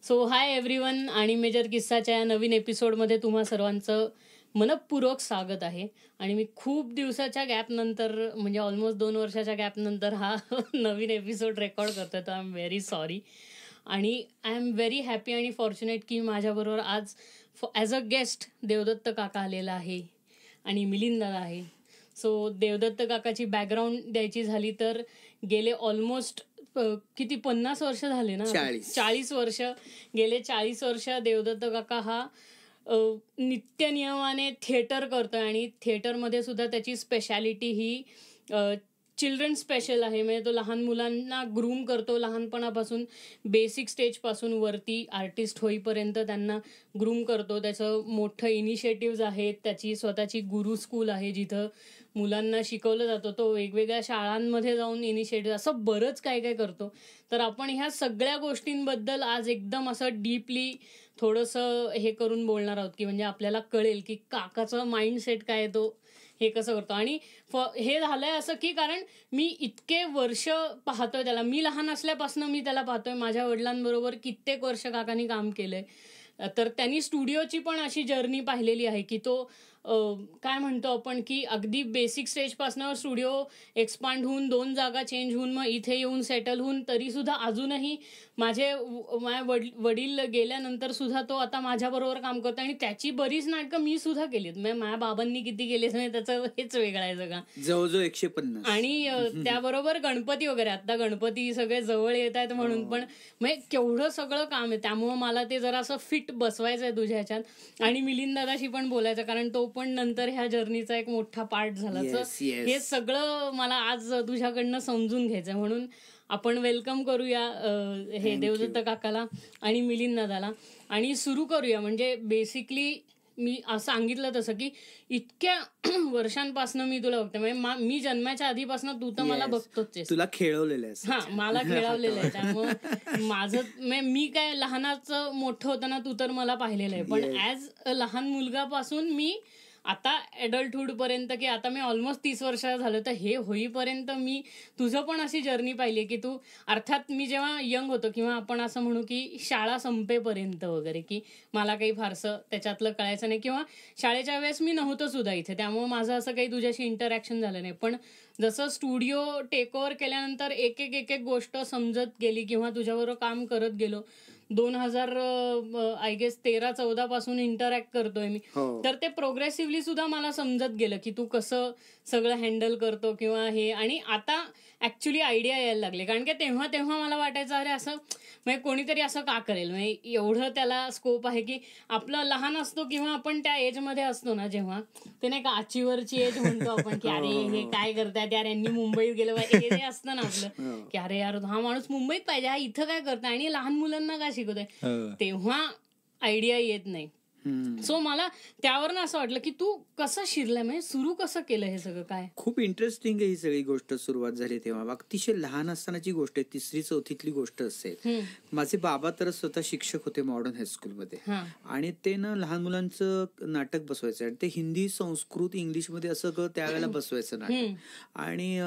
So hi everyone आणि major किस्साच्या या नवीन एपिसोडमध्ये तुम्हा सर्वांचं मनपूर्वक स्वागत आहे. आणि मी खूप दिवसाच्या गॅपनंतर म्हणजे ऑलमोस्ट 2 वर्षाच्या गॅपनंतर हा नवीन एपिसोड रेकॉर्ड करतोय. तर आय एम व्हेरी सॉरी. आणि आय एम व्हेरी हॅपी आणि फॉर्च्युनेट की माझ्याबरोबर आज ॲज अ गेस्ट देवदत्त काका आलेला आहे आणि मिलिंद दादा आहे. सो देवदत्त काकाची बॅकग्राऊंड द्यायची झाली तर गेले ऑलमोस्ट किती 50 वर्ष झाले ना, 40 वर्ष. गेले 40 वर्ष देवदत्त काका हा नित्यनियमाने थिएटर करतोय आणि थिएटरमध्ये सुद्धा त्याची स्पेशालिटी ही चिल्ड्रन स्पेशल आहे. म्हणजे तो लहान मुलांना ग्रूम करतो लहानपणापासून, बेसिक स्टेजपासून वरती आर्टिस्ट होईपर्यंत त्यांना ग्रूम करतो. त्याचं मोठं इनिशिएटिव्ज आहेत, त्याची स्वतःची गुरु स्कूल आहे जिथं मुलांना शिकवलं जातं. तो वेगवेगळ्या शाळांमध्ये जाऊन इनिशिएटिव्ह असं बरंच काय काय करतो. तर आपण ह्या सगळ्या गोष्टींबद्दल आज एकदम असं डीपली थोडंसं हे करून बोलणार आहोत की म्हणजे आपल्याला कळेल की काकाचं माइंडसेट काय, तो हे कसं करतो. आणि हे झालंय असं की कारण मी इतके वर्ष पाहतोय त्याला. मी लहान असल्यापासून मी त्याला पाहतोय. माझ्या वडिलांबरोबर कित्येक वर्ष काकांनी काम केलंय. तर त्यांनी स्टुडिओची पण अशी जर्नी पाहिलेली आहे की तो काय म्हणतो आपण की अगदी बेसिक स्टेजपासून स्टुडिओ एक्सपांड होऊन 2 जागा चेंज होऊन मग इथे येऊन सेटल होऊन तरी सुद्धा अजूनही माझ्या वडील गेल्यानंतर सुद्धा तो आता माझ्याबरोबर काम करतो. आणि त्याची बरीच नाटकं मी सुद्धा केलीत. माझ्या बाबांनी किती केली त्याचं हेच वेगळं आहे सगळं, जवळजवळ 150. आणि त्याबरोबर गणपती वगैरे. आता गणपती सगळे जवळ येत आहेत म्हणून पण म्हणजे केवढं सगळं काम आहे. त्यामुळं मला ते जरा असं फिट बसवायचं आहे तुझ्या ह्याच्यात. आणि मिलिंद दादाशी पण बोलायचं कारण तो पण नंतर ह्या जर्नीचा एक मोठा पार्ट झाला. हे सगळं मला आज तुझ्याकडनं समजून घ्यायचं म्हणून आपण वेलकम करूया हे देवदत्त काकाला आणि मिलिंद दादाला आणि सुरू करूया. म्हणजे बेसिकली मी असं सांगितलं तसं की इतक्या वर्षांपासून मी तुला बघते. म्हणजे मी जन्माच्या आधीपासून तू तर मला बघतोच, तुला खेळवलेलं आहे. हा, मला खेळवलेलं आहे. त्यामुळं माझं मी काय लहानाचं मोठं होताना तू तर मला पाहिलेलं आहे. पण ऍज अ लहान मुलगापासून मी आता ॲडल्टहुड पर्यंत की आता मी ऑलमोस्ट 30 वर्ष झालं, तर हे होईपर्यंत मी तुझं पण अशी जर्नी पाहिली की तू अर्थात मी जेव्हा यंग होतो किंवा आपण असं म्हणू की शाळा संपेपर्यंत वगैरे की मला काही फारसं त्याच्यातलं कळायचं नाही किंवा शाळेच्या वेळेस मी नव्हतं सुद्धा इथे. त्यामुळे माझं असं काही तुझ्याशी इंटरॅक्शन झालं नाही. पण जसं स्टुडिओ टेक ओव्हर केल्यानंतर एक एक गोष्ट समजत गेली किंवा तुझ्याबरोबर काम करत गेलो. 2000 आय गेस 13-14 पासून इंटरॅक्ट करतोय मी. तर ते प्रोग्रेसिव्हली सुद्धा मला समजत गेलं की तू कसं सगळं हँडल करतो किंवा हे. आणि आता ऍक्च्युली आयडिया यायला लागले कारण की तेव्हा मला वाटायचं अरे असं म्हणजे कोणीतरी असं का करेल. म्हणजे एवढं त्याला स्कोप आहे की आपलं लहान असतो किंवा आपण त्या एजमध्ये असतो ना जेव्हा ते नाही का अचिव्हरची एज म्हणतो आपण की अरे हे काय करतायत यार, यांनी मुंबईत गेलं पाहिजे हे असतं ना आपलं की अरे यार हा माणूस मुंबईत पाहिजे, हा इथं काय करताय आणि लहान मुलांना काय शिकवतोय. तेव्हा आयडिया येत नाही. सो मला त्यावरनं असं वाटलं की तू कसं शिरलाय, म्हणजे सुरू कसं केलं हे सगळं काय. खूप इंटरेस्टिंग आहे ही सगळी गोष्ट. सुरुवात झाली तेव्हा अतिशय लहान असतानाची गोष्ट आहे, 3री-4थीतली गोष्ट असेल. माझे बाबा तर स्वतः शिक्षक होते मॉडर्न हायस्कूलमध्ये आणि ते ना लहान मुलांचं नाटक बसवायचं आणि ते हिंदी, संस्कृत, इंग्लिशमध्ये असं त्यावेळेला बसवायचं नाटक. आणि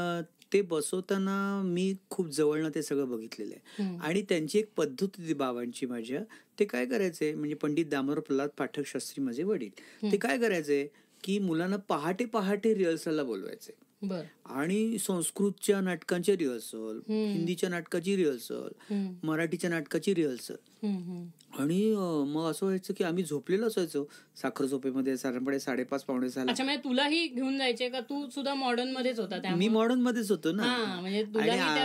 ते बसवताना मी खूप जवळनं ते सगळं बघितलेलं आहे. आणि त्यांची एक पद्धत होती बाबांची माझ्या. ते काय करायचे म्हणजे पंडित दामोदर प्रल्हाद पाठक शास्त्री माझे वडील, ते काय करायचे की मुलांना पहाटे रिहर्सलला बोलवायचे. आणि संस्कृतच्या नाटकांचे रिहर्सल, हिंदीच्या नाटकाची रिहर्सल, मराठीच्या नाटकाची रिहर्सल. आणि मग असं व्हायचं की आम्ही झोपलेलो असायचो साखर झोपेमध्ये साधारणपणे 5:30-5:45. अच्छा, म्हणजे तुलाही घेऊन जायचे का? तू सुद्धा मॉडर्न मध्येच होता? मी मॉडर्न मध्येच होतो ना. आणि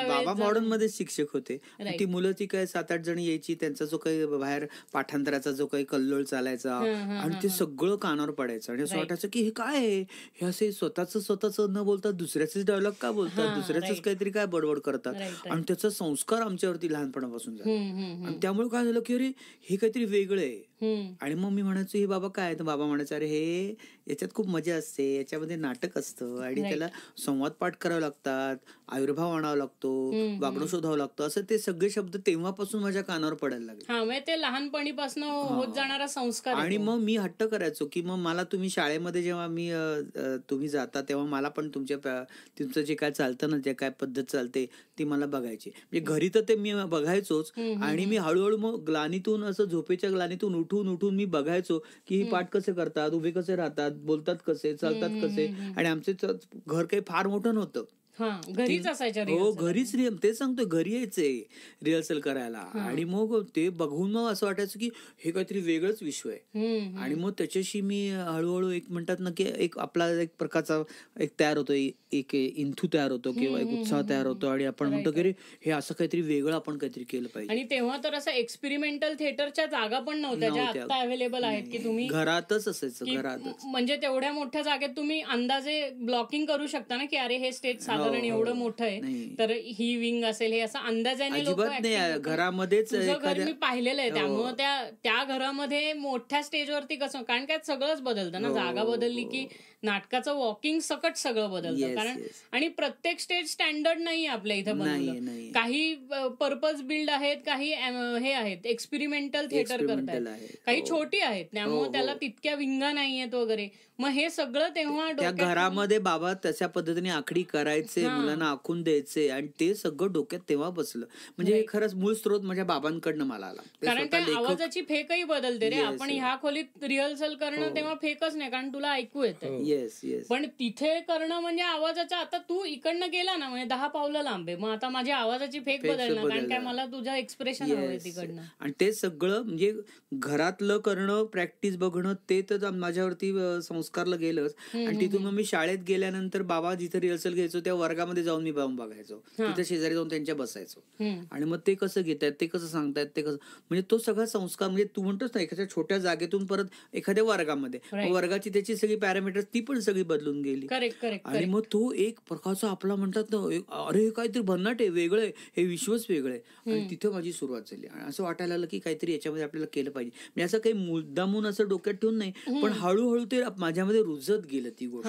बाबा मॉडर्न मध्येच शिक्षक होते. ती मुलं ती काय 7-8 जण यायची, त्यांचा जो काही बाहेर पाठांतराचा जो काही कल्लोळ चालायचा आणि ते सगळं कानावर पडायचं. आणि असं वाटायचं की हे काय आहे, हे असे स्वतःच न बोलता दुसऱ्याचेच डायलॉग का बोलतात, दुसऱ्याच काहीतरी काय बडबड करतात. आणि त्याचा संस्कार आमच्यावरती लहानपणापासून झाला. आणि त्यामुळे काय झालं की अरे हे काहीतरी वेगळं आहे. आणि मग मी म्हणायचो हे बाबा काय, तर बाबा म्हणायचं अरे हे याच्यात खूप मजा असते, याच्यामध्ये नाटक असतं आणि त्याला संवाद पाठ करावे लागतात, आविर्भाव आणावा लागतो, वागणं शोधावं लागतं, असं ते सगळे शब्द तेव्हापासून माझ्या कानावर पडायला लागले. ते लहानपणीपासून होत जाणारा संस्कार. आणि मग मी हट्ट करायचो की मग मला तुम्ही शाळेमध्ये जेव्हा तुम्ही जाता तेव्हा मला पण तुमचं जे काय चालतं ना, जे काय पद्धत चालते ती मला बघायची. म्हणजे घरी तर ते मी बघायचोच आणि मी हळूहळू मग ग्लानीतून असं झोपेच्या ग्लानीतून उठून मी बघायचो की ही पाठ कसे करतात, उभे कसे राहतात, बोलतात कसे, चालतात कसे. आणि आमचं घर काही फार मोठं नव्हतं, घरीच असायच्या. हो घरीच ते सांगतोय, घरी यायचे रिहर्सल करायला. आणि मग ते बघून मग असं वाटायचं की हे काहीतरी वेगळंच विश्व आहे. आणि मग त्याच्याशी मी हळूहळू एक म्हणतात ना की एक आपला एक प्रकारचा एक तयार होतो, एक इंथू तयार होतो किंवा एक उत्साह तयार होतो. आणि आपण म्हणतो की हे असं काहीतरी वेगळं आपण काहीतरी केलं पाहिजे. आणि तेव्हा तर असं एक्सपेरिमेंटल थिएटरच्या जागा पण नव्हत्या ज्या आता अवेलेबल आहेत की तुम्ही घरातच असायचं, घरातच. म्हणजे तेवढ्या मोठ्या जागेत तुम्ही अंदाजे ब्लॉकिंग करू शकता ना की अरे हे स्टेज साधारण एवढं मोठं आहे तर ही विंग असेल, हे असं अंदाजाने लोक घरामध्येच घर मी पाहिलेलं आहे. त्यामुळे त्या घरामध्ये मोठ्या स्टेजवरती कसं, कारण काय सगळंच बदलतं ना, जागा बदलली की नाटकाचं वॉकिंग सकट सगळं बदलतं. कारण आणि प्रत्येक स्टेज स्टँडर्ड नाही आपल्या इथं बनवलं. काही पर्पज बिल्ड आहेत, काही हे आहेत एक्सपेरिमेंटल थिएटर करतात, काही छोटी आहेत त्यामुळे त्याला तितक्या विंगा नाहीयेत वगैरे. मग हे सगळं तेव्हा त्या घरामध्ये बाबा तशा पद्धतीने आखडी करायचे, मुलांना आखून द्यायचे आणि ते सगळं डोक्यात तेव्हा बसलं. म्हणजे खरंच मूळ स्रोत माझ्या बाबांकडनं मला आला. कारण काय आवाजाची फेकही बदलते रे. आपण ह्या खोलीत रिहर्सल करणं तेव्हा फेकच नाही, कारण तुला ऐकू येतं. पण तिथे करणं म्हणजे आवाजाच्या, आता तू इकडनं गेला ना म्हणजे 10 पावलं लांब आहे, मग आता माझ्या आवाजाची फेक बदलणार, कारण काय मला तुझं एक्सप्रेशन हवंय तिकडनं. आणि ते सगळं म्हणजे घरातलं करणं, प्रॅक्टिस बघणं, ते तर माझ्यावरती संस्कारला गेलंच. आणि तिथून मग मी शाळेत गेल्यानंतर बाबा जिथे रिहर्सल घ्यायचो त्या वर्गामध्ये जाऊन मी जाऊन बघायचो, तिथे शेजारी जाऊन त्यांच्या बसायचो. आणि मग ते कसं घेतायत, ते कसं सांगतायत, ते कसं, म्हणजे तो सगळा संस्कार, म्हणजे तू म्हणतोस ना एखाद्या छोट्या जागेतून परत एखाद्या वर्गामध्ये, वर्गाची त्याची सगळी पॅरामीटर्स ती पण सगळी बदलून गेली. आणि मग तो एक प्रकारचा आपला म्हणतात ना, अरे काहीतरी भन्नाट आहे, वेगळं आहे, हे विश्वच वेगळं आहे. आणि तिथे माझी सुरुवात झाली. आणि असं वाटायला लागलं की काहीतरी याच्यामध्ये आपल्याला केलं पाहिजे. म्हणजे असं काही मुद्दामून असं डोक्यात ठेवून नाही, पण हळूहळू ते माझ्यामध्ये रुजत गेलं ती गोष्ट.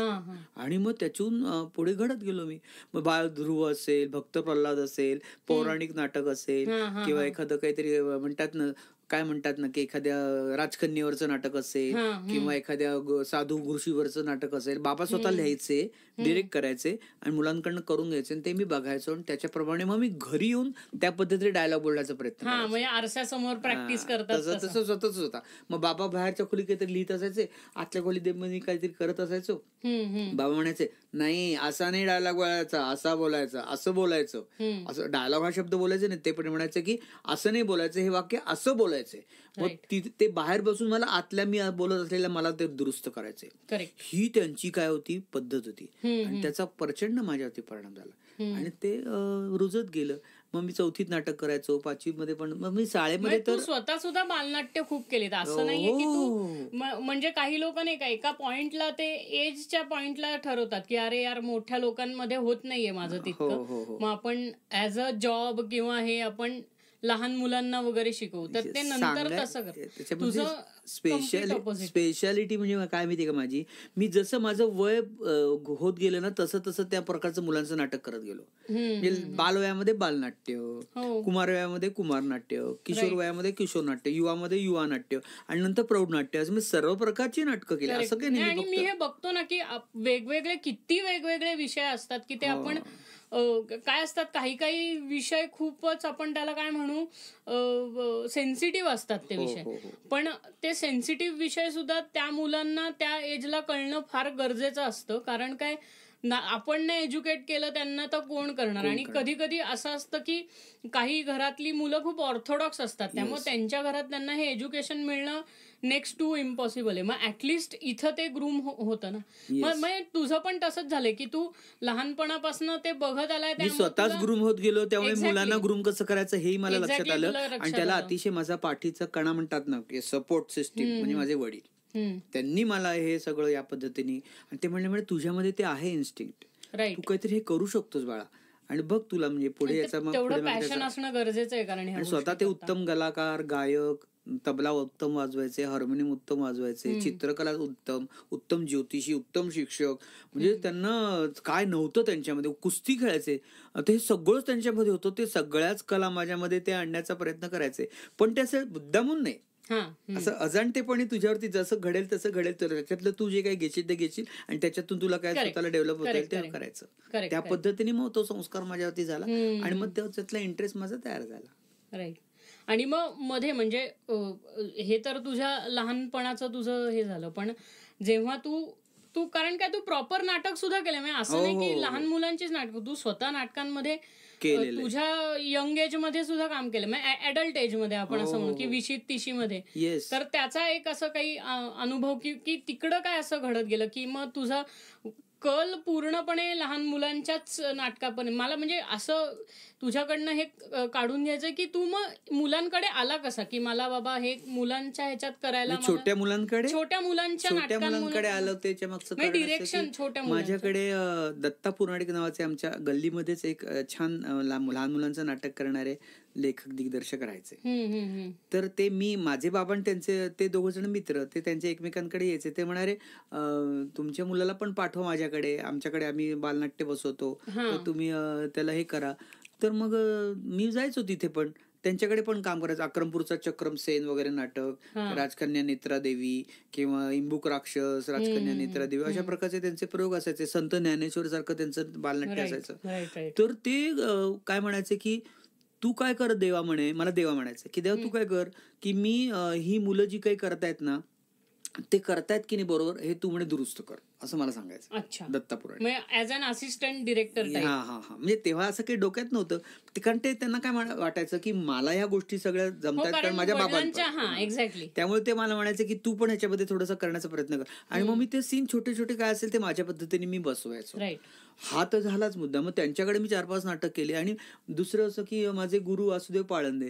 आणि मग त्यातून पुढे घडत गेलो मी. मग बाळ ध्रुव असेल, भक्त प्रल्हाद असेल, पौराणिक नाटक असेल, किंवा एखादं काहीतरी म्हणतात ना, काय म्हणतात ना की एखाद्या राजकन्येवरचं नाटक असेल, किंवा एखाद्या साधू गुरुशीवरचं नाटक असेल, बाबा स्वतः लिहायचे, डिरेक्ट करायचे आणि मुलांकडनं करून घ्यायचे. आणि ते मी बघायचो आणि त्याच्याप्रमाणे मग मी घरी येऊन त्या पद्धतीने डायलॉग बोलण्याचा प्रयत्न करायचो. म्हणजे आरशासमोर प्रॅक्टिस करतात तसं स्वतःच होता. मग बाबा बाहेरच्या खोली काहीतरी लिहित असायचे, आतल्या खोलीत मी काहीतरी करत असायचो. बाबा म्हणायचे नाही असा नाही डायलॉग बोलायचा, असा बोलायचा, असं बोलायचं, असं डायलॉग हा शब्द बोलायचे नाही. ते पण म्हणायचं की असं नाही बोलायचं, हे वाक्य असं बोलायचं. मग ते बाहेर बसून मला आतल्या मी बोलत असलेल्या मला ते दुरुस्त करायचे. ही त्यांची काय होती पद्धत होती. आणि त्याचा प्रचंड माझ्यावरती परिणाम झाला आणि ते रुजत गेलं. मग मी 4थीत नाटक करायचो, 5वी मध्ये पण. मग मी शाळेमध्ये तर स्वतः सुद्धा बालनाट्य खूप केलीत, असं नाहीये की तू म्हणजे काही लोक नाही का एका पॉइंटला ते एजच्या पॉइंटला ठरवतात की अरे यार मोठ्या लोकांमध्ये होत नाहीये माझं तितकं, मग आपण ऍज अ जॉब किंवा हे आपण लहान मुलांना वगैरे शिकवू, तर ते नंतर तसं तुझं स्पेशालिटी म्हणजे काय माहिती का माझी, मी जसं माझं वय होत गेलं ना तसं तसं त्या प्रकारचं मुलांचं नाटक करत गेलो. म्हणजे बालवयामध्ये बालनाट्य, कुमार वयामध्ये कुमारनाट्य, किशोर वयामध्ये किशोर नाट्य, युवामध्ये युवा नाट्य आणि नंतर प्रौढ नाट्य, असं मी सर्व प्रकारची नाटकं केली. असं काही नाही. आणि मी हे बघतो ना की वेगवेगळे किती वेगवेगळे विषय असतात की ते आपण काय असतात, काही काही विषय खूपच आपण त्याला काय म्हणू सेन्सिटिव्ह असतात ते विषय. पण ते सेन्सिटिव्ह विषय सुद्धा त्या मुलांना त्या एजला कळणं फार गरजेचं असतं. कारण काय आपण नाही एज्युकेट केलं त्यांना तर कोण करणार. आणि कधी कधी असं असतं की काही घरातली मुलं खूप ऑर्थोडॉक्स असतात, त्यामुळे त्यांच्या घरात त्यांना हे एज्युकेशन मिळणं नेक्स्ट टू इम्पॉसिबल आहे. मग ऍटलिस्ट इथं ते ग्रूम होतं ना. मग तुझं पण तसंच झालंय की तू लहानपणापासून ते बघत आलाय, मी स्वतःच ग्रूम होत गेलो. त्यामुळे मुलांना ग्रूम कसं करायचं हेही मला लक्षात आलं. आणि त्याला अतिशय माझा पाठीचा कणा म्हणतात ना, सपोर्ट सिस्टीम म्हणजे माझे वडील, त्यांनी मला हे सगळं या पद्धतीने. आणि ते म्हणले तुझ्यामध्ये ते आहे इन्स्टिंक्ट, तू काहीतरी हे करू शकतोस बाळा आणि बघ तुला म्हणजे पुढे याचा तेवढं पॅशन असणं गरजेचं आहे. कारण स्वतः ते उत्तम कलाकार, गायक, तबला उत्तम वाजवायचे, हार्मोनियम उत्तम वाजवायचे, चित्रकला उत्तम, उत्तम ज्योतिषी, उत्तम शिक्षक, म्हणजे त्यांना काय नव्हतं त्यांच्यामध्ये, कुस्ती खेळायचे, ते सगळंच त्यांच्यामध्ये होतं. ते सगळ्याच कला माझ्यामध्ये ते आणण्याचा प्रयत्न करायचे, पण ते असं मुद्दामून नाही, असं अजाणतेपणे तुझ्यावरती जसं घडेल तसं घडेल, त्याच्यातलं तू जे काही घेशील ते घेशील आणि त्याच्यातून तुला काय स्वतःला डेव्हलप होता येईल ते करायचं. त्या पद्धतीने मग तो संस्कार माझ्यावरती झाला आणि मग त्यातला इंटरेस्ट माझा तयार झाला. राईट. आणि मग मध्ये म्हणजे हे तर तुझ्या लहानपणाचं तुझं हे झालं, पण जेव्हा तू कारण काय तू प्रॉपर नाटक सुद्धा केलं, म्हणजे असं नाही की लहान मुलांचीच नाटक, तू स्वतः नाटकांमध्ये तुझ्या यंग एज मध्ये सुद्धा काम केलं, म्हणजे ऍडल्ट एज मध्ये आपण असं म्हणू की 20-30 मध्ये. तर त्याचा एक असं काही अनुभव की तिकडं काय असं घडत गेलं की मग तुझा कल पूर्णपणे लहान मुलांच्याच नाटकापर्यंत. मला म्हणजे असं तुझ्याकडनं हे काढून घ्यायचं की तू मग मुलांकडे आला कसा, की मला बाबा हे मुलांच्या ह्याच्यात करायला, छोट्या मुलांच्या मुलांकडे आलं. त्याच्या मागचं डिरेक्शन छोट्या माझ्याकडे दत्ता पुराणिक नावाचे आमच्या गल्लीमध्येच एक छान लहान मुलांचं नाटक करणारे लेखक दिग्दर्शक राहायचे. तर ते माझे बाबा त्यांचे ते दोघ जण मित्र, ते त्यांच्या एकमेकांकडे यायचे. ते म्हणाले तुमच्या मुलाला पण पाठवा माझ्याकडे, आमच्याकडे आम्ही बालनाट्य बसवतो, तर तुम्ही त्याला हे करा. तर मग मी जायचो तिथे, पण त्यांच्याकडे पण काम करायचं. अक्रमपूरचा चक्रम सेन वगैरे नाटक, राजकन्या नेत्रादेवी किंवा इंबुक राक्षस, राजकन्या नेत्रादेवी, अशा प्रकारचे त्यांचे प्रयोग असायचे. संत ज्ञानेश्वर सारखं त्यांचं बालनाट्य असायचं. तर ते काय म्हणायचे की तू काय कर देवा म्हणे, मला देवा म्हणायचं की देवा तू काय कर की मी ही मुलं जी काही करतायत ना ते करतायत की नाही बरोबर हे तू म्हणे दुरुस्त कर, असं मला सांगायचं. अच्छा. दत्ता पुराणे ऍज अन असिस्टंट डिरेक्टर. म्हणजे तेव्हा असं काही डोक्यात नव्हतं, कारण ते त्यांना काय वाटायचं की मला ह्या गोष्टी सगळ्या जमतात कारण माझ्या बाबांच्या. एक्झॅक्टली. त्यामुळे ते मला म्हणायचं की तू पण ह्याच्यामध्ये थोडंसं करण्याचा प्रयत्न कर. आणि मग मी ते सीन छोटे छोटे काय असेल ते माझ्या पद्धतीने मी बसवायचो. हा तर झालाच मुद्दा. मग त्यांच्याकडे मी 4-5 नाटक केले. आणि दुसरं असं की माझे गुरु वासुदेव पाळंदे,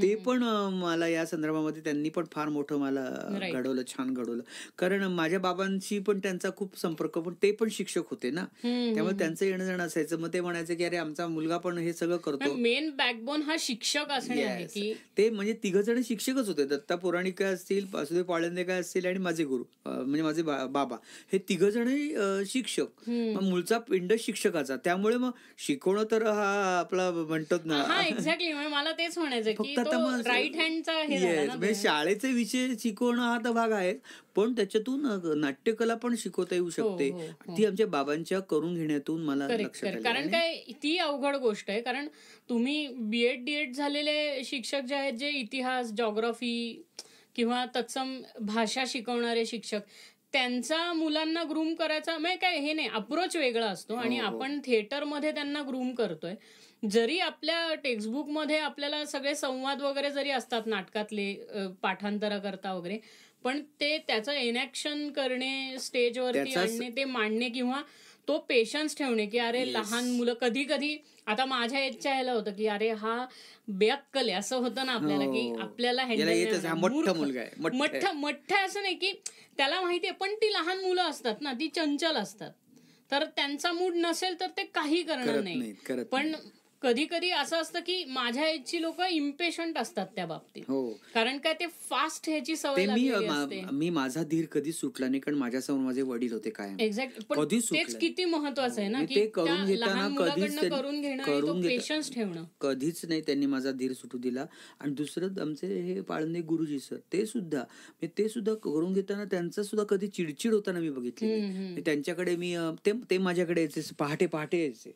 ते पण मला या संदर्भामध्ये त्यांनी पण फार मोठं मला घडवलं, छान घडवलं. कारण माझ्या बाबांशी पण त्यांचा खूप संपर्क, पण ते पण शिक्षक होते ना, त्यामुळे त्यांचं येणं जाणं असायचं. मग ते म्हणायचं की अरे आमचा मुलगा पण हे सगळं करतो. मेन बॅकबोन हा शिक्षक असणे आहे की ते म्हणजे 3 जण शिक्षकच होते. दत्ता पुराणिक काय असतील, वासुदेव पाळंदे काय असतील आणि माझे गुरु म्हणजे माझे बाबा, हे 3 जणही शिक्षक. मग मूळचा पिंड शिक्षकाचा, त्यामुळे मग शिकवणं तर हा आपला म्हणतो ना. एक्झॅक्टली. मला तेच म्हणायचं की राईट हँडचा शाळेचे विषय शिकवणं हा तर भाग आहे, पण त्याच्यातून नाट्यकला पण शिकवता येऊ शकते. ती आमच्या बाबांच्या करून घेण्यातून मला लक्षात आलं. कारण काय ती अवघड गोष्ट आहे. कारण तुम्ही बीएड डीएड झालेले शिक्षक जे आहेत, जे इतिहास, जॉग्राफी किंवा तत्सम भाषा शिकवणारे शिक्षक, त्यांचा मुलांना ग्रूम करायचा म्हणजे काय हे नाही, अप्रोच वेगळा असतो. आणि आपण थिएटरमध्ये त्यांना ग्रूम करतोय. जरी आपल्या टेक्स्टबुकमध्ये आपल्याला सगळे संवाद वगैरे जरी असतात नाटकातले पाठांतर करता वगैरे, पण ते त्याचं एनॅक्शन करणे, स्टेजवरती आणणे, ते मांडणे किंवा तो पेशन्स ठेवणे की अरे लहान मुलं कधी कधी आता माझ्या एजच्या ह्याला होतं की अरे हा बेअक्कल आहे, असं होतं ना आपल्याला की आपल्याला मोठं असं नाही की त्याला माहितीये, पण ती लहान मुलं असतात ना, ती चंचल असतात. तर त्यांचा मूड नसेल तर ते काही करणार नाही. पण कधी कधी असं असतं की माझ्या एजची लोक इम्पेशंट असतात त्या बाबतीत. कारण काय ते फास्ट ह्याची सवय लागलेली असते. मी माझा धीर कधीच सुटला नाही, कारण माझ्यासमोर माझे वडील होते काय. एक्झॅक्ट. पण तेच किती महत्वाचं आहे ना की करून घेताना करून घेणं, पेशन्स ठेवणं. कधीच नाही त्यांनी माझा धीर सुटू दिला. आणि दुसरं आमचे हे पाळंदे गुरुजी सर, ते सुद्धा करून घेताना त्यांचा सुद्धा कधी चिडचिड होताना मी बघितली. त्यांच्याकडे मी ते माझ्याकडे यायचे, पहाटे यायचे,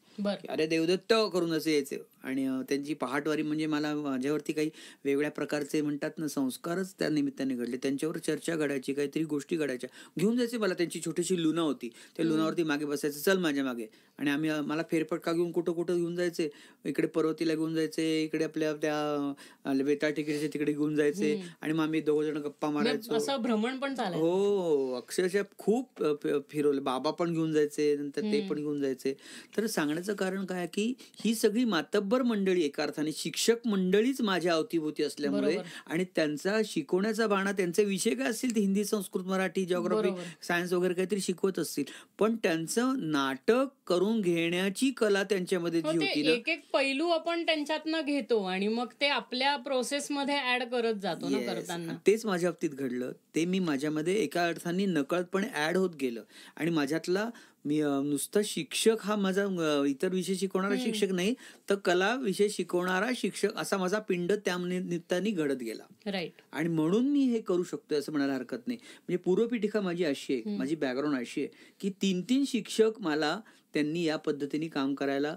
अरे देवदत्त करून असे यायचे. आणि त्यांची पहाटवारी म्हणजे मला माझ्यावरती काही वेगळ्या प्रकारचे म्हणतात ना संस्कारच त्या निमित्ताने घडले. त्यांच्यावर चर्चा घडायची, काहीतरी गोष्टी घडायच्या. घेऊन जायचे मला, त्यांची छोटीशी लुना होती, त्या लुनावरती मागे बसायचं, चल माझ्या मागे. आणि मला फेरफटका घेऊन कुठं घेऊन जायचे. इकडे पर्वतीला घेऊन जायचे, इकडे आपल्या त्या बेताळ टेकडीच्या तिकडे घेऊन जायचे. आणि मग आम्ही 2 जण गप्पा मारायचो. असं भ्रमण पण चालायचं. हो, अक्षरशः खूप फिरवलं. बाबा पण घेऊन जायचे, नंतर ते पण घेऊन जायचे. तर सांगण्याचं कारण काय की ही सगळी सगळी मातब्बर मंडळी एका अर्थाने शिक्षक मंडळीच माझ्या अवतीभोवती असल्यामुळे आणि त्यांचा शिकवण्याचा बाणा, त्यांचे विषय काय असतील ते हिंदी, संस्कृत, मराठी, जिओग्राफी, सायन्स वगैरे काहीतरी शिकवत असतील, पण त्यांचं नाटक करून घेण्याची कला त्यांच्यामध्ये जी होती ना, एक एक पैलू आपण त्यांच्यातनं घेतो आणि मग ते आपल्या प्रोसेसमध्ये ऍड करत जातो ना करताना. तेच माझ्या बाबतीत घडलं. ते मी माझ्यामध्ये एका अर्थाने नकळतपणे ऍड होत गेलं आणि माझ्यातला मी नुसता शिक्षक हा माझा इतर विषय शिकवणारा शिक्षक नाही तर कला विषय शिकवणारा शिक्षक असा माझा पिंड त्या निमित्ताने घडत गेला. राईट. आणि म्हणून मी हे करू शकतोय असं म्हणायला हरकत नाही. म्हणजे पूर्वपीठिका माझी अशी आहे, माझी बॅकग्राऊंड अशी आहे की 3-3 शिक्षक मला त्यांनी या पद्धतीने काम करायला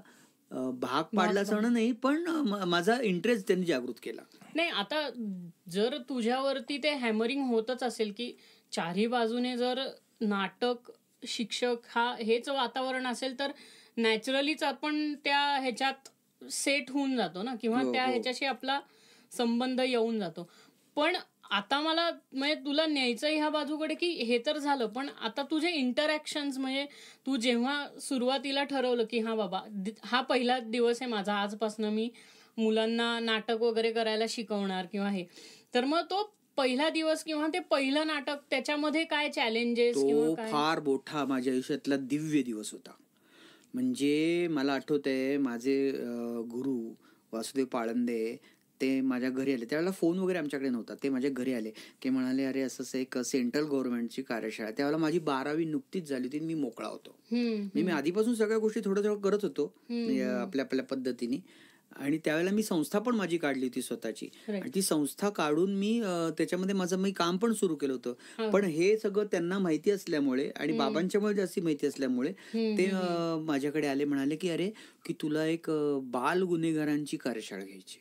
भाग पाडला असं नाही, पण माझा इंटरेस्ट त्यांनी जागृत केला. नाही, आता जर तुझ्यावरती ते हॅमरिंग होतच असेल की चारही बाजूने जर नाटक, शिक्षक हेच वातावरण असेल तर नॅचरलीच आपण त्या ह्याच्यात सेट होऊन जातो ना, किंवा त्या ह्याच्याशी आपला संबंध येऊन जातो. पण आता मला म्हणजे तुला न्यायचं ह्या बाजूकडे की हे तर झालं, पण आता तुझे इंटरॅक्शन्स, म्हणजे तू जेव्हा सुरुवातीला ठरवलं की हा बाबा हा पहिला दिवस आहे माझा, आजपासून मी मुलांना नाटक वगैरे करायला शिकवणार किंवा हे, तर मग तो पहिला दिवस किंवा ते पहिलं नाटक, त्याच्यामध्ये काय चॅलेंजेस किंवा काय? फार मोठा माझ्या आयुष्यातला दिव्य दिवस होता. म्हणजे मला आठवतंय माझे गुरु वासुदेव पाळंदे ते माझ्या घरी आले. त्यावेळेला फोन वगैरे आमच्याकडे नव्हता. ते माझ्या घरी आले की म्हणाले अरे असं एक सेंट्रल गव्हर्नमेंटची कार्यशाळा. त्यावेळेला माझी 12वी नुकतीच झाली होती, मी मोकळा होतो. मी आधीपासून सगळ्या गोष्टी थोडं थोडं करत होतो आपल्या आपल्या पद्धतीने. आणि त्यावेळेला मी संस्था पण माझी काढली होती स्वतःची, आणि ती संस्था काढून मी त्याच्यामध्ये माझं मी काम पण सुरू केलं होतं. पण हे सगळं त्यांना माहिती असल्यामुळे आणि बाबांच्यामुळे जास्ती माहिती असल्यामुळे ते माझ्याकडे आले, म्हणाले की अरे की तुला एक बाल गुन्हेगारांची कार्यशाळा घ्यायची,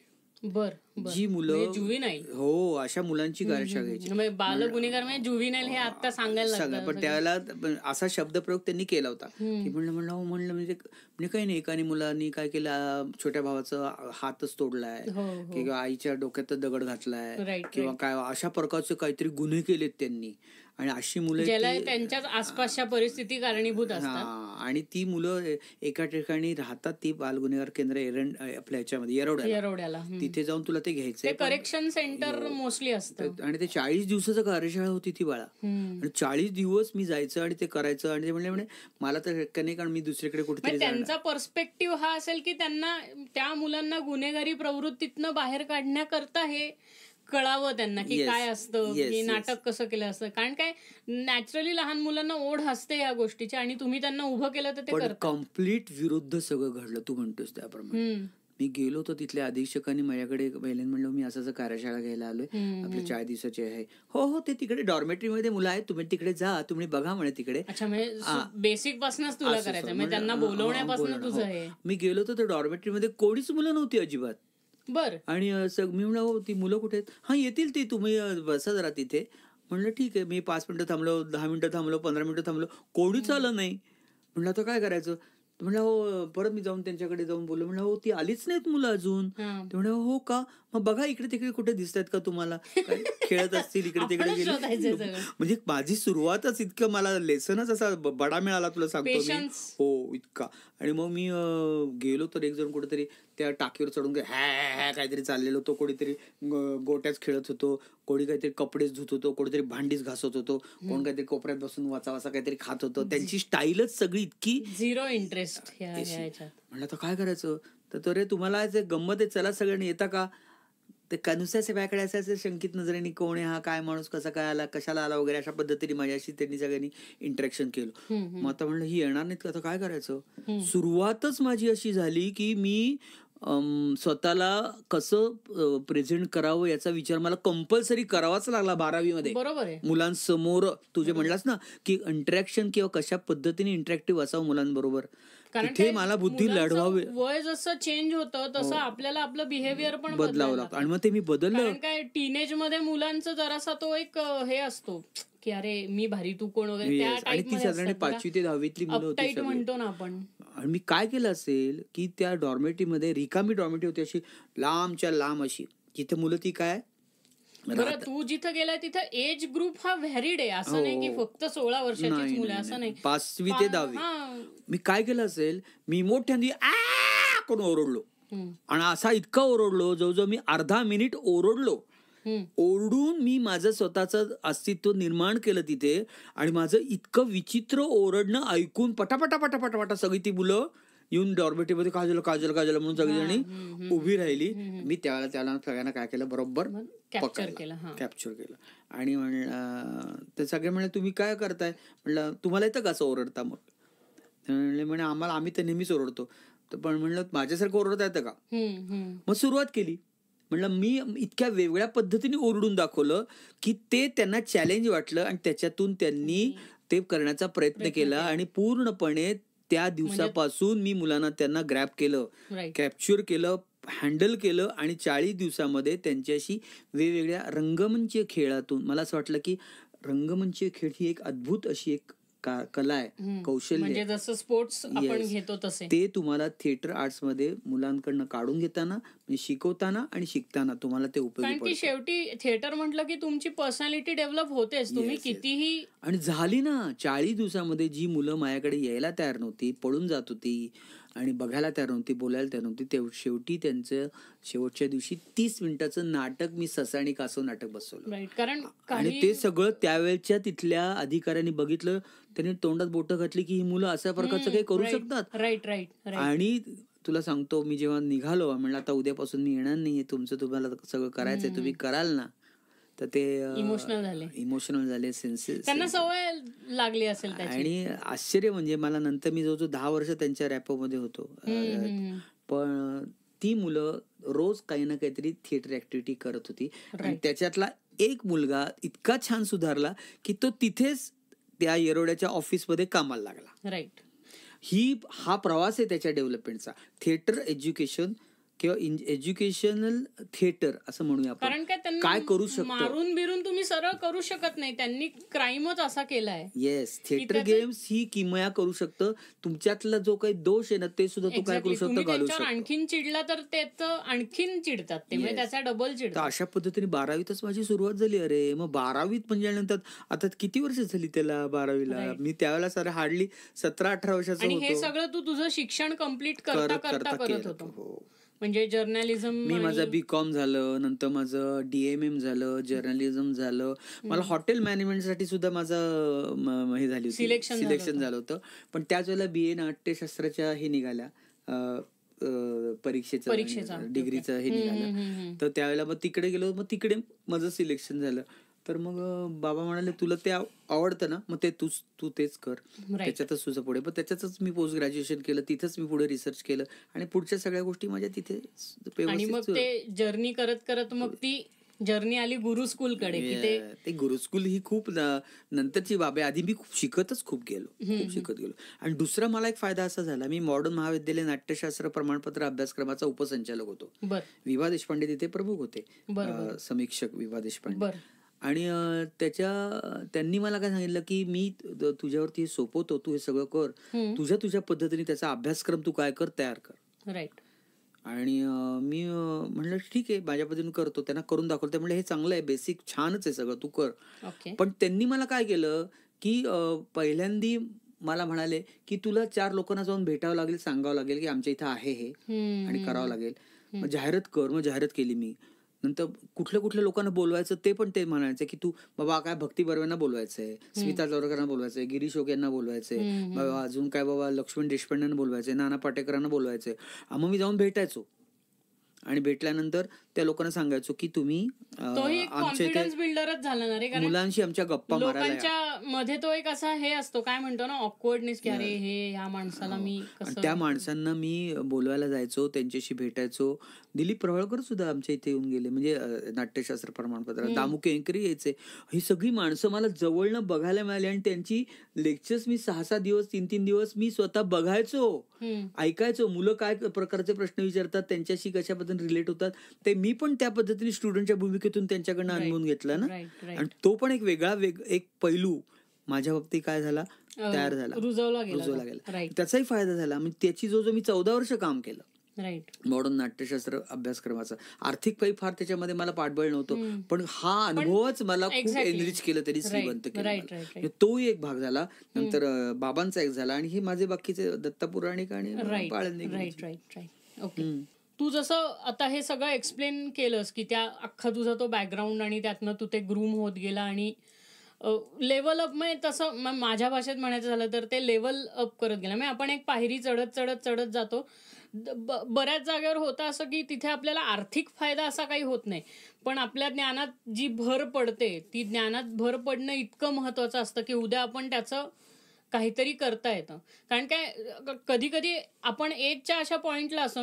जी मुलं जुव्हेनाईल, हो अशा मुलांची कार्यशाळा घ्यायची. बाल गुन्हेगार म्हणजे जुव्हेनाईल हे आता सांगायला लागलं, पण त्यावेळेला असा शब्दप्रयोग त्यांनी केला होता की म्हणलं म्हणजे काही नाही, एकाने मुलांनी काय केलं, छोट्या भावाचा हातच तोडलाय किंवा आईच्या डोक्यात दगड घातलाय किंवा काय अशा प्रकारचे काहीतरी गुन्हे केलेत त्यांनी. आणि अशी मुलं त्यांच्याच आसपासच्या परिस्थिती कारणीभूत असतात, आणि ती मुलं एका ठिकाणी राहतात, ती बाल गुन्हेगार केंद्र आपल्या ह्याच्यामध्ये येरवड्याला, तिथे जाऊन तुला ते घ्यायचंय. करेक्शन सेंटर मोस्टली असतं. आणि ते 40 दिवसाचं कार्यशाळा होती ती बाळा. आणि 40 दिवस मी जायचं आणि ते करायचं. आणि ते म्हणले मला तर शक्य नाही, कारण मी दुसरीकडे कुठेतरी. त्यांचा पर्स्पेक्टिव्ह हा असेल की त्यांना त्या मुलांना गुन्हेगारी प्रवृत्तीतनं बाहेर काढण्याकरता हे कळावं त्यांना की काय असतं, की नाटक कसं केलं असतं. कारण काय नॅचरली लहान मुलांना ओढ असते या गोष्टीची, आणि तुम्ही त्यांना उभं केलं तर ते करतात. कम्प्लीट विरुद्ध सगळं घडलं तू म्हणतोस त्याप्रमाणे. मी गेलो तर तिथल्या अधीक्षकांनी माझ्याकडे पहिल्यांदा म्हणलं मी असं कार्यशाळा घ्यायला आलोय, आपल्या 4 दिवसाची आहे. हो ते तिकडे डॉर्मेटरी मध्ये मुलं आहेत, तुम्ही तिकडे जा, तुम्ही बघा म्हणे तिकडे. बेसिक पासूनच तुला करायचं, म्हणजे त्यांना बोलवण्यापासून तुझं हे. मी गेलो तर डॉर्मेटरी मध्ये कोणीच मुलं नव्हती अजिबात. बर. आणि मी म्हणलं ती मुलं कुठे आहेत? हा येतील ती, तुम्ही बसा जरा तिथे. म्हणलं ठीक आहे. मी 5 मिनिटं थांबलो, 10 मिनिटं थांबलो, 15 मिनिटं थांबलो, कोणीच आलं नाही. म्हणलं आता काय करायचं? म्हणलं हो. परत मी जाऊन त्यांच्याकडे जाऊन बोललो, म्हणलं हो ती आलीच नाहीत मुलं अजून. ते म्हणलं हो का, मग बघा इकडे तिकडे कुठे दिसत आहेत का तुम्हाला, खेळत असतील इकडे तिकडे गेले. म्हणजे माझी सुरुवातच इतकं मला लेसनच असा बडा मिळाला तुला सांगतो मी. हो इतका. आणि मग मी गेलो तर एक जण कुठेतरी त्या टाकीवर चढून हॅ काहीतरी चाललेलो होतो, कोणीतरी गोट्याच खेळत होतो, कोणी काहीतरी कपडेच धुत होतो, कोणीतरी भांडीच घासत होतो, कोण काहीतरी कोपऱ्यात बसून वाचा काहीतरी खात होतं. त्यांची स्टाईलच सगळी इतकी झिरो इंटरेस्ट. म्हणलं तर काय करायचं? तर रे तुम्हाला गंमत आहे, चला सगळ्यांनी येता का? ते नुसत्याचे बायाकडे असायचं शंकित नजरेने, कोण आहे हा, काय माणूस, कसा काय आला, कशाला आला वगैरे अशा पद्धतीने माझ्याशी त्यांनी सगळ्यांनी इंटरॅक्शन केलं. मग आता म्हणलं ही येणार नाहीत, आता काय करायचं? सुरुवातच माझी अशी झाली की मी स्वतःला कसं प्रेझेंट करावं याचा विचार मला कंपल्सरी करावाच लागला 12वी मध्ये. बरोबर आहे. मुलांसमोर तुझे म्हणलास ना की इंटरॅक्शन किंवा कशा पद्धतीने इंटरॅक्टिव्ह असावं मुलांबरोबर, तिथे मला बुद्धी लढवावी. वय जसं चेंज होतं तसं आपल्याला आपलं बिहेवियर पण बदलावं लागतं. आणि मग ते मी बदललं. काय टीनेज मध्ये मुलांचं जरासा तो एक हे असतो की अरे मी भारी, तू कोण वगैरे. आणि ती साधारण 5वी ते 10वीतली मुलं होती म्हणतो ना आपण. आणि मी काय केलं असेल की त्या डॉर्मेटरी मध्ये रिकामी डॉर्मेटरी होती, अशी लांबच्या लांब अशी, जिथे मुलं ती काय. बरं, तू जिथं गेलाय तिथं एज ग्रुप हा व्हॅरिड आहे, असं नाही की फक्त 16 वर्षाचीच मुलं, असं नाही. 5वी ते 10वी. मी काय केलं असेल, मी मोठ्यांदी करून ओरडलो. आणि असा इतका ओरडलो, जवळजवळ मी अर्धा मिनिट ओरडलो. ओरडून मी माझं स्वतःचं अस्तित्व निर्माण केलं तिथे. आणि माझं इतकं विचित्र ओरडणं ऐकून पटापटा पटापटा पटा सगळी ती मुलं येऊन डॉर्मेटरीमध्ये काजल काजल काजल म्हणून सगळीजणी उभी राहिली. मी त्याला सगळ्यांना काय केलं, बरोबर कॅप्चर केलं. आणि म्हणलं, ते सगळे म्हणले तुम्ही काय करताय, म्हणलं तुम्हाला येतं का असं ओरडता. मग म्हणे आम्ही तर नेहमीच ओरडतो. पण म्हणलं माझ्यासारखं ओरडता येतं का. मग सुरुवात केली. म्हणलं मी इतक्या वेगळ्या पद्धतीने ओरडून दाखवलं की ते त्यांना चॅलेंज वाटलं आणि त्याच्यातून त्यांनी ते करण्याचा प्रयत्न केला. आणि पूर्णपणे त्या दिवसापासून मी मुलांना त्यांना ग्रॅब केलं, कॅप्चर केलं, हँडल केलं. आणि 40 दिवसामध्ये त्यांच्याशी वेगवेगळ्या रंगमंच खेळातून मला असं वाटलं की रंगमंच खेळ ही एक अद्भुत अशी एक कला आहे, कौशल्य, म्हणजे जसं स्पोर्ट्स आपण घेतो तसे ते तुम्हाला थिएटर आर्ट्स मध्ये मुलांकडनं काढून घेताना, शिकवताना आणि शिकताना तुम्हाला ते उपयोगी पडतं. कारण की शेवटी थिएटर म्हटलं की तुमची पर्सनॅलिटी डेव्हलप होतेच, तुम्ही कितीही. आणि झाली ना 40 दिवसामध्ये जी मुलं माझ्याकडे यायला तयार नव्हती, पळून जात होती आणि बघायला तयार नव्हती, बोलायला तयार नव्हती, शेवटी त्यांचं शेवटच्या दिवशी 30 मिनिटाचं नाटक मी ससा आणि कासव नाटक बसवलं. कारण आणि ते सगळं त्यावेळच्या तिथल्या अधिकाऱ्यांनी बघितलं. त्यांनी तोंडात बोटं घातली की ही मुलं अशा प्रकारचं काही करू शकतात. राईट. आणि तुला सांगतो, मी जेव्हा निघालो म्हणलं आता उद्यापासून मी येणार नाहीये, तुम्हाला सगळं करायचंय, तुम्ही कराल ना. तर ते इमोशनल झाले, सेन्सेस, त्यांना सवय लागली असेल. आणि आश्चर्य म्हणजे मला नंतर मी जवळजवळ 10 वर्ष त्यांच्या रॅपोमध्ये होतो. पण ती मुलं रोज काही ना काहीतरी थिएटर ऍक्टिव्हिटी करत होती. आणि त्याच्यातला एक मुलगा इतका छान सुधारला की तो तिथेच त्या येरोड्याच्या ऑफिसमध्ये कामाला लागला. हा प्रवास आहे त्याच्या डेव्हलपमेंटचा. थिएटर एज्युकेशन किंवा एज्युकेशनल थिएटर असं म्हणूया आपण. कारण काय करू शकतो, मारून बिरून तुम्ही सरळ करू शकत नाही, त्यांनी क्राईमच असा केलाय. येस, थिएटर गेम्स ही किमया करू शकतं. तुमच्यातला जो काही दोष आहे ना ते सुद्धा तू काय करू शकतो, घालू शकतो. आणखीन चिडला तर ते आणखीन चिडतात, ते म्हणजे त्याचा डबल चिडतात. अशा पद्धतीने 12वीतच माझी सुरुवात झाली. अरे मग 12वीत म्हणजे नंतर आता किती वर्ष झाली त्याला 12वीला. मी त्यावेळेला सारे हार्डली 17-18 वर्षाचं होतो. आणि हे सगळं तू तुझं शिक्षण कम्प्लीट करता करत होतो. म्हणजे जर्नलिझम, मी माझं B.Com झालं, नंतर माझं DMM झालं, जर्नलिझम झालं. मला हॉटेल मॅनेजमेंटसाठी सुद्धा माझं हे झाली होती, सिलेक्शन झालं होतं. पण त्याच वेळेला BA नाट्यशास्त्राच्या हे निघाल्या परीक्षेचा डिग्रीचं हे निघालं. तर त्यावेळेला मग तिकडे गेलो, मग तिकडे माझं सिलेक्शन झालं. तर मग बाबा म्हणाले तुला ते आवडतं ना, मग ते तू तेच कर, त्याच्यातच तुझं पुढे. पण त्याच्यातच मी पोस्ट ग्रॅज्युएशन केलं, तिथेच मी पुढे रिसर्च केलं आणि पुढच्या सगळ्या गोष्टी माझ्या तिथे. आणि मग ते जर्नी करत करत मग ती जर्नी आली गुरु स्कूल कडे. ते गुरु स्कूल ही खूप नंतरची बाब आहे. आधी मी खूप शिकत गेलो. आणि दुसरा मला एक फायदा असा झाला, मी मॉडर्न महाविद्यालय नाट्यशास्त्र प्रमाणपत्र अभ्यासक्रमाचा उपसंचालक होतो. विभा देशपांडे तिथे प्रमुख होते, समीक्षक विभा देशपांडे. आणि त्यांनी मला काय सांगितलं की मी तुझ्यावरती सोपवतो, तू हे सगळं कर, तुझ्या पद्धतीने त्याचा अभ्यासक्रम तू काय कर, तयार कर. आणि मी म्हणलं ठीक आहे, माझ्या पद्धतीने करतो. त्यांना करून दाखवलं. ते म्हणलं हे चांगलं आहे, बेसिक छानच आहे सगळं, तू कर. पण त्यांनी मला काय केलं की पहिल्यांदी मला म्हणाले की तुला 4 लोकांना जाऊन भेटावं लागेल, सांगावं लागेल की आमच्या इथं आहे हे आणि करावं लागेल. मग जाहिरात कर. मग जाहिरात केली मी. नंतर कुठल्या लोकांना बोलवायचं ते पण ते म्हणायचं की तू बाबा काय भक्ती बर्वेंना बोलवायचंय, स्मिता जोरकरांना बोलवायचंय, गिरीश ओक यांना बोलवायचंय, बाबा अजून काय बाबा लक्ष्मण देशपांडेंना बोलवायचंय, नाना पाटेकरांना बोलवायचंय. मग मी जाऊन भेटायचो आणि भेटल्यानंतर त्या लोकांना सांगायचो की तुम्ही आमच्या इथे मुलांशी आमच्या गप्पा मारायला मध्ये तो एक असा हे असतो, काय म्हणतो ना, ऑकवर्डनेस की अरे हे ह्या माणसाला मी कसं. त्या माणसांना मी बोलवायला जायचो, त्यांच्याशी भेटायचो. दिलीप प्रवळकर सुद्धा आमच्या इथे येऊन गेले, म्हणजे नाट्यशास्त्र प्रमाणपत्र. दामू केंकरी यायचे. ही सगळी माणसं मला जवळनं बघायला मिळाली आणि त्यांची लेक्चर्स मी 6-6 दिवस 3-3 दिवस मी स्वतः बघायचो, ऐकायचो. मुलं काय प्रकारचे प्रश्न विचारतात, त्यांच्याशी कशा पद्धतीने रिलेट होतात, ते मी पण त्या पद्धतीने स्टुडंटच्या भूमिकेतून त्यांच्याकडनं अनुभवून घेतला ना. आणि तो पण एक वेगळा एक पैलू माझ्या बाबतीत काय झाला, तयार झाला, रुजवला गेला. त्याचाही फायदा झाला. म्हणजे त्याची जो मी 14 वर्ष काम केलं मॉडर्न नाट्यशास्त्र अभ्यासक्रमाचं. आर्थिक काही फार त्याच्यामध्ये मला पाठबळ नव्हतं, पण हा अनुभवच मला खूप एनरिच केलं, त्यांनी श्रीमंत केलं. तोही एक भाग झाला. नंतर बाबांचा एक झाला आणि हे माझे बाकीचे दत्ता पुराणिक आणि ओके. तू जसं आता हे सगळं एक्सप्लेन केलंस की त्या अख्खा तुझा तो बॅकग्राऊंड आणि त्यातनं तू ते ग्रूम होत गेला आणि लेवल अप, म्हणजे तसं माझ्या भाषेत म्हणायचं झालं तर ते लेवल अप करत गेला. म्हणजे आपण एक पायरी चढत चढत चढत जातो. बऱ्याच जागेवर होतं असं की तिथे आपल्याला आर्थिक फायदा असा काही होत नाही, पण आपल्या ज्ञानात जी भर पडते ती ज्ञानात भर पडणं इतकं महत्वाचं असतं की उद्या आपण त्याचं काहीतरी करता येतं. कारण काय कधी कधी आपण एजच्या अशा पॉइंटला असतो,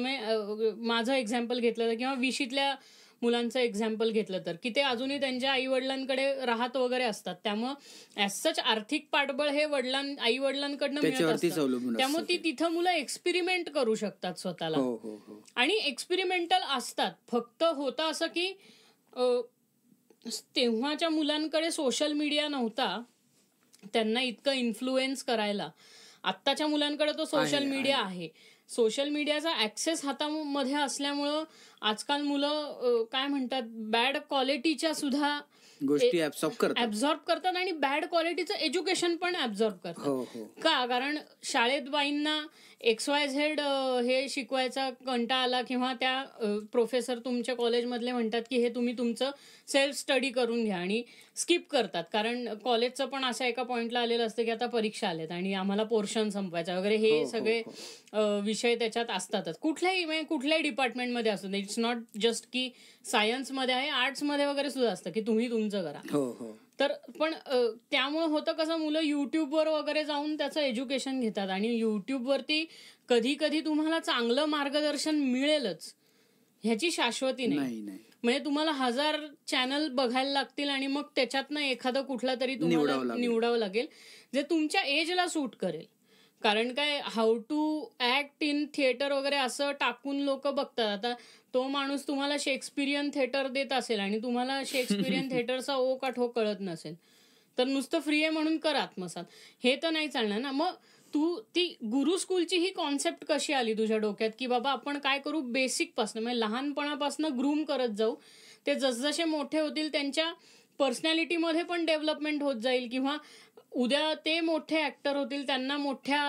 माझं एक्झाम्पल घेतलं तर किंवा 20ल्या मुलांचं एक्झाम्पल घेतलं तर, की ते अजूनही त्यांच्या आई वडिलांकडे राहत वगैरे असतात. त्यामुळे ऍज सच आर्थिक पाठबळ हे आई वडिलांकडनं मिळत असतं. त्यामुळे ती तिथं मुलं एक्सपेरिमेंट करू शकतात स्वतःला आणि एक्सपेरिमेंटल असतात. फक्त होतं असं की तेव्हाच्या मुलांकडे सोशल मीडिया नव्हता त्यांना इतकं इन्फ्लुएन्स करायला. आत्ताच्या मुलांकडे तो सोशल मीडिया आहे. सोशल मीडियाचा ऍक्सेस हातामध्ये असल्यामुळं आजकाल मुलं काय म्हणतात बॅड क्वालिटीच्या सुद्धा गोष्टी ऍब्सॉर्ब करतात आणि बॅड क्वालिटीचं एज्युकेशन पण ऍब्सॉर्ब करतात. का? कारण शाळेत बाईंना XYZ हे शिकवायचा कंटाळा आला किंवा त्या प्रोफेसर तुमच्या कॉलेजमधले म्हणतात की हे तुम्ही तुमचं सेल्फ स्टडी करून घ्या आणि स्किप करतात. कारण कॉलेजचं पण असं एका पॉइंटला आलेलं असतं की आता परीक्षा आल्यात आणि आम्हाला पोर्शन संपवायचा वगैरे, हे सगळे विषय त्याच्यात असतातच. कुठल्याही डिपार्टमेंटमध्ये असतं. इट्स नॉट जस्ट की सायन्समध्ये आहे, आर्ट्समध्ये वगैरे सुद्धा असतं की तुम्ही तुमचं करा. तर पण त्यामुळे होतं कसं, मुलं युट्यूबवर वगैरे जाऊन त्याचं एज्युकेशन घेतात आणि युट्यूबवरती कधी कधी तुम्हाला चांगलं मार्गदर्शन मिळेलच ह्याची शाश्वती नाही. म्हणजे तुम्हाला 1000 चॅनल बघायला लागतील आणि मग त्याच्यातनं एखादं कुठला तरी तुम्हाला निवडावं लागेल जे तुमच्या एजला सूट करेल. कारण काय, how to act in theatre वगैरे असं टाकून लोक बघतात. आता तो माणूस तुम्हाला शेक्सपिरियन थिएटर देत असेल आणि तुम्हाला शेक्सपिरियन थिएटरचा ओ का ठो कळत नसेल तर नुसतं फ्री आहे म्हणून कर आत्मसात, हे तर नाही चालणार ना. मग तू ती गुरु स्कूलची ही कॉन्सेप्ट कशी आली तुझ्या डोक्यात की बाबा आपण काय करू बेसिक पासून, म्हणजे लहानपणापासून ग्रूम करत जाऊ, ते जसजसे मोठे होतील त्यांच्या पर्सनॅलिटीमध्ये पण डेव्हलपमेंट होत जाईल किंवा उद्या ते मोठे ऍक्टर होतील, त्यांना मोठ्या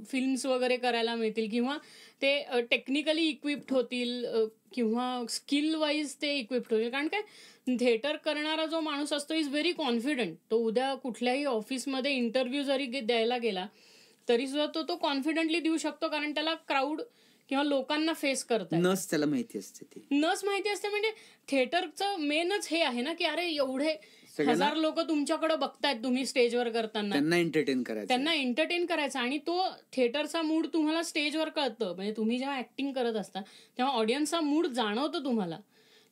फिल्म्स वगैरे करायला मिळतील किंवा ते टेक्निकली इक्विप्ड होतील किंवा स्किल वाईज ते इक्विप्ड होतील. कारण काय, थिएटर करणारा जो माणूस असतो इज व्हेरी कॉन्फिडंट. तो उद्या कुठल्याही ऑफिसमध्ये इंटरव्ह्यू जरी द्यायला गेला तरी सुद्धा तो कॉन्फिडंटली देऊ शकतो, कारण त्याला क्राऊड किंवा लोकांना फेस करतात. नस त्याला माहिती असते, ती नस माहिती असते. म्हणजे थिएटरचं मेनच हे आहे ना की अरे एवढे 1000 लोक तुमच्याकडे बघतायत तुम्ही स्टेजवर करताना, त्यांना एंटरटेन करायचं आणि तो थिएटरचा मूड तुम्हाला स्टेजवर कळतं. म्हणजे तुम्ही जेव्हा ऍक्टिंग करत असता तेव्हा ऑडियन्सचा मूड जाणवतो, तुम्हाला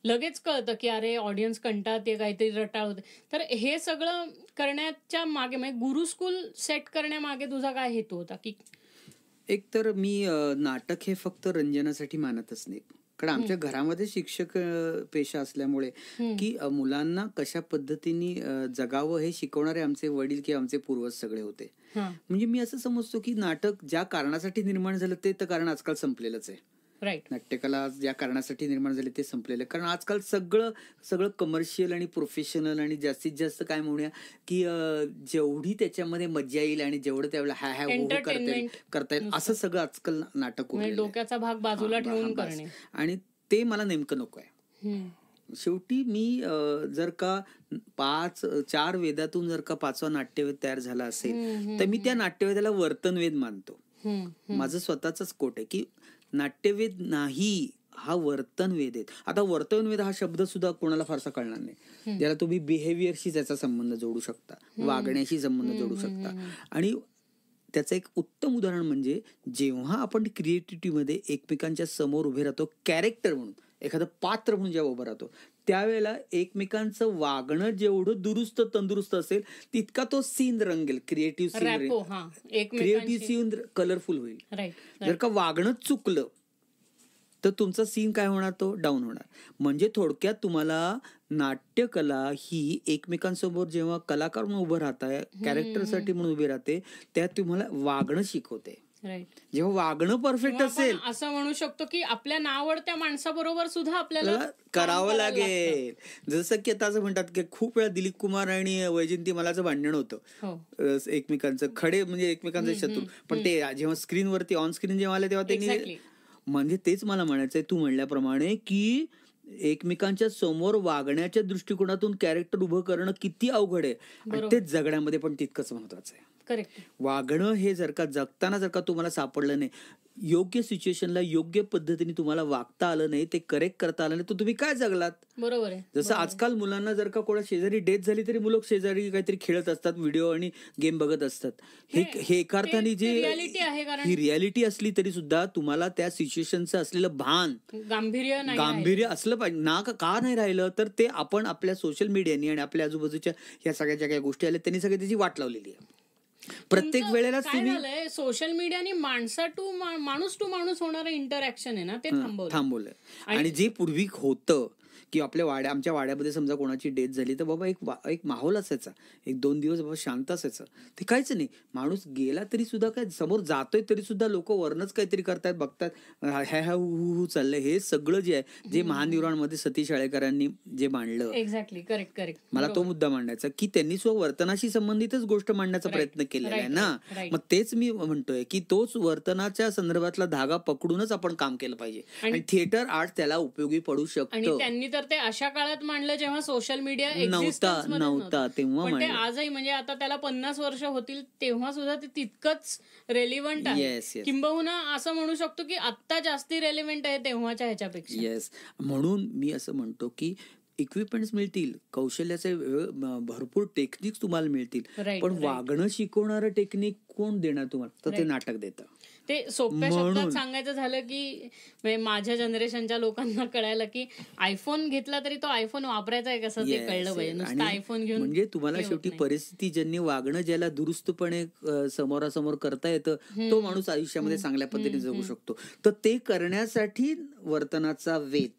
लगेच कळतं की अरे ऑडियन्स कंटाळते, काहीतरी रटाळ होते. तर हे सगळं करण्याच्या मागे, म्हणजे गुरु स्कूल सेट करण्यामागे तुझा काय हेतू होता? की एक तर मी नाटक हे फक्त रंजनासाठी मानतच नाही, कारण आमच्या घरामध्ये शिक्षक पेशा असल्यामुळे की मुलांना कशा पद्धतीने जगावं हे शिकवणारे आमचे वडील किंवा आमचे पूर्वज सगळे होते. म्हणजे मी असं समजतो की नाटक ज्या कारणासाठी निर्माण झालं ते तर कारण आजकाल संपलेलंच आहे. नाट्यकला ज्या कारणासाठी निर्माण झाली ते संपलेलं, कारण आजकाल सगळं कमर्शियल आणि प्रोफेशनल आणि जास्तीत जास्त काय म्हणूया की जेवढी त्याच्यामध्ये मजा येईल आणि जेवढं त्यावेळेला करता येईल असं सगळं आजकाल नाटक, डोक्याचा भाग बाजूला ठेवून करणे, आणि ते मला नेमकं नको आहे. शेवटी मी जर का 4 वेदातून जर का 5वा नाट्यवेद तयार झाला असेल तर मी त्या नाट्यवेदाला वर्तनवेद मानतो. माझं स्वतःच कोट आहे की नाट्यवेद नाही, हा वर्तनवेद आहे. आता वर्तनवेद हा शब्द सुद्धा कोणाला फारसा कळणार नाही, ज्याला तुम्ही बिहेवियरशी त्याचा संबंध जोडू शकता, वागण्याशी संबंध जोडू शकता. आणि त्याचं एक उत्तम उदाहरण म्हणजे जेव्हा आपण क्रिएटिव्हिटीमध्ये एकमेकांच्या समोर उभे राहतो, कॅरेक्टर म्हणून एखादं पात्र म्हणून जेव्हा उभं राहतो, त्यावेळेला एकमेकांचं वागणं जेवढं दुरुस्त तंदुरुस्त असेल तितका तो सीन रंगेल, क्रिएटिव्ह सीन कलरफुल होईल. जर का वागणं चुकलं तर तुमचा सीन काय होणार, तो डाऊन होणार. म्हणजे थोडक्यात तुम्हाला नाट्यकला ही एकमेकांसमोर जेव्हा कलाकार म्हणून उभं राहताय, कॅरेक्टरसाठी म्हणून उभे राहते, त्यात तुम्हाला वागणं शिकवते. जेव्हा वागणं परफेक्ट असेल, असं म्हणू शकतो की आपल्या नावडत्या माणसाबरोबर सुद्धा आपल्याला करावं लागेल. जसं की आता असं म्हणतात की खूप वेळा दिलीप कुमार आणि वैजयंती मलाचं भांडण होतं एकमेकांचं, खडे म्हणजे एकमेकांचे शत्रू, पण ते जेव्हा स्क्रीनवरती ऑन स्क्रीन जेव्हा आले तेव्हा त्यांनी म्हणजे तेच मला म्हणायचंय तू म्हणल्याप्रमाणे की एकमेकांच्या समोर वागण्याच्या दृष्टिकोनातून कॅरेक्टर उभं करणं किती अवघड आहे आणि तेच जगण्यामध्ये पण तितकंच महत्वाचं आहे. करेक्ट. वागणं हे जर का जगताना जर का तुम्हाला सापडलं नाही, योग्य सिच्युएशनला योग्य पद्धतीने तुम्हाला वागता आलं नाही, ते करेक्ट करता आलं नाही, तर तुम्ही काय जगलात. बरोबर आहे. जसं आजकाल मुलांना जर का कोणा शेजारी डेथ झाली तरी मुलं शेजारी काहीतरी खेळत असतात, व्हिडिओ आणि गेम बघत असतात. हे एका अर्थाने जे ही रियालिटी असली तरी सुद्धा तुम्हाला त्या सिच्युएशनचं असलेलं भान, गांभीर्य असलं पाहिजे ना. का नाही राहिलं तर ते आपण आपल्या सोशल मीडियानी आणि आपल्या आजूबाजूच्या ह्या सगळ्या ज्या काही गोष्टी आल्या त्यांनी सगळी त्याची वाट लावलेली आहे. प्रत्येक वेळेला तुम्ही सोशल मीडियाने माणूस टू माणूस होणारं इंटरॅक्शन आहे ना ते थांबवलंय. आणि जे पूर्वी होतं की आमच्या वाड्यामध्ये समजा कोणाची डेथ झाली तर बाबा एक माहोल असायचा, 1-2 दिवस बाबा शांत असायचं. ते काहीच नाही, माणूस गेला तरी सुद्धा काय समोर जातोय तरी सुद्धा लोक वरनच काहीतरी करतात, बघतात, हु चाललंय. हे सगळं जे आहे जे महानिर्वाणमध्ये सतीश शाळेकरांनी जे मांडलं, एक्झॅक्टली करेक्ट. मला तो मुद्दा मांडायचा की त्यांनी वर्तनाशी संबंधितच गोष्ट मांडण्याचा प्रयत्न केलेला आहे ना. मग तेच मी म्हणतोय की तोच वर्तनाच्या संदर्भातला धागा पकडूनच आपण काम केलं पाहिजे आणि थिएटर आर्ट त्याला उपयोगी पडू शकतं. त्यांनी तर ते अशा काळात मांडलं जेव्हा सोशल मीडिया नव्हता तेव्हा, पण ते आजही म्हणजे आता त्याला 50 वर्ष होतील तेव्हा सुद्धा ते तितकंच रेलिव्हंट आहे. किंबहुना असं म्हणू शकतो की आता जास्ती रेलिव्हंट आहे तेव्हाच्या ह्याच्यापेक्षा. येस, म्हणून मी असं म्हणतो की इक्विपमेंट्स मिळतील, कौशल्याचे भरपूर टेक्निक्स तुम्हाला मिळतील, पण वागणं शिकवणारं टेक्निक कोण देणार तुम्हाला, तर ते नाटक देतं. ते सोप्या शब्दात सांगायचं झालं की माझ्या जनरेशनच्या लोकांना कळायला की आयफोन घेतला तरी तो आयफोन वापरायचा आहे कसं ते कळलं पाहिजे. नुसतं आयफोन घेऊन म्हणजे तुम्हाला शेवटी परिस्थितीजन्य वागणं ज्याला दुरुस्तपणे समोरासमोर करता येतं तो माणूस आयुष्यामध्ये चांगल्या पद्धतीने जगू शकतो. तर ते करण्यासाठी वर्तनाचा वेध.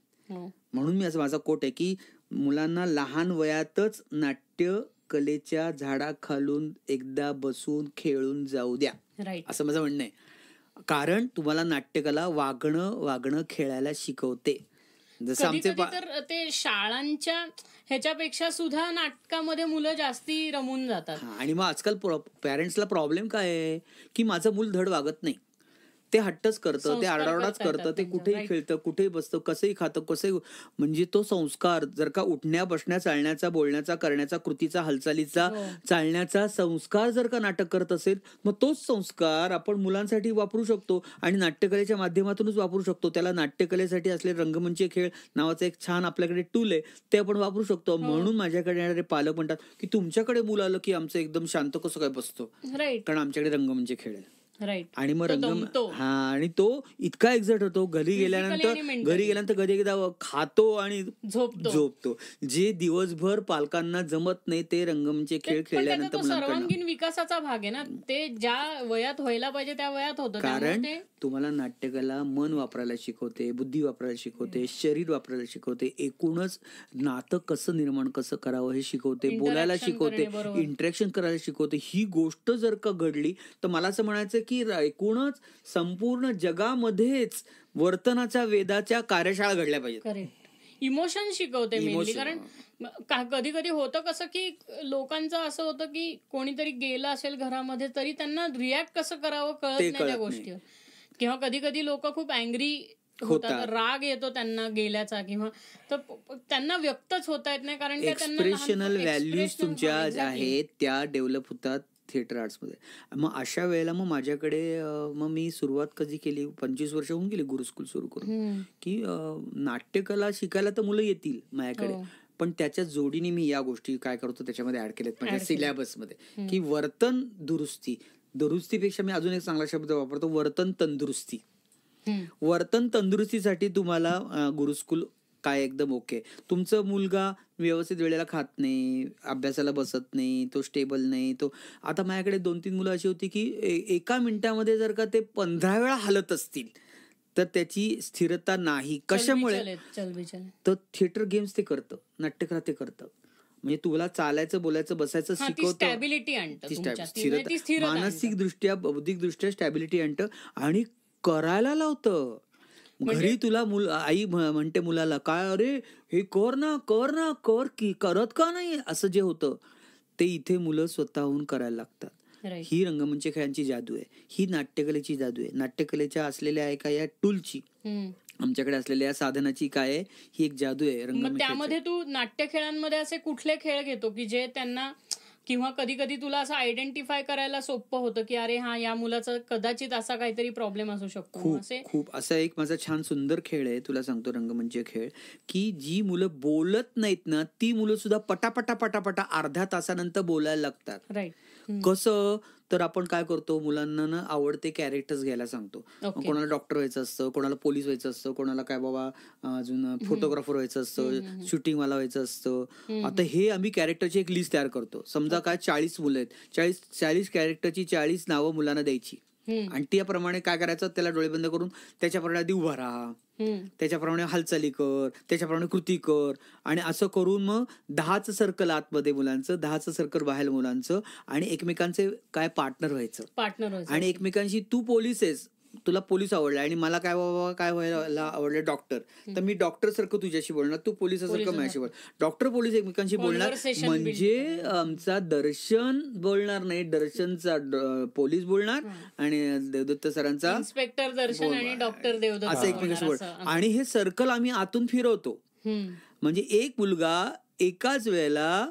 म्हणून मी असं माझा कोट आहे की मुलांना लहान वयातच नाट्य कलेच्या झाडाखालून एकदा बसून खेळून जाऊ द्या, असं माझं म्हणणं आहे. कारण तुम्हाला नाट्यकला वागणं खेळायला शिकवते. जसं आमचे तर ते शाळांच्या ह्याच्यापेक्षा सुद्धा नाटकामध्ये मुलं जास्ती रमून जातात. आणि मग आजकाल पॅरेंट्सला प्रॉब्लेम काय आहे की माझं मूल धड वागत नाही, ते हट्टच करतं, ते आरडाओरडाच करतं, ते कुठेही खेळतं, कुठेही बसतं, कसंही खातं, कसंही. म्हणजे तो संस्कार जर का उठण्या बसण्या चालण्याचा बोलण्याचा करण्याचा कृतीचा हालचालीचा चालण्याचा संस्कार जर का नाटक करत असेल मग तोच संस्कार आपण मुलांसाठी वापरू शकतो आणि नाट्यकलेच्या माध्यमातूनच वापरू शकतो. त्याला नाट्यकलेसाठी असले रंगमंच खेळ नावाचं एक छान आपल्याकडे टूल आहे ते आपण वापरू शकतो. म्हणून माझ्याकडे येणारे पालक म्हणतात की तुमच्याकडे मुलं आलं की आमचं एकदम शांत कसं काय बसतो, कारण आमच्याकडे रंगमंच खेळ आहे. आणि मग आणि तो इतका एक्झाइट होतो, घरी गेल्यानंतर कधी एकदा खातो आणि झोपतो. जे दिवसभर पालकांना जमत नाही ते रंगमंच खेळ खेळल्यानंतर सर्वांगीण विकासाचा भाग आहे ना, ते ज्या वयात व्हायला पाहिजे त्या वयात होतं. कारण तुम्हाला नाट्यकला मन वापरायला शिकवते, बुद्धी वापरायला शिकवते, शरीर वापरायला शिकवते, एकूणच नातं कसं निर्माण कसं करावं हे शिकवते, बोलायला शिकवते, इंटरॅक्शन करायला शिकवते. ही गोष्ट जर का घडली तर मला असं म्हणायचं की एकूणच संपूर्ण जगामध्येच वर्तनाच्या वेदाच्या कार्यशाळा घडल्या पाहिजेत. इमोशन शिकवते मेनली. कारण कधी कधी होतं कसं की लोकांचं असं होतं की कोणीतरी गेलं असेल घरामध्ये तरी त्यांना रिॲक्ट कसं करावं कळत नाही त्या गोष्टीवर. किंवा कधी कधी लोक खूप अँग्री होतात, राग येतो त्यांना गेल्याचा, किंवा तर त्यांना व्यक्तच होता येत नाही कारण एक्सप्रेशनल व्हॅल्यूज तुमच्या आहेत त्या डेव्हलप होतात थिएटर आर्ट्स मध्ये. मग अशा वेळेला मग माझ्याकडे मग मी सुरुवात कधी केली, 25 वर्ष होऊन गेली गुरुस्कूल सुरू करून, की नाट्यकला शिकायला तर मुलं येतील माझ्याकडे, पण त्याच्या जोडीने मी या गोष्टी काय करतो त्याच्यामध्ये ऍड केल्यात माझ्या सिलेबसमध्ये, की वर्तन दुरुस्तीपेक्षा मी अजून एक चांगला शब्द वापरतो, वर्तन तंदुरुस्ती. वर्तन तंदुरुस्तीसाठी तुम्हाला गुरुस्कूल काय एकदम ओके. तुमचं मुलगा व्यवस्थित वेळेला खात नाही, अभ्यासाला बसत नाही, तो स्टेबल नाही, तो आता माझ्याकडे 2-3 मुलं अशी होती की एका मिनिटामध्ये जर का ते 15 वेळा हलत असतील तर त्याची स्थिरता नाही. कशामुळे? तर थिएटर गेम्स ते करतं, नाट्यकला ते करतं. म्हणजे तुला चालायचं बोलायचं बसायचं शिकवतं, मानसिक दृष्ट्या बौद्धिक दृष्ट्या स्टॅबिलिटी आणतं आणि करायला लावतं. घरी तुला आई म्हणते मुलाला काय, अरे हे कर ना कर की करत का नाही, असं जे होतं ते इथे मुलं स्वतःहून करायला लागतात. ही रंगमंच खेळांची जादू आहे, ही नाट्यकलेची जादू आहे. नाट्यकलेच्या असलेल्या एका या टूलची, आमच्याकडे असलेल्या या साधनाची काय आहे, ही एक जादू आहे रंगमंच. त्यामध्ये तू नाट्य खेळांमध्ये असे कुठले खेळ घेतो की जे त्यांना, किंवा कधी कधी तुला असं आयडेंटिफाय करायला सोपं होतं की अरे हा, या मुलाचा कदाचित असा काहीतरी प्रॉब्लेम असू शकतो? खूप असा एक माझा छान सुंदर खेळ आहे, तुला सांगतो रंगमंच खेळ, की जी मुलं बोलत नाहीत ना, ती मुलं सुद्धा पटापटा पटापटा अर्ध्या तासानंतर बोलायला लागतात. राईट. कसं तर आपण काय करतो, मुलांना ना आवडते कॅरेक्टर्स घ्यायला सांगतो. कोणाला डॉक्टर व्हायचं असतं, कोणाला पोलीस व्हायचं असतं, कोणाला काय बाबा अजून फोटोग्राफर व्हायचं असतं, शूटिंग वाला व्हायचं असतं. आता हे आम्ही कॅरेक्टरची एक लिस्ट तयार करतो. समजा काय 40 मुलं आहेत, 40 कॅरेक्टरची 40 नावं मुलांना द्यायची, आणि त्याप्रमाणे काय करायचं, त्याला डोळे बंद करून त्याच्याप्रमाणे आधी उभा राहा, त्याच्याप्रमाणे हालचाली कर, त्याच्याप्रमाणे कृती कर, आणि असं करून मग 10चं सर्कल आतमध्ये मुलांचं, 10चं सर्कल बाहेर मुलांचं, आणि एकमेकांचे काय पार्टनर व्हायचं. आणि एकमेकांशी तू पोलीस आहेस, तुला पोलीस आवडला, आणि मला काय बाबा काय व्हायला आवडलं डॉक्टर, तर मी डॉक्टर सारखं तुझ्याशी बोलणार, तू पोलिसासारखं माझ्याशी बोल. डॉक्टर पोलीस एकमेकांशी बोलणार, म्हणजे आमचा दर्शन बोलणार नाही, दर्शनचा पोलीस बोलणार, आणि देवदत्त सरांचा इन्स्पेक्टर दर्शन आणि डॉक्टर देवदत्त असं एकमेकांशी बोल. आणि हे सर्कल आम्ही आतून फिरवतो, म्हणजे एक मुलगा एकाच वेळेला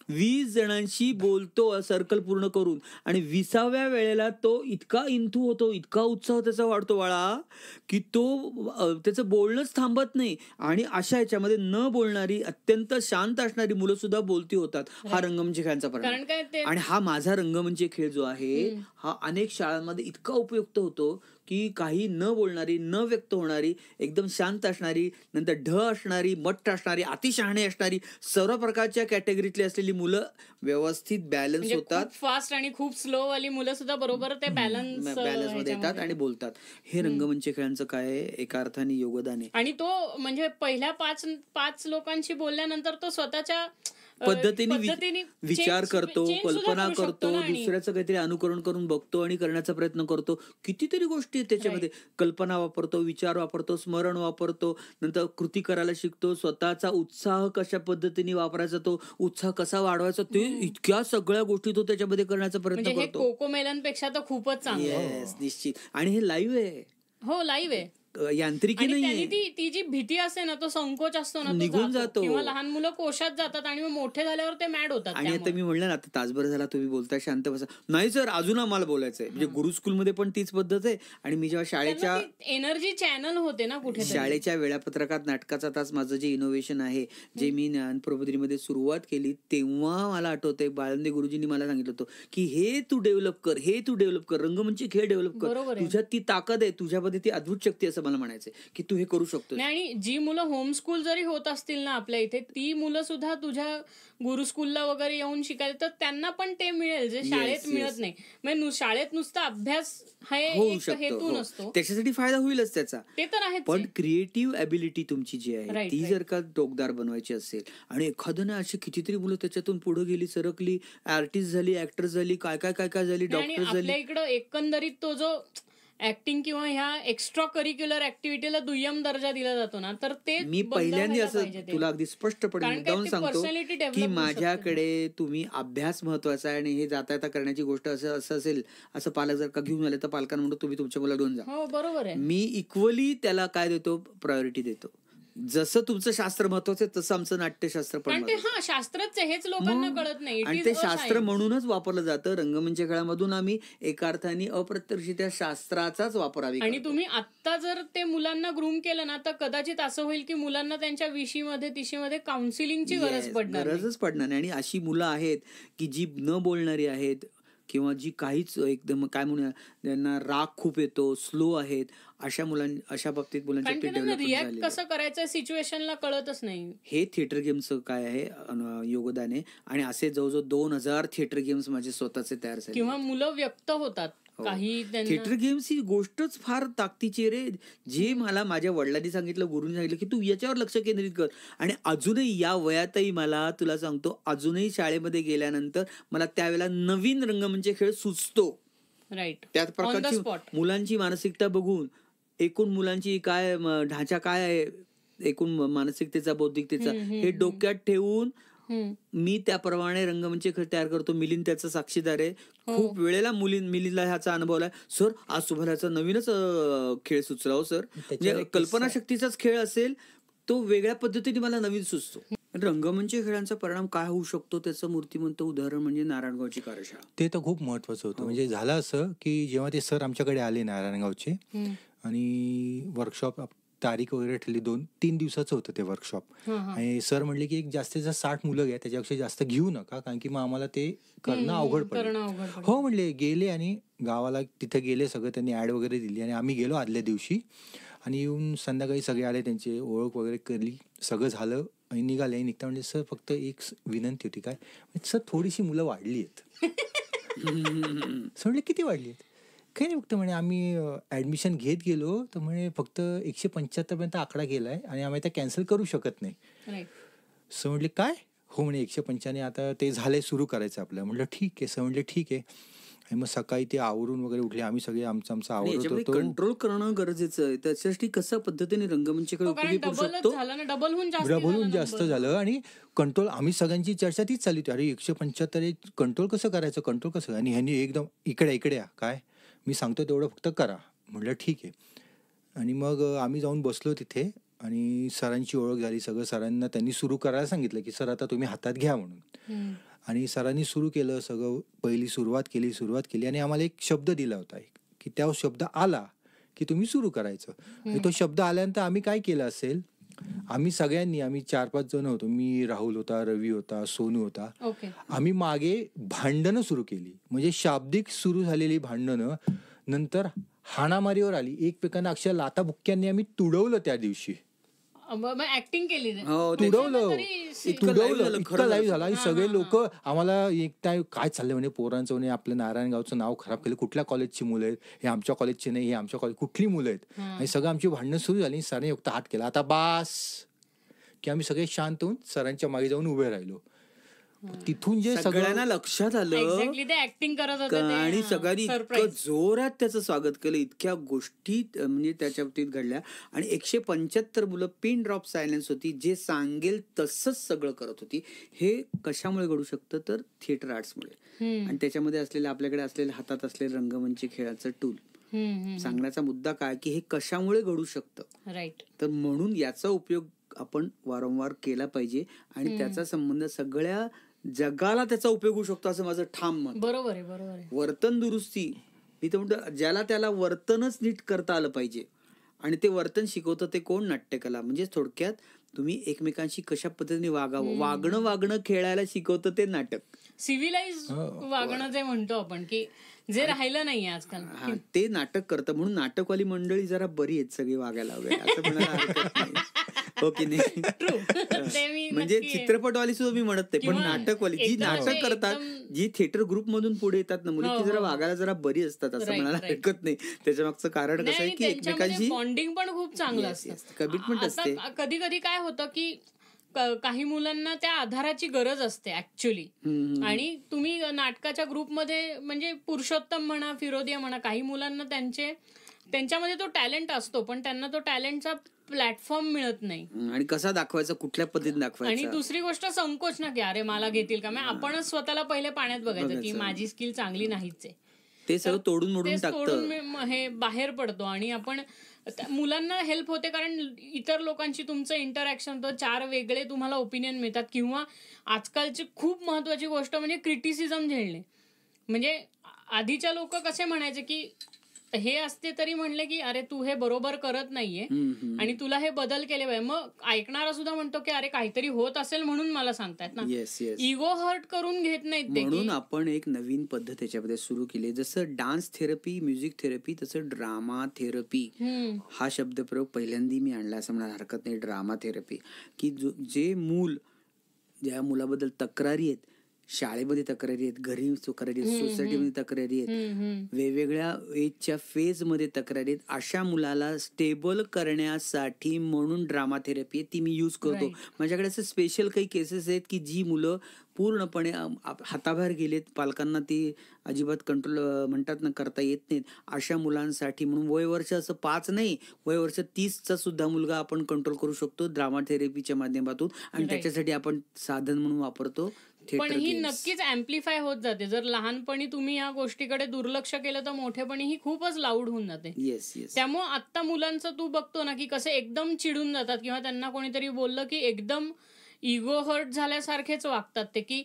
20 जणांशी बोलतो सर्कल पूर्ण करून, आणि 20व्या वेळेला तो इतका इंथू होतो, इतका उत्साह त्याचा वाढतो बाळा, की तो त्याचं बोलणंच थांबत नाही. आणि अशा ह्याच्यामध्ये न बोलणारी, अत्यंत शांत असणारी मुलं सुद्धा बोलती होतात. हा रंगमंच खेळांचा परिणाम. आणि हा माझा रंगमंच खेळ जो आहे, हा अनेक शाळांमध्ये इतका उपयुक्त होतो की काही न बोलणारी, न व्यक्त होणारी, एकदम शांत असणारी, नंतर ढ असणारी, मट्ट असणारी, अतिशहाणे असणारी, सर्व प्रकारच्या कॅटेगरीतली असलेली मुलं व्यवस्थित बॅलन्स होतात. फास्ट आणि खूप स्लो वाली मुलं सुद्धा बरोबर ते बॅलन्स मध्ये येतात आणि बोलतात. हे रंगमंच खेळांचं काय एका अर्थाने योगदान आहे. आणि तो म्हणजे पहिल्या 5 लोकांशी बोलल्यानंतर तो स्वतःच्या पद्धतीने विचार करतो, कल्पना करतो, दुसऱ्याचं काहीतरी अनुकरण करून बघतो आणि करण्याचा प्रयत्न करतो. कितीतरी गोष्टी आहेत त्याच्यामध्ये. कल्पना वापरतो, विचार वापरतो, स्मरण वापरतो, नंतर कृती करायला शिकतो, स्वतःचा उत्साह कशा पद्धतीने वापरायचा, तो उत्साह कसा वाढवायचा, ते इतक्या सगळ्या गोष्टी तो त्याच्यामध्ये करण्याचा प्रयत्न करतो. कोकोमेलनपेक्षा तर खूपच चांगलं. निश्चित. आणि हे लाईव्ह आहे. हो, लाईव्ह आहे, यांत्रिकी नाही. ती जी भीती असते ना, तो संकोच असतो ना, निघून जातो. किंवा लहान मुलं कोशात जातात आणि मग मोठे झाल्यावर ते मॅड होतात. आणि आता मी म्हणलं ना, आता तासभर झाला तुम्ही बोलताय, शांत बसा. नाही सर, अजून आम्हाला बोलायचंय. म्हणजे गुरु स्कूलमध्ये पण तीच पद्धत आहे. आणि मी जेव्हा शाळेच्या एनर्जी चॅनल होते ना कुठे, शाळेच्या वेळापत्रकात नाटकाचा तास माझं जे इनोव्हेशन आहे, जे मी ज्ञानप्रबोधिनीमध्ये सुरुवात केली, तेव्हा मला आठवतंय बाळंदे गुरुजींनी मला सांगितलं होतं की हे तू डेव्हलप कर, हे तू डेव्हलप कर, रंगमंच खेळ डेव्हलप कर. तुझ्यात ती ताकद आहे, तुझ्यामध्ये ती अद्भुत शक्ती, असं मला म्हणायचंय की तू हे करू शकतो. आणि जी मुलं होम स्कूल जरी होत असतील ना आपल्या इथे, ती मुलं सुद्धा तुझ्या गुरु स्कूलला वगैरे येऊन शिकायला, तर त्यांना पण ते मिळेल जे शाळेत मिळत नाही. म्हणजे शाळेत नुसता अभ्यास हेतू नसतो, त्याच्यासाठी फायदा होईलच त्याचा, ते तर आहे. पण क्रिएटिव्ह ॲबिलिटी तुमची जी आहे ती जर का टोकदार बनवायची असेल, आणि एखादं ना अशी कितीतरी मुलं त्याच्यातून पुढे गेली, सरकली, आर्टिस्ट झाली, ऍक्टर झाली, काय काय काय काय झाली, डॉक्टर झाली. आपल्या इकडं एकंदरीत तो जो ऍक्टिंग किंवा ह्या एक्स्ट्रा करिक्युलर ऍक्टिव्हिटीला दुय्यम दर्जा दिला जातो ना, तर ते मी पहिल्यांदा असं तुला अगदी स्पष्टपणे मुद्दाम सांगतो की माझ्याकडे तुम्ही अभ्यास महत्वाचा आहे, आणि हे जाता येता करण्याची गोष्ट असं असेल, असं पालक जर का घेऊन आले तर पालकांना म्हणतो तुम्ही तुमच्या मुला घेऊन जा. हो, बरोबर आहे. मी इक्वली त्याला काय देतो, प्रायोरिटी देतो. जसं तुमचं शास्त्र महत्वाचं आहे तसं आमचं नाट्यशास्त्र पण शास्त्रच हेच लोकांना कळत नाही. आणि ते शास्त्र म्हणूनच वापरलं जातं. रंगमंच खेळामधून आम्ही एका अर्थाने अप्रत्यक्षित त्या शास्त्राचाच वापर. आणि तुम्ही आता जर ते मुलांना ग्रूम केलं ना, तर कदाचित असं होईल की मुलांना त्यांच्या विषयीमध्ये तिशीमध्ये काउन्सिलिंगची गरजच पडणार नाही. आणि अशी मुलं आहेत की जी न बोलणारी आहेत, किंवा जी काहीच एकदम काय म्हणूया, त्यांना राग खूप येतो, स्लो आहेत, अशा बाबतीत मुलांची रिॲक्ट कसं करायचं सिच्युएशनला कळतच नाही. हे थिएटर गेमचं काय आहे योगदान आहे. आणि असे जवळजवळ 2000 थिएटर गेम्स माझे स्वतःचे तयार झाले, किंवा मुलं व्यक्त होतात. थिएटर गेम्स ही गोष्टच फार ताकदीची रे. जे मला माझ्या वडिलांनी सांगितलं, गुरुंनी सांगितलं की तू याच्यावर लक्ष केंद्रित कर. आणि अजूनही या वयातही मला तुला सांगतो, अजूनही शाळेमध्ये गेल्यानंतर मला त्यावेळेला नवीन रंगमंच खेळ सुचतो. राईट. त्याच प्रकारची मुलांची मानसिकता बघून, एकूण मुलांची काय ढांचा काय आहे, एकूण मानसिकतेचा, बौद्धिकतेचा, हे डोक्यात ठेवून मी त्याप्रमाणे रंगमंच खेळ तयार करतो. मिलिंद त्याचा साक्षीदार आहे. खूप वेळेला मिलिंदला ह्याचा अनुभव आलाय. सर आज तुम्हाला ह्याचा नवीनच खेळ सुचला हो सर, म्हणजे कल्पनाशक्तीचाच खेळ असेल तो वेगळ्या पद्धतीने मला नवीन सुचतो. रंगमंच खेळांचा परिणाम काय होऊ शकतो त्याचं मूर्तिमंत उदाहरण म्हणजे नारायणगावची कार्यशाळा. ते तर खूप महत्वाचं होतं. म्हणजे झालं असं की जेव्हा ते सर आमच्याकडे आले नारायणगावचे आणि वर्कशॉप तारीख वगैरे ठरली, 2-3 दिवसाचं होतं ते वर्कशॉप. आणि सर म्हणले की एक जास्तीत जास्त 60 मुलं घ्या, त्याच्यापेक्षा जास्त घेऊ नका, कारण की मग आम्हाला ते करणं अवघड पडेल. हो म्हणले. गेले आणि गावाला तिथे गेले सगळं, त्यांनी ऍड वगैरे दिली आणि आम्ही गेलो आदल्या दिवशी. आणि येऊन संध्याकाळी सगळे आले, त्यांची ओळख वगैरे केली, सगळं झालं आणि निघाले. निघता म्हणजे सर फक्त एक विनंती होती. काय सर, थोडीशी मुलं वाढली आहेत. सर म्हणले किती वाढली आहेत? काही नाही, फक्त म्हणे आम्ही ऍडमिशन घेत गेलो तर म्हणे फक्त 175 पर्यंत आकडा गेलाय आणि आम्ही आता कॅन्सल करू शकत नाही. सर म्हटले काय? हो म्हणे 195 आता ते झालंय, सुरू करायचं आपलं. म्हटलं ठीक आहे. सर म्हटले ठीक आहे. आणि मग सकाळी ते आवरून वगैरे उठले, आम्ही सगळे आमचं आवरत होतो. कंट्रोल करणं गरजेचं आहे. त्याच्यासाठी कसं पद्धतीने रंगमंच खेळ उपयोगी पडू शकतो. डबलहून जास्त झालं आणि कंट्रोल, आम्ही सगळ्यांची चर्चा तीच चालली होती. अरे 175 कंट्रोल कसं करायचं, कंट्रोल कसं. आणि ह्यांनी एकदम इकडे या, काय मी सांगतो तेवढं फक्त करा. म्हटलं ठीक आहे. आणि मग आम्ही जाऊन बसलो तिथे आणि सरांची ओळख झाली. सगळं सरांना त्यांनी सुरू करायला सांगितलं की सर आता तुम्ही हातात घ्या म्हणून. आणि सरांनी सुरू केलं सगळं. पहिली सुरुवात केली आणि आम्हाला एक शब्द दिला होता की त्या शब्द आला की तुम्ही सुरू करायचं. आणि तो शब्द आल्यानंतर आम्ही काय केलं असेल, आम्ही 4-5 जण होतो. मी, राहुल होता, रवी होता, सोनू होता. आम्ही मागे भांडणं सुरू केली. म्हणजे शाब्दिक सुरू झालेली भांडणं नंतर हाणामारीवर आली. एकमेकांना अक्षर लाताबुक्क्यांनी आम्ही तुडवलं त्या दिवशी. ऍक्टिंग केली, तुडवलं, इतकं लाईव्ह झाला. सगळे लोक आम्हाला काय चाललंय म्हणे, पोरांचं म्हणे आपलं नारायणगावचं नाव खराब केलं, कुठल्या कॉलेजची मुलं आहेत, हे आमच्या कॉलेजची नाही, हे आमच्या कॉलेज कुठली मुलं आहेत. आणि सगळं आमची भांडणं सुरू झाली. सरांनी फक्त हात केला, आता बास, की आम्ही सगळे शांत होऊन सरांच्या मागे जाऊन उभे राहिलो. तिथून जे सगळ्यांना लक्षात आलं ऍक्टिंग करत होते आणि सगळ्यांनी इतकं जोरात त्याचं स्वागत केलं. इतक्या गोष्टी म्हणजे त्याच्या बाबतीत घडल्या. आणि 175 मुलं पिन ड्रॉप सायलेन्स होती, जे सांगेल तसंच सगळं करत होती. हे कशामुळे घडू शकतं तर थिएटर आर्ट्समुळे. आणि त्याच्यामध्ये असलेलं, आपल्याकडे असलेलं हातात असलेलं रंगमंच खेळाचं टूल. सांगण्याचा मुद्दा काय की हे कशामुळे घडू शकतं. राईट. तर म्हणून याचा उपयोग आपण वारंवार केला पाहिजे आणि त्याचा संबंध सगळ्या जगाला त्याचा उपयोग होऊ शकतो असं माझं ठाम मत. बरोबर आहे. वर्तन दुरुस्ती, मी तर म्हणतो ज्याला त्याला वर्तनच नीट करता आलं पाहिजे. आणि ते वर्तन शिकवतं ते कोण? नाट्यकला. म्हणजे थोडक्यात तुम्ही एकमेकांशी कशा पद्धतीने वागावं, वागणं खेळायला शिकवतं ते नाटक. सिव्हिलाइज वागणं जे म्हणतो आपण, की जे राहिलं नाहीये आजकाल, ते नाटक करतं. म्हणून नाटकवाली मंडळी जरा बरी आहेत, सगळी वागायला हवे असं म्हणायला हरकत नाही. हो की नाही? म्हणजे चित्रपटवाली सुद्धा मी म्हणत नाही, पण नाटकवाली जी नाटक करतात, जी थिएटर ग्रुप मधून पुढे येतात ना मुली, ती जरा वागायला जरा बरी असतात असं म्हणायला हरकत नाही. त्याच्या मागचं कारण कसं आहे की एकमेकांची बॉन्डिंग पण खूप चांगलं असतं, कमिटमेंट असते. कधी कधी काय होतं की काही मुलांना त्या आधाराची गरज असते ऍक्च्युली. आणि तुम्ही नाटकाच्या ग्रुपमध्ये म्हणजे पुरुषोत्तम म्हणा, फिरोदिया म्हणा, काही मुलांना त्यांच्यामध्ये तो टॅलेंट असतो, पण त्यांना तो टॅलेंटचा प्लॅटफॉर्म मिळत नाही. आणि कसा दाखवायचा, कुठल्या पद्धतीने दाखवायचा. आणि दुसरी गोष्ट संकोच ना, की अरे मला घेतील का. आपणच स्वतःला पहिले पाण्यात बघायचं की माझी स्किल चांगली नाहीच आहे. ते सगळं तोडून मोडून टाकतं, हे बाहेर पडतो. आणि आपण मुलांना हेल्प होते कारण इतर लोकांशी तुमचं इंटरॅक्शन होतं, 4 वेगळे तुम्हाला ओपिनियन मिळतात. किंवा आजकालची खूप महत्वाची गोष्ट म्हणजे क्रिटिसिझम झेलणे. म्हणजे आधीच्या लोक कसे म्हणायचे की हे असते तरी म्हणले की अरे तू हे बरोबर करत नाहीये आणि तुला हे बदल केले पाहिजे. मग ऐकणारा सुद्धा म्हणतो की अरे काहीतरी होत असेल म्हणून मला सांगतायत ना. इगो हर्ट करून घेत नाहीत. म्हणून आपण एक नवीन पद्धत त्याच्यामध्ये सुरू केली. जसं डान्स थेरपी, म्युझिक थेरपी, तसं ड्रामा थेरपी हा शब्दप्रयोग पहिल्यांदा मी आणला असं म्हणायला हरकत नाही. ड्रामा थेरपी, की जे मूल, ज्या मुलाबद्दल तक्रारी आहेत, शाळेमध्ये तक्रारी आहेत, घरी तक्रारी आहेत, सोसायटीमध्ये तक्रारी आहेत, वेगवेगळ्या एजच्या फेज मध्ये तक्रारी आहेत, अशा मुलाला स्टेबल करण्यासाठी म्हणून ड्रामा थेरपी आहे ती मी यूज करतो. माझ्याकडे असं स्पेशल काही केसेस आहेत की जी मुलं पूर्णपणे हाताबाहेर गेलेत, पालकांना ती अजिबात कंट्रोल म्हणतात ना करता येत नाहीत, अशा मुलांसाठी म्हणून वयवर्ष असं 5 नाही, वयवर्ष 30चा सुद्धा मुलगा आपण कंट्रोल करू शकतो ड्रामा थेरपीच्या माध्यमातून. आणि त्याच्यासाठी आपण साधन म्हणून वापरतो पण ही नक्कीच अँप्लिफाय होत जाते. जर लहानपणी तुम्ही या गोष्टीकडे दुर्लक्ष केलं तर मोठेपणी ही खूपच लाऊड होऊन जाते. त्यामुळे आता मुलांचं तू बघतो ना की कसं एकदम चिडून जातात, किंवा त्यांना कोणीतरी बोललं की एकदम इगो हर्ट झाल्यासारखेच वागतात ते, की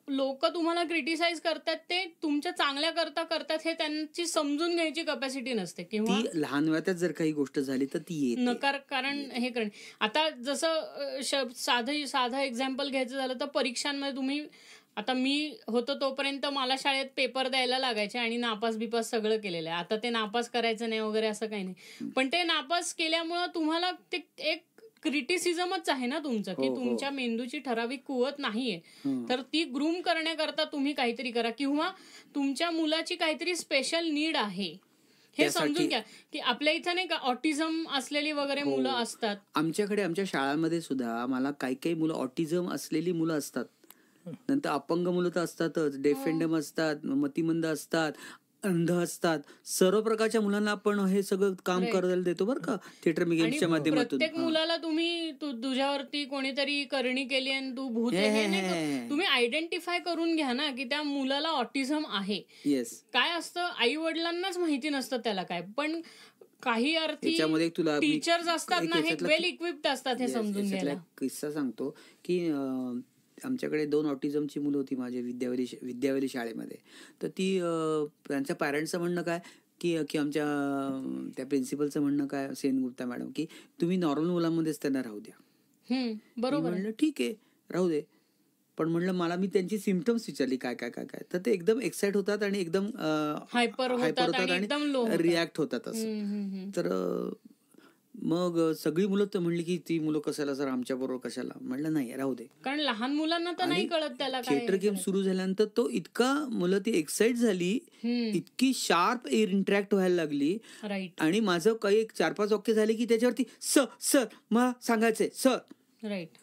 लोक तुम्हाला क्रिटिसाइज करतात ते तुमच्या चांगल्या करता करतात हे त्यांची समजून घ्यायची कॅपॅसिटी नसते, किंवा लहान वयातच जर काही गोष्ट झाली तर ती नकार कारण हे करणे. आता जसं साधं एक्झाम्पल घ्यायचं झालं तर परीक्षांमध्ये तुम्ही, आता मी होतो तोपर्यंत मला शाळेत पेपर द्यायला लागायचे आणि नापास बिपास सगळं केलेलं आहे. आता ते नापास करायचं नाही वगैरे असं काही नाही, पण ते नापास केल्यामुळं तुम्हाला ते एक क्रिटिसिझमच आहे ना तुमचं, की तुमच्या मेंदूची ठराविक कुवत नाहीये, तर ती ग्रूम करण्याकरता तुम्ही काहीतरी करा, किंवा तुमच्या मुलाची काहीतरी स्पेशल नीड आहे हे समजून घ्या. की आपल्या इथं नाही का ऑटिझम असलेली वगैरे मुलं असतात. आमच्याकडे आमच्या शाळांमध्ये सुद्धा मला काही मुलं ऑटिझम असलेली मुलं असतात, नंतर अपंग मुलं तर असतातच, डेफेंडम असतात, मतिमंद असतात, अंध असतात, सर्व प्रकारच्या मुलांना आपण हे सगळं काम करायला देतो बरं का थिएटर गेम्सच्या माध्यमातून. प्रत्येक मुलाला तुम्ही तुझ्यावरती कोणीतरी करणी केली आणि तू भूत आहे, तुम्ही आयडेंटिफाय करून घ्या ना की त्या मुलाला ऑटिझम आहे. काय असतं आई वडिलांनाच माहिती नसतं त्याला काय, पण काही अर्थी टीचर्स असतात ना हे वेल इक्विप्ड असतात हे समजून घ्यायला. किस्सा सांगतो की आमच्याकडे 2 ऑटिझमची मुलं होती माझ्या विद्यावली शाळेमध्ये. तर ती त्यांच्या पॅरेंट्सचं म्हणणं काय की आमच्या त्या प्रिन्सिपलचं म्हणणं काय, सेनगुप्ता मॅडम, की तुम्ही नॉर्मल मुलांमध्येच त्यांना राहू द्या. बरोबर. म्हणलं ठीक आहे राहू दे, पण म्हणलं मला मी त्यांची सिम्पटम्स विचारली काय काय काय काय, तर ते एकदम एक्साइट होतात आणि एकदम हायपर होतात आणि रिॲक्ट होतात असं. तर मग सगळी मुलं तर म्हणली की ती मुलं कशाला सर आमच्या बरोबर कशाला, म्हणलं नाही राहू दे, कारण लहान मुलांना तर नाही कळत त्याला. थिएटर गेम सुरू झाल्यानंतर तो इतका मुलं ती एक्साइट झाली, इतकी शार्प इंटरॅक्ट व्हायला लागली. आणि माझं काही 4-5 वाक्य झाले की त्याच्यावरती सर मला सांगायचंय सर, राईट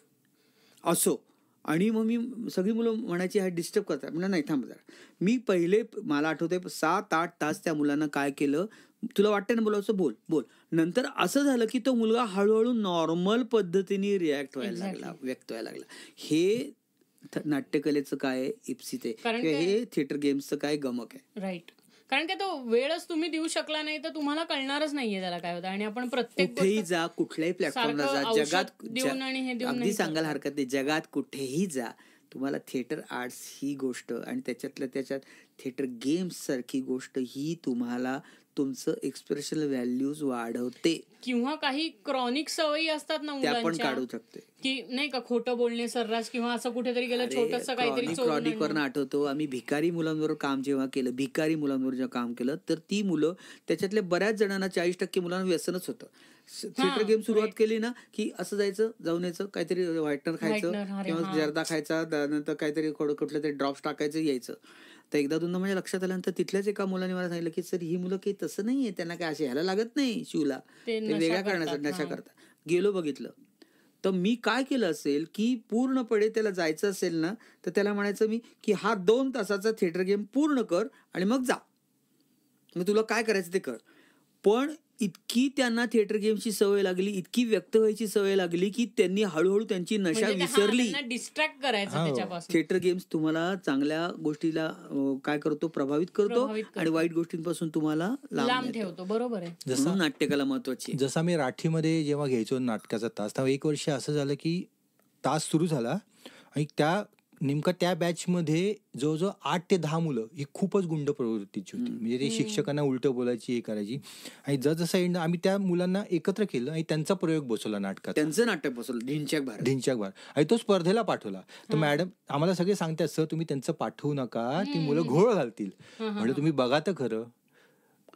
असो. आणि मग मी सगळी मुलं म्हणायची हा डिस्टर्ब करतात, म्हणलं नाही थांब जरा. मी पहिले मला आठवतंय 7-8 तास त्या मुलांना काय केलं, तुला वाटतं ना बोलायचं बोल. नंतर असं झालं की तो मुलगा हळूहळू नॉर्मल पद्धतीने रिॲक्ट व्हायला लागला, व्यक्त व्हायला लागला. हे नाट्यकलेचं काय इप्सित आहे, हे थिएटर गेम्सचं काय गमक आहे. राईट. कारण की तो वेळच तुम्ही देऊ शकला नाही तर तुम्हाला कळणारच नाहीये त्याला काय होतं. आणि आपण प्रत्येक कुठेही जा, कुठल्याही प्लॅटफॉर्मला जा, जगात अगदी सांगायला हरकत नाही, जगात कुठेही जा, तुम्हाला थिएटर आर्ट्स ही गोष्ट आणि त्याच्यातल्या त्याच्यात थिएटर गेम्स सारखी गोष्ट ही तुम्हाला तुमचं एक्सप्रेशनल व्हॅल्यूज वाढवते. किंवा काही क्रॉनिक सवयी असतात ना मुलांच्या, आपण काढू शकते की नाही का, खोटं बोलणे सर्रास, किंवा असं कुठेतरी गेलं छोटंसं काहीतरी. क्रॉनिकवर आठवतो आम्ही भिकारी मुलांवर काम जेव्हा केलं, भिकारी मुलांवर जेव्हा काम केलं, तर ती मुलं त्याच्यातल्या बऱ्याच जणांना 40% मुलांना व्यसनच होतं. थिएटर गेम सुरुवात केली ना की असं जायचं, जाऊन यायचं, काहीतरी व्हाईटनर खायचं किंवा जर्दा खायचा, त्यानंतर काहीतरी कुठलं तरी ड्रॉप्स टाकायचं, यायचं. तर एकदा दोनदा माझ्या लक्षात आल्यानंतर तिथल्याच एका मुलाने मला सांगितलं की सर ही मुलं काही तसं नाहीये, त्यांना काय असे ह्याला लागत नाही शिवला, ते वेगळ्या करण्यासाठी नशा करता. गेलो बघितलं तर मी काय केलं असेल की पूर्णपणे त्याला जायचं असेल ना तर त्याला म्हणायचं मी की हा 2 तासाचा थिएटर गेम पूर्ण कर आणि मग जा, मग तुला काय करायचं ते कर. पण इतकी त्यांना थिएटर गेमची सवय लागली, इतकी व्यक्त व्हायची सवय लागली की त्यांनी हळूहळू त्यांची नशा विसरली. डिस्ट्रॅक्ट करायचं त्याच्यापासून. थिएटर गेम्स तुम्हाला चांगल्या गोष्टीला काय करतो, प्रभावित करतो आणि वाईट गोष्टींपासून तुम्हाला लांब ठेवतो. बरोबर आहे. जसं नाट्यकला महत्वाची. जसं आम्ही राठीमध्ये जेव्हा घ्यायचो नाटकाचा तास, तेव्हा 1 वर्ष असं झालं की तास सुरू झाला आणि नेमका त्या बॅचमध्ये जवळजवळ 8 ते 10 मुलं ही खूपच गुंड प्रवृत्तीची होती. म्हणजे ते शिक्षकांना उलटं बोलायची, हे करायची. आणि जसं आम्ही त्या मुलांना एकत्र केलं आणि त्यांचा प्रयोग बसवला नाटकात, त्यांचं नाटक बसवलं ढिंच्याक भार, आणि तो स्पर्धेला पाठवला. तर मॅडम आम्हाला सगळे सांगतात सर तुम्ही त्यांचं पाठवू नका, ती मुलं घोळ घालतील. म्हणजे तुम्ही बघा तर खरं.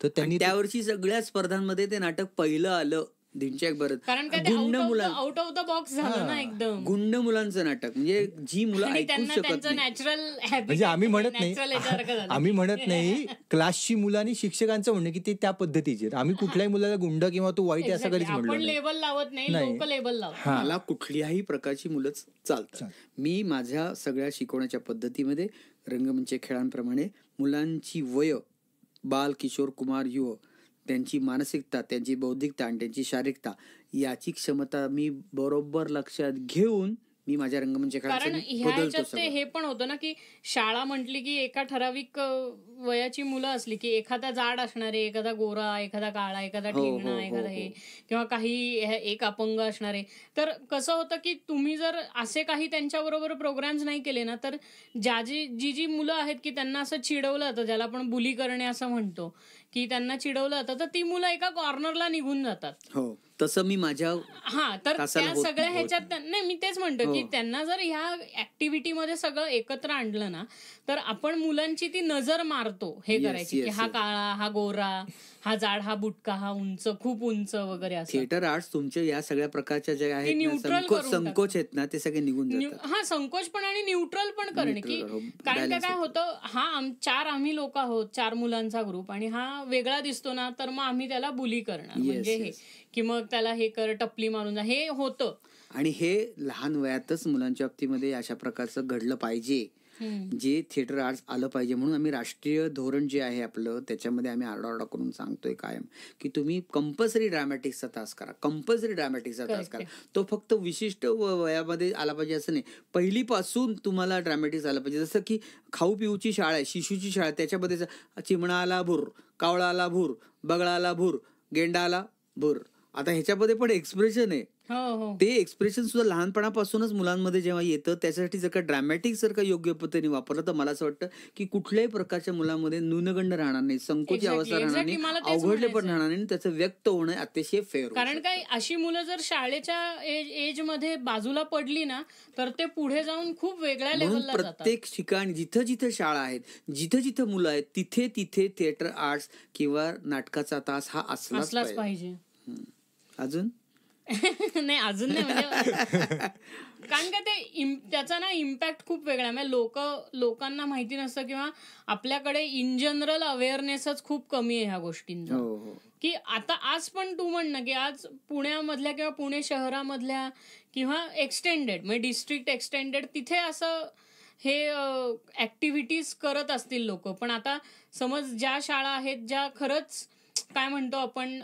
तर त्यांनी त्यावर्षी सगळ्या स्पर्धांमध्ये ते नाटक पहिलं आलं. दिनच्या बरं. कारण काय गुंड आउट ऑफ द बॉक्स झालं ना एकदम. गुंड मुलांचं नाटक म्हणजे जी मुलं ऐकू शकत नाही. नॅचरल म्हणजे आम्ही म्हणत नाही क्लासची मुलं आणि शिक्षकांचं म्हणणं की ते त्या पद्धतीचे. आम्ही कुठल्याही मुलाला गुंड किंवा तो वाईट असं कधीच म्हणलो नाही. लेबल लावत नाही, लोक लेबल लावत. मला कुठल्याही प्रकारची मुलंच चालतात. मी माझ्या सगळ्या शिकवण्याच्या पद्धतीमध्ये रंगमंच खेळांप्रमाणे मुलांची वय, बाल, किशोर, कुमार, युव, त्यांची मानसिकता, त्यांची बौद्धिकता आणि त्यांची शारीरिकता याची क्षमता मी बरोबर लक्षात घेऊन मी माझ्या रंगमंच खेळांचं बदलतो. हे पण होतं ना की शाळा म्हटली की एका ठराविक वयाची मुलं असली की एखादा जाड असणारे, एखादा गोरा, एखादा काळा, एखादा ठेंगणा, एखादा हे किंवा काही एक अपंग असणारे. तर कसं होतं की तुम्ही जर असे काही त्यांच्याबरोबर प्रोग्राम्स नाही केले ना तर जी मुलं आहेत की त्यांना असं चिडवलं जातं, ज्याला आपण बुली करणे असं म्हणतो, की त्यांना चिडवलं जातं, तर ती मुलं एका कॉर्नरला निघून जातात. हो, तसं मी माझ्या तर त्या सगळ्या ह्याच्यात नाही, मी तेच म्हणतो की त्यांना जर ह्या ऍक्टिव्हिटीमध्ये सगळं एकत्र आणलं ना तर आपण मुलांची ती नजर मारतो हे करायची की हा काळा, हा गोरा, हा जाड, हा बुटका, हा उंच, खूप उंच वगैरे असं. थिएटर आर्ट्स तुमच्या या सगळ्या प्रकारच्या ज्या आहेत संकोच आहेत ना ते सगळे निघून जातात. हा, संकोच पण आणि न्यूट्रल पण करणे की कारण काय होतं, चार आम्ही लोक आहोत, 4 मुलांचा ग्रुप, आणि हा वेगळा दिसतो ना तर मग आम्ही त्याला बुली करणार, म्हणजे हे की मग त्याला हे कर, टपली मारून जा, हे होतं. आणि हे लहान वयातच मुलांच्या बाबतीमध्ये अशा प्रकारचं घडलं पाहिजे, जे थिएटर आर्ट्स आलं पाहिजे. म्हणून आम्ही राष्ट्रीय धोरण जे आहे आपलं त्याच्यामध्ये आम्ही आरडाओरडा करून सांगतोय कायम की तुम्ही कंपल्सरी ड्रामॅटिक्सचा तास करा, कंपल्सरी ड्रामॅटिक्सचा तास करा. तो फक्त विशिष्ट वयामध्ये आला पाहिजे असं नाही, पहिलीपासून तुम्हाला ड्रामॅटिक्स आलं पाहिजे. जसं की खाऊ पिऊची शाळा आहे, शिशूची शाळा, त्याच्यामध्ये चिमणाला भूर, कावळाला भूर, बगळाला भूर, गेंडाला भूर. आता ह्याच्यामध्ये पण एक्सप्रेशन आहे, ते एक्सप्रेशन सुद्धा लहानपणापासूनच मुलांमध्ये जेव्हा येतं, त्याच्यासाठी जर का ड्रॅमॅटिक जर का योग्य पद्धतीने वापरलं तर मला असं वाटतं की कुठल्याही प्रकारच्या मुलामध्ये न्यूनगंड राहणार नाही, संकोची अवस्था राहणार नाही, अवघडले पण राहणार नाही, त्याचं व्यक्त होणं अतिशय फेअर. कारण काय अशी मुलं जर शाळेच्या एज मध्ये बाजूला पडली ना तर ते पुढे जाऊन खूप वेगळ्या लेवलला जातात. प्रत्येक ठिकाणी जिथं जिथं शाळा आहेत, जिथं जिथं मुलं आहेत, तिथे तिथे थिएटर आर्ट्स किंवा नाटकाचा तास हा असलाच पाहिजे. अजून नाही, अजून नाही, म्हणजे कारण का त्याचा ना इम्पॅक्ट खूप वेगळा आहे. लोकांना माहिती नसतं किंवा आपल्याकडे इन जनरल अवेअरनेसच खूप कमी आहे ह्या गोष्टींचा. की आता आज पण तू म्हण ना की आज पुण्यामधल्या किंवा पुणे शहरामधल्या किंवा एक्सटेंडेड म्हणजे डिस्ट्रिक्ट एक्सटेंडेड तिथे असं हे ऍक्टिव्हिटीज करत असतील लोक. पण आता समज ज्या शाळा आहेत ज्या खरंच काय म्हणतो आपण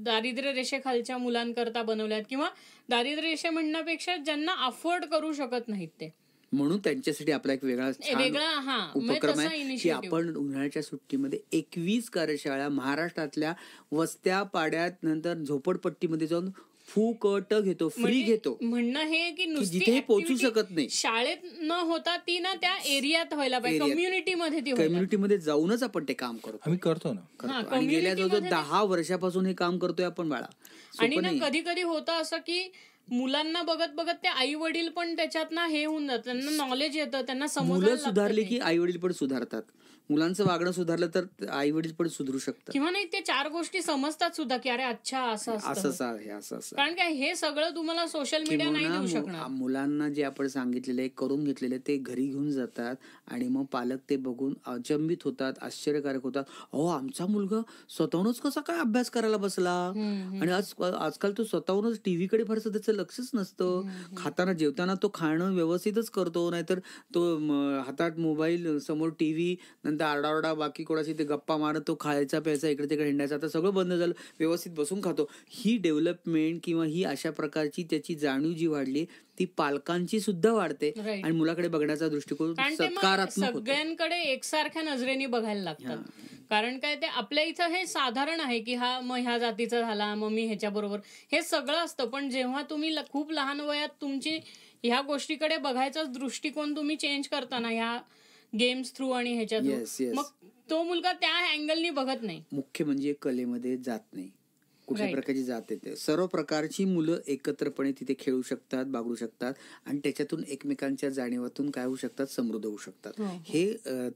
दारिद्र्य रेषेखालच्या मुलांकरता बनवल्यात किंवा दारिद्र्य रेषे म्हणण्यापेक्षा ज्यांना अफोर्ड करू शकत नाहीत ते, म्हणून त्यांच्यासाठी आपला एक वेगळा उपक्रम आहे की आपण उन्हाळ्याच्या सुट्टीमध्ये 21 कार्यशाळा महाराष्ट्रातल्या वस्त्या पाड्यात नंतर झोपडपट्टीमध्ये जाऊन फुकट घेतो, फ्री घेतो. म्हणणं हे की जिथे पोहोचू शकत नाही, शाळेत न होता ती ना त्या एरियात व्हायला पाहिजे, कम्युनिटीमध्ये जाऊनच आपण ते काम करतो. आम्ही करतो ना, आणि गेल्या जवळजवळ 10 वर्षापासून हे काम करतोय आपण बाळा. आणि ना कधी कधी होतं असं की मुलांना बघत बघत ते आई वडील पण त्याच्यात ना हे होऊन जातं, त्यांना नॉलेज येतं, त्यांना समजायला मुलं सुधारली की आई वडील पण सुधारतात. मुलांचं वागणं सुधारलं तर आई वडील पण सुधरू शकतात किंवा नाही, ते 4 गोष्टी समजतात सुद्धा की अरे अच्छा असं असं. कारण काय हे सगळं तुम्हाला सोशल मीडिया नाही देऊ शकणार. मुलांना जे आपण सांगितलेले करून घेतलेले ते घरी घेऊन जातात आणि मग पालक ते बघून अचंबित होतात, आश्चर्यकारक होतात. अहो, आमचा मुलगा स्वतःहूनच कसा काय अभ्यास करायला बसला. आणि आजकाल तो स्वतःहूनच टीव्हीकडे फारसं त्याचं लक्षच नसतं. खाताना जेवताना तो खाणं व्यवस्थितच करतो, नाहीतर तो हातात मोबाईल, समोर टीव्ही, नंतर आरडाओरडा बाकी कोणाशी ते गप्पा मारत तो खायचा प्यायचा, इकडे तिकडे हिंडायचा. आता सगळं बंद झालं, व्यवस्थित बसून खातो. ही डेव्हलपमेंट किंवा ही अशा प्रकारची त्याची जाणीव जी वाढली ती पालकांची सुद्धा वाढते आणि मुलाकडे बघण्याचा दृष्टिकोन सकारात्मक होतो. सगळ्यांकडे एकसारख्या नजरेने बघायला लागतात. कारण काय ते आपल्या इथं हे साधारण आहे की हा मग ह्या जातीचा झाला, मग मी ह्याच्या बरोबर, हे सगळं असतं. पण जेव्हा तुम्ही खूप लहान वयात तुमची ह्या गोष्टीकडे बघायचा दृष्टिकोन तुम्ही चेंज करताना ह्या गेम्स थ्रू आणि ह्याच्या थ्रू, मग तो मुलगा त्या अँगलनी बघत नाही. मुख्य म्हणजे कलेमध्ये जात नाही, कुठल्या प्रकारची जात येते. सर्व प्रकारची मुलं एकत्रपणे तिथे खेळू शकतात, बागडू शकतात आणि त्याच्यातून एकमेकांच्या जाणीवातून काय होऊ शकतात, समृद्ध होऊ शकतात. हे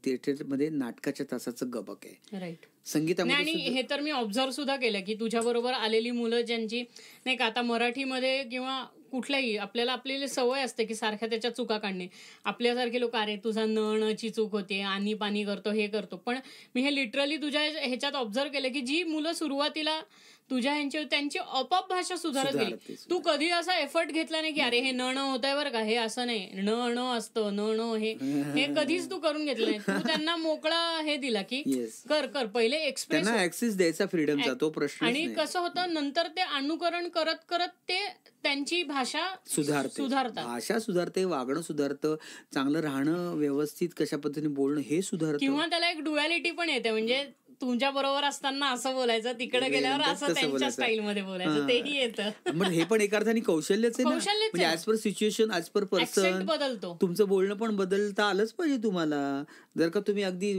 थिएटरमध्ये नाटकाच्या तासाचं गबक आहे. राईट. संगीतामध्ये आणि हे तर मी ऑब्झर्व सुद्धा केलं की तुझ्या बरोबर आलेली मुलं ज्यांची नाही का आता मराठीमध्ये किंवा कुठल्याही आपल्याला सवय असते की सारख्या त्याच्या चुका काढणे. आपल्यासारखे लोक अरे तुझा नची चूक होते, आणि पाणी करतो, हे करतो. पण मी हे लिटरली तुझ्या ह्याच्यात ऑब्झर्व केलं की जी मुलं सुरुवातीला तुझ्या त्यांची आपोआप भाषा सुधारत गेली. तू कधी असा एफर्ट घेतला नाही की अरे हे न होत आहे बरं का, हे असं नाही, न असतं न हे कधीच तू करून घेतलं नाही. तू त्यांना मोकळा हे दिला की कर पहिले एक्सप्रेस, ऍक्सेस द्यायचा फ्रीडमचा तो प्रश्न. आणि कसं होतं नंतर ते अनुकरण करत करत ते त्यांची भाषा सुधारतात, भाषा सुधारते, वागणं सुधारतं, चांगलं राहणं, व्यवस्थित कशा पद्धतीने बोलणं हे सुधारतं. किंवा त्याला एक डुअॅलिटी पण येते, म्हणजे तुमच्या बरोबर असताना असं बोलायचं, तिकडे गेल्यावर असं त्यांच्या स्टाईल मध्ये बोलायचं, तेही येतं. म्हणजे हे पण एका अर्थाने कौशल्यच आहे, म्हणजे as per situation, as per person बदलतो. तुमचं बोलणं पण बदलता आलंच पाहिजे तुम्हाला. जर का तुम्ही अगदी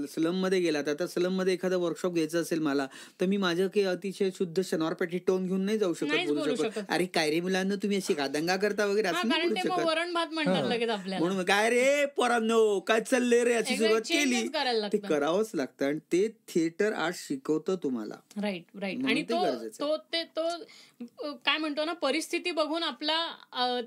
स्लम मध्ये गेलात, आता स्लम मध्ये एखादा वर्कशॉप घ्यायचं असेल मला, तर मी माझं काही अतिशय शुद्ध शनिवारपेठी टोन घेऊन नाही जाऊ शकत, बोलू शकत. अरे काय रे मुलांना तुम्ही अशी दंगा करता वगैरे असं नाही बोलू शकत. वरण भात म्हणतात लगेच आपल्याला, म्हणून काय रे पोरांनो काय चाललंय रे अशी सुरुवात केली, ते करावंच लागतं. आणि ते थिएटर आर्ट शिकवतं तुम्हाला. राईट. आणि तो काय म्हणतो ना, परिस्थिती बघून आपला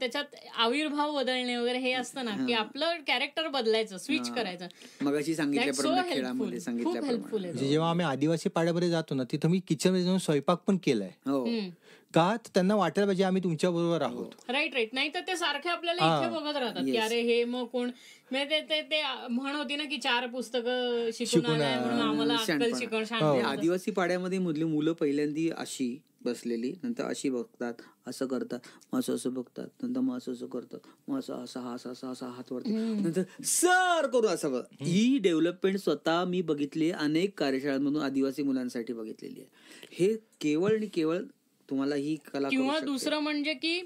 त्याच्यात आविर्भाव बदलणे वगैरे हे असतं ना, की आपलं कॅरेक्टर बदलायचं, स्विच करायचं. मगाशी सांगितल्याप्रमाणे खेळामध्ये सांगितल्याप्रमाणे जेव्हा आम्ही आदिवासी पाड्यामध्ये जातो ना, तिथं मी किचन मध्ये जाऊन स्वयंपाक पण केलाय. का त्यांना वाटायला पाहिजे आम्ही तुमच्या बरोबर आहोत. राईट. नाही तर ते सारखे आपल्याला इथे बघत राहतात की अरे हे मग कोण, ते म्हण होती ना की 4 पुस्तकं शिकून म्हणून आम्हाला अक्कल शिकवण. आदिवासी पाड्यामध्ये मधली मुलं पहिल्यांदी अशी बसलेली, नंतर अशी बघतात, असं करतात, मग असं बघतात, नंतर मग असं करतात, मग असा हात वरती, नंतर सर करू असं बघ. ही डेव्हलपमेंट स्वतः मी बघितली, अनेक कार्यशाळांमधून आदिवासी मुलांसाठी बघितलेली आहे. हे केवळ आणि केवळ तुम्हाला ही कला. किंवा दुसरं म्हणजे की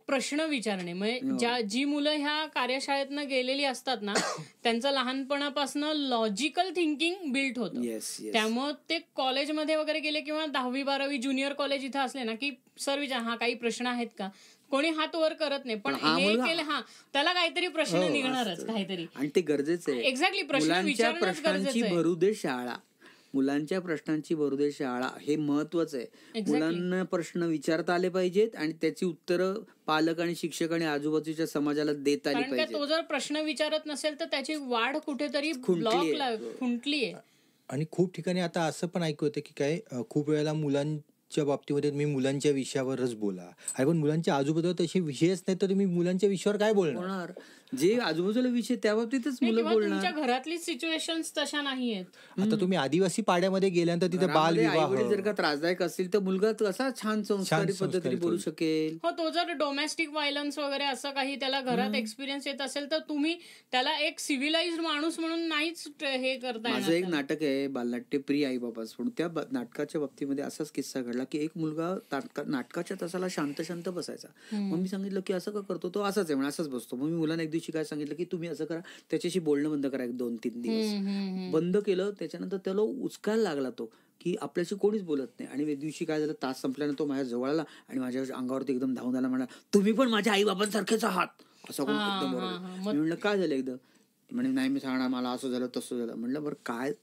प्रश्न विचारणे. म्हणजे जी मुलं ह्या कार्यशाळेतनं गेलेली असतात ना, त्यांचं लहानपणापासून लॉजिकल थिंकिंग बिल्ट होतं. त्यामुळे ते कॉलेजमध्ये वगैरे गेले किंवा 10वी 12वी ज्युनियर कॉलेज इथं असले ना, की सर विचार हा काही प्रश्न आहेत का, कोणी हात वर करत नाही, पण हे केलं त्याला काहीतरी प्रश्न निघणारच काहीतरी, आणि ते गरजेचं आहे. एक्झॅक्टली. प्रश्न विचारणं गरजेचं आहे. भरू दे शाळा, मुलांच्या प्रश्नांची भरू दे शाळा, हे महत्वाचं आहे. मुलांना प्रश्न विचारता आले पाहिजेत आणि त्याची उत्तरं पालक आणि शिक्षक आणि आजूबाजूच्या समाजाला देता आली पाहिजे. तो जर प्रश्न विचारत नसेल तर त्याची वाढ कुठेतरी खुंटली आहे. आणि खूप ठिकाणी आता असं पण ऐकू येतं की काय खूप वेळेला मुलांच्या बाबतीमध्ये तुम्ही मुलांच्या विषयावरच बोला, अरे पण मुलांच्या आजूबाजूला तसे विषयच नाही तर तुम्ही मुलांच्या विषयावर काय बोलणार. जे आजूबाजूला विषय त्या बाबतीतच मुलं बोलणार. तुमच्या घरातली सिच्युएशन तशा नाहीयेत. आता तुम्ही आदिवासी पाड्यामध्ये गेल्यानंतर तिथे बालविवाह जर का त्रासदायक असतील तर मुलगा कसा छान संस्कारी पद्धतीने बोलू शकेल. हो, तो जर डोमेस्टिक व्हायलन्स वगैरे असं काही त्याला घरात एक्सपिरियन्स येत असेल तर तुम्ही त्याला एक सिव्हिलाइज्ड माणूस म्हणून नाहीच हे करताय. माझं एक नाटक आहे बालनाट्य प्रिय आई बाबाच, पण त्या नाटकाच्या बाबतीमध्ये असाच किस्सा घडला की एक मुलगा नाटकाच्या तासाला शांत शांत बसायचा. मग मी सांगितलं की असं का करतो, तो असाच आहे म्हणून असंच बसतो. मग मी मुलांना एक दिवशी काय सांगितलं की तुम्ही असं करा, त्याच्याशी बोलणं बंद करा 1-2-3 दिवस. बंद केलं, त्याच्यानंतर त्याला उचकायला लागला तो की आपल्याशी कोणीच बोलत नाही. आणि एक दिवशी काय झालं, तास संपल्यानंतर तो माझ्या जवळ आला आणि माझ्या अंगावरती एकदम धावून आला, म्हणा तुम्ही पण माझ्या आई बाबांसारखेच आहात असं एकदम बरोबर. मी म्हणलं काय झालं एकदम, म्हणजे नाही मी सांगणार मला असं झालं तसं झालं. म्हणलं बरं काय.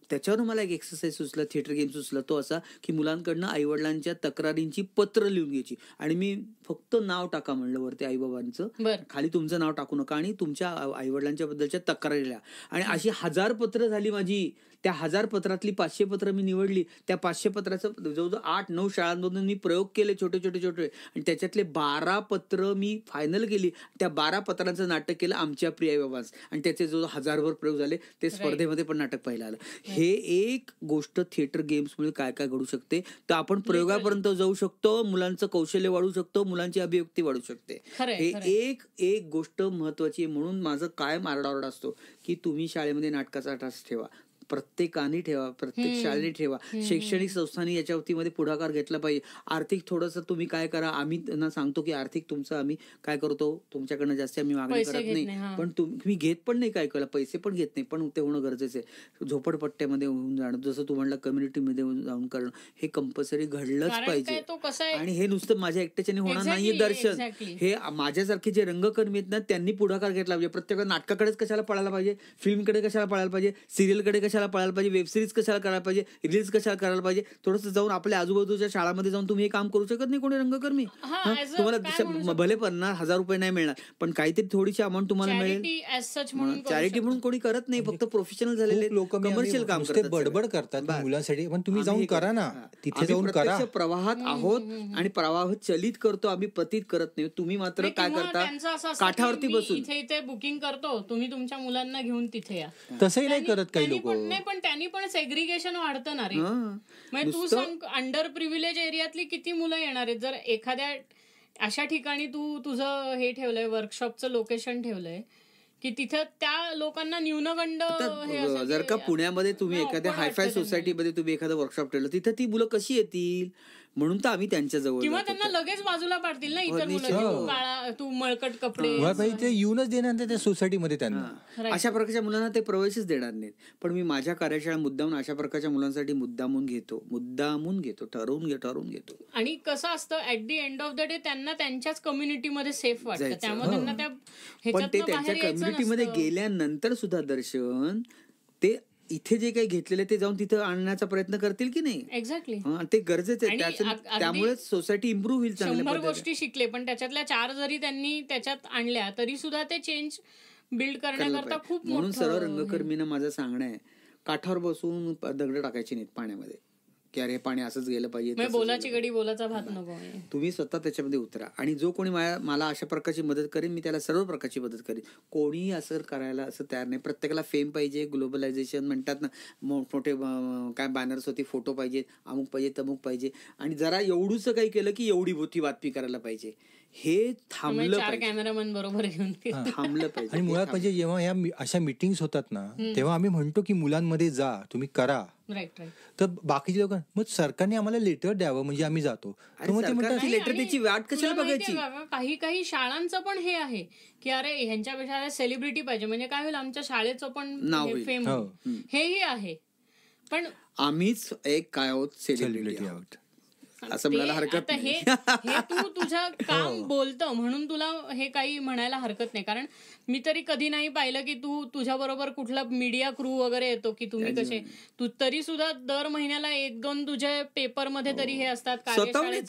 त्याच्यावर मला एक एक्सरसाइज सुचला, थिएटर गेम सुचला, तो असा की मुलांकडनं आईवडिलांच्या तक्रारींची पत्र लिहून घ्यायची आणि मी फक्त नाव टाका म्हणलं वरती आईबाबांचं, खाली तुमचं नाव टाकू नका आणि तुमच्या आईवडिलांच्या बद्दलच्या तक्रारी लिहा. आणि अशी 1000 पत्र झाली माझी. त्या 1000 पत्रातली 500 पत्र मी निवडली. त्या 500 पत्राचं जवळजवळ 8-9 शाळांमधून मी प्रयोग केले छोटे आणि त्याच्यातले 12 पत्र मी फायनल केली. त्या 12 पत्रांचं नाटक केलं आमच्या प्रिय आई बाबांच, आणि त्याचे जवळ 1000वर प्रयोग झाले. ते स्पर्धेमध्ये पण नाटक पाहिलं आलं. हे एक गोष्ट थिएटर गेम्समुळे काय काय घडू शकते, तर आपण प्रयोगापर्यंत जाऊ शकतो, मुलांचं कौशल्य वाढू शकतो, मुलांची अभिव्यक्ती वाढू शकते. हे एक गोष्ट महत्वाची आहे. म्हणून माझं कायम आरडाओरडा असतो की तुम्ही शाळेमध्ये नाटकाचा तास ठेवा. प्रत्येकाने ठेवा, प्रत्येक शाळेने ठेवा, शैक्षणिक संस्थांनी याच्या बाबतीमध्ये पुढाकार घेतला पाहिजे. आर्थिक थोडंसं तुम्ही काय करा, आम्ही त्यांना सांगतो की आर्थिक तुमचं आम्ही काय करतो, तुमच्याकडनं जास्त आम्ही मागणी करत नाही, पण तुम्ही घेत पण नाही, काय करा पैसे पण घेत नाही, पण ते होणं गरजेचं आहे. झोपडपट्ट्यामध्ये होऊन जाणं, जसं तू म्हणलं कम्युनिटीमध्ये जाऊन करणं, हे कंपल्सरी घडलंच पाहिजे. आणि हे नुसतं माझ्या एकट्याच्याने होणार नाहीये दर्शन, हे माझ्यासारखे जे रंगकर्मी आहेत ना त्यांनी पुढाकार घेतला पाहिजे. प्रत्येक नाटकाकडेच कशाला पळायला पाहिजे, फिल्मकडे कशाला पळायला पाहिजे, सिरियलकडे कशाला पळायला पाहिजे, वेब सिरीज कशाला करायला पाहिजे, रील्स कशाला करायला पाहिजे. थोडंसं जाऊन आपल्या आजूबाजूच्या शाळांमध्ये जाऊन तुम्ही हे काम करू शकत नाही कोणी रंगकर्मी? तुम्हाला भले 50,000 रुपये नाही मिळणार, पण काहीतरी थोडीशी अमाऊंट तुम्हाला मिळेल. चॅरिटी म्हणून कोणी करत नाही, फक्त प्रोफेशनल झालेले लोक कमर्शियल काम करतात, बडबड करतात मुलांसाठी. पण तुम्ही जाऊन करा ना, तिथे जाऊन करा. प्रवाहात आहोत आणि प्रवाह चलित करतो, आम्ही पतित करत नाही. तुम्ही मात्र काय करता, काठावरती बसून इथे बुकिंग करतो, तुम्ही तुमच्या मुलांना घेऊन तिथे या. तसंही नाही करत काही लोक. नाही, पण त्यांनी पण सेग्रिगेशन वाढतं ना रे. म्हणजे तू सांग, अंडर प्रिव्हिलेज एरियातली किती मुलं येणार आहेत? जर एखाद्या अशा ठिकाणी तू तुझं हे ठेवलंय, वर्कशॉपचं लोकेशन ठेवलंय की तिथं त्या लोकांना न्यूनगंड. जर का पुण्यामध्ये तुम्ही एखाद्या हायफाय सोसायटीमध्ये तुम्ही एखादं वर्कशॉप ठेवलं, तिथं ती मुलं कशी येतील? म्हणून तर आम्ही त्यांच्या जवळ, किंवा त्यांना लगेच बाजूला पाडतील ना इतर मुलं, तू मळकट कपडे, ते येऊनच देणार नाही त्या सोसायटीमध्ये त्यांना. अशा प्रकारच्या मुलांना ते प्रवेशच देणार नाहीत. पण मी माझ्या कार्यशाळा मुद्दामून अशा प्रकारच्या मुलांसाठी मुद्दामून घेतो, ठरवून घेतो. आणि कसं असतं, at the end of the day त्यांना त्यांच्याच कम्युनिटीमध्ये सेफ वाटतं, त्यामुळे त्यांना त्या पण ते त्यांच्या कम्युनिटीमध्ये गेल्यानंतर सुद्धा दर्शन ते इथे जे काही घेतलेले ते जाऊन तिथे आणण्याचा प्रयत्न करतील की नाही. एक्झॅक्टली, ते गरजेचं आहे. त्यामुळे सोसायटी इम्प्रूव्ह होईल. 100 गोष्टी शिकले, पण त्याच्यातल्या 4 जरी त्यांनी त्याच्यात आणल्या तरी सुद्धा ते चेंज बिल्ड करण्याकरता खूप. म्हणून सर्व रंगकर्मींना माझं सांगणं आहे, काठावर बसून दगड टाकायची नाहीत पाण्यामध्ये की अरे पाणी असंच गेलं पाहिजे, बोलाची गडी बोलाचा भात नको. तुम्ही स्वतः त्याच्यामध्ये उतरा. आणि जो कोणी मला अशा प्रकारची मदत करेन, मी त्याला सर्व प्रकारची मदत करेन. कोणीही असं करायला असं तयार नाही. प्रत्येकाला फेम पाहिजे, ग्लोबलायझेशन म्हणतात ना, मोठे काय बॅनर्स होते, फोटो पाहिजे, अमुक पाहिजे, तमुक पाहिजे, आणि जरा एवढूच काही केलं की एवढी भोती बातमी करायला पाहिजे. हे थांबलं पाहिजे, कॅमेरामॅन बरोबर घेऊन थांबलं पाहिजे. आणि मुळात म्हणजे जेव्हा या अशा मीटिंग्स होतात ना, तेव्हा आम्ही म्हणतो की मुलांमध्ये जा, तुम्ही करा. तर बाकीचे लोक मग सरकारने आम्हाला लेटर द्यावं म्हणजे आम्ही जातो. लेटर त्याची वाट कशाला बघायची? काही शाळांचं पण हे आहे की अरे ह्यांच्यापेक्षा सेलिब्रिटी पाहिजे, म्हणजे काय होईल, आमच्या शाळेचं पण फेम, हेही आहे. पण आम्हीच एक काय आहोत, सेलिब्रिटी आहोत असं म्हणायला हरकत नाही. हे तू तुझं काम बोलतं म्हणून तुला हे काही म्हणायला हरकत नाही. कारण मी तरी कधी नाही पाहिलं की तू तुझ्या बरोबर कुठला मीडिया क्रू वगैरे येतो की तुम्ही कसे, तू तरी सुद्धा दर महिन्याला 1-2 तुझ्या पेपरमध्ये तरी हे असतात,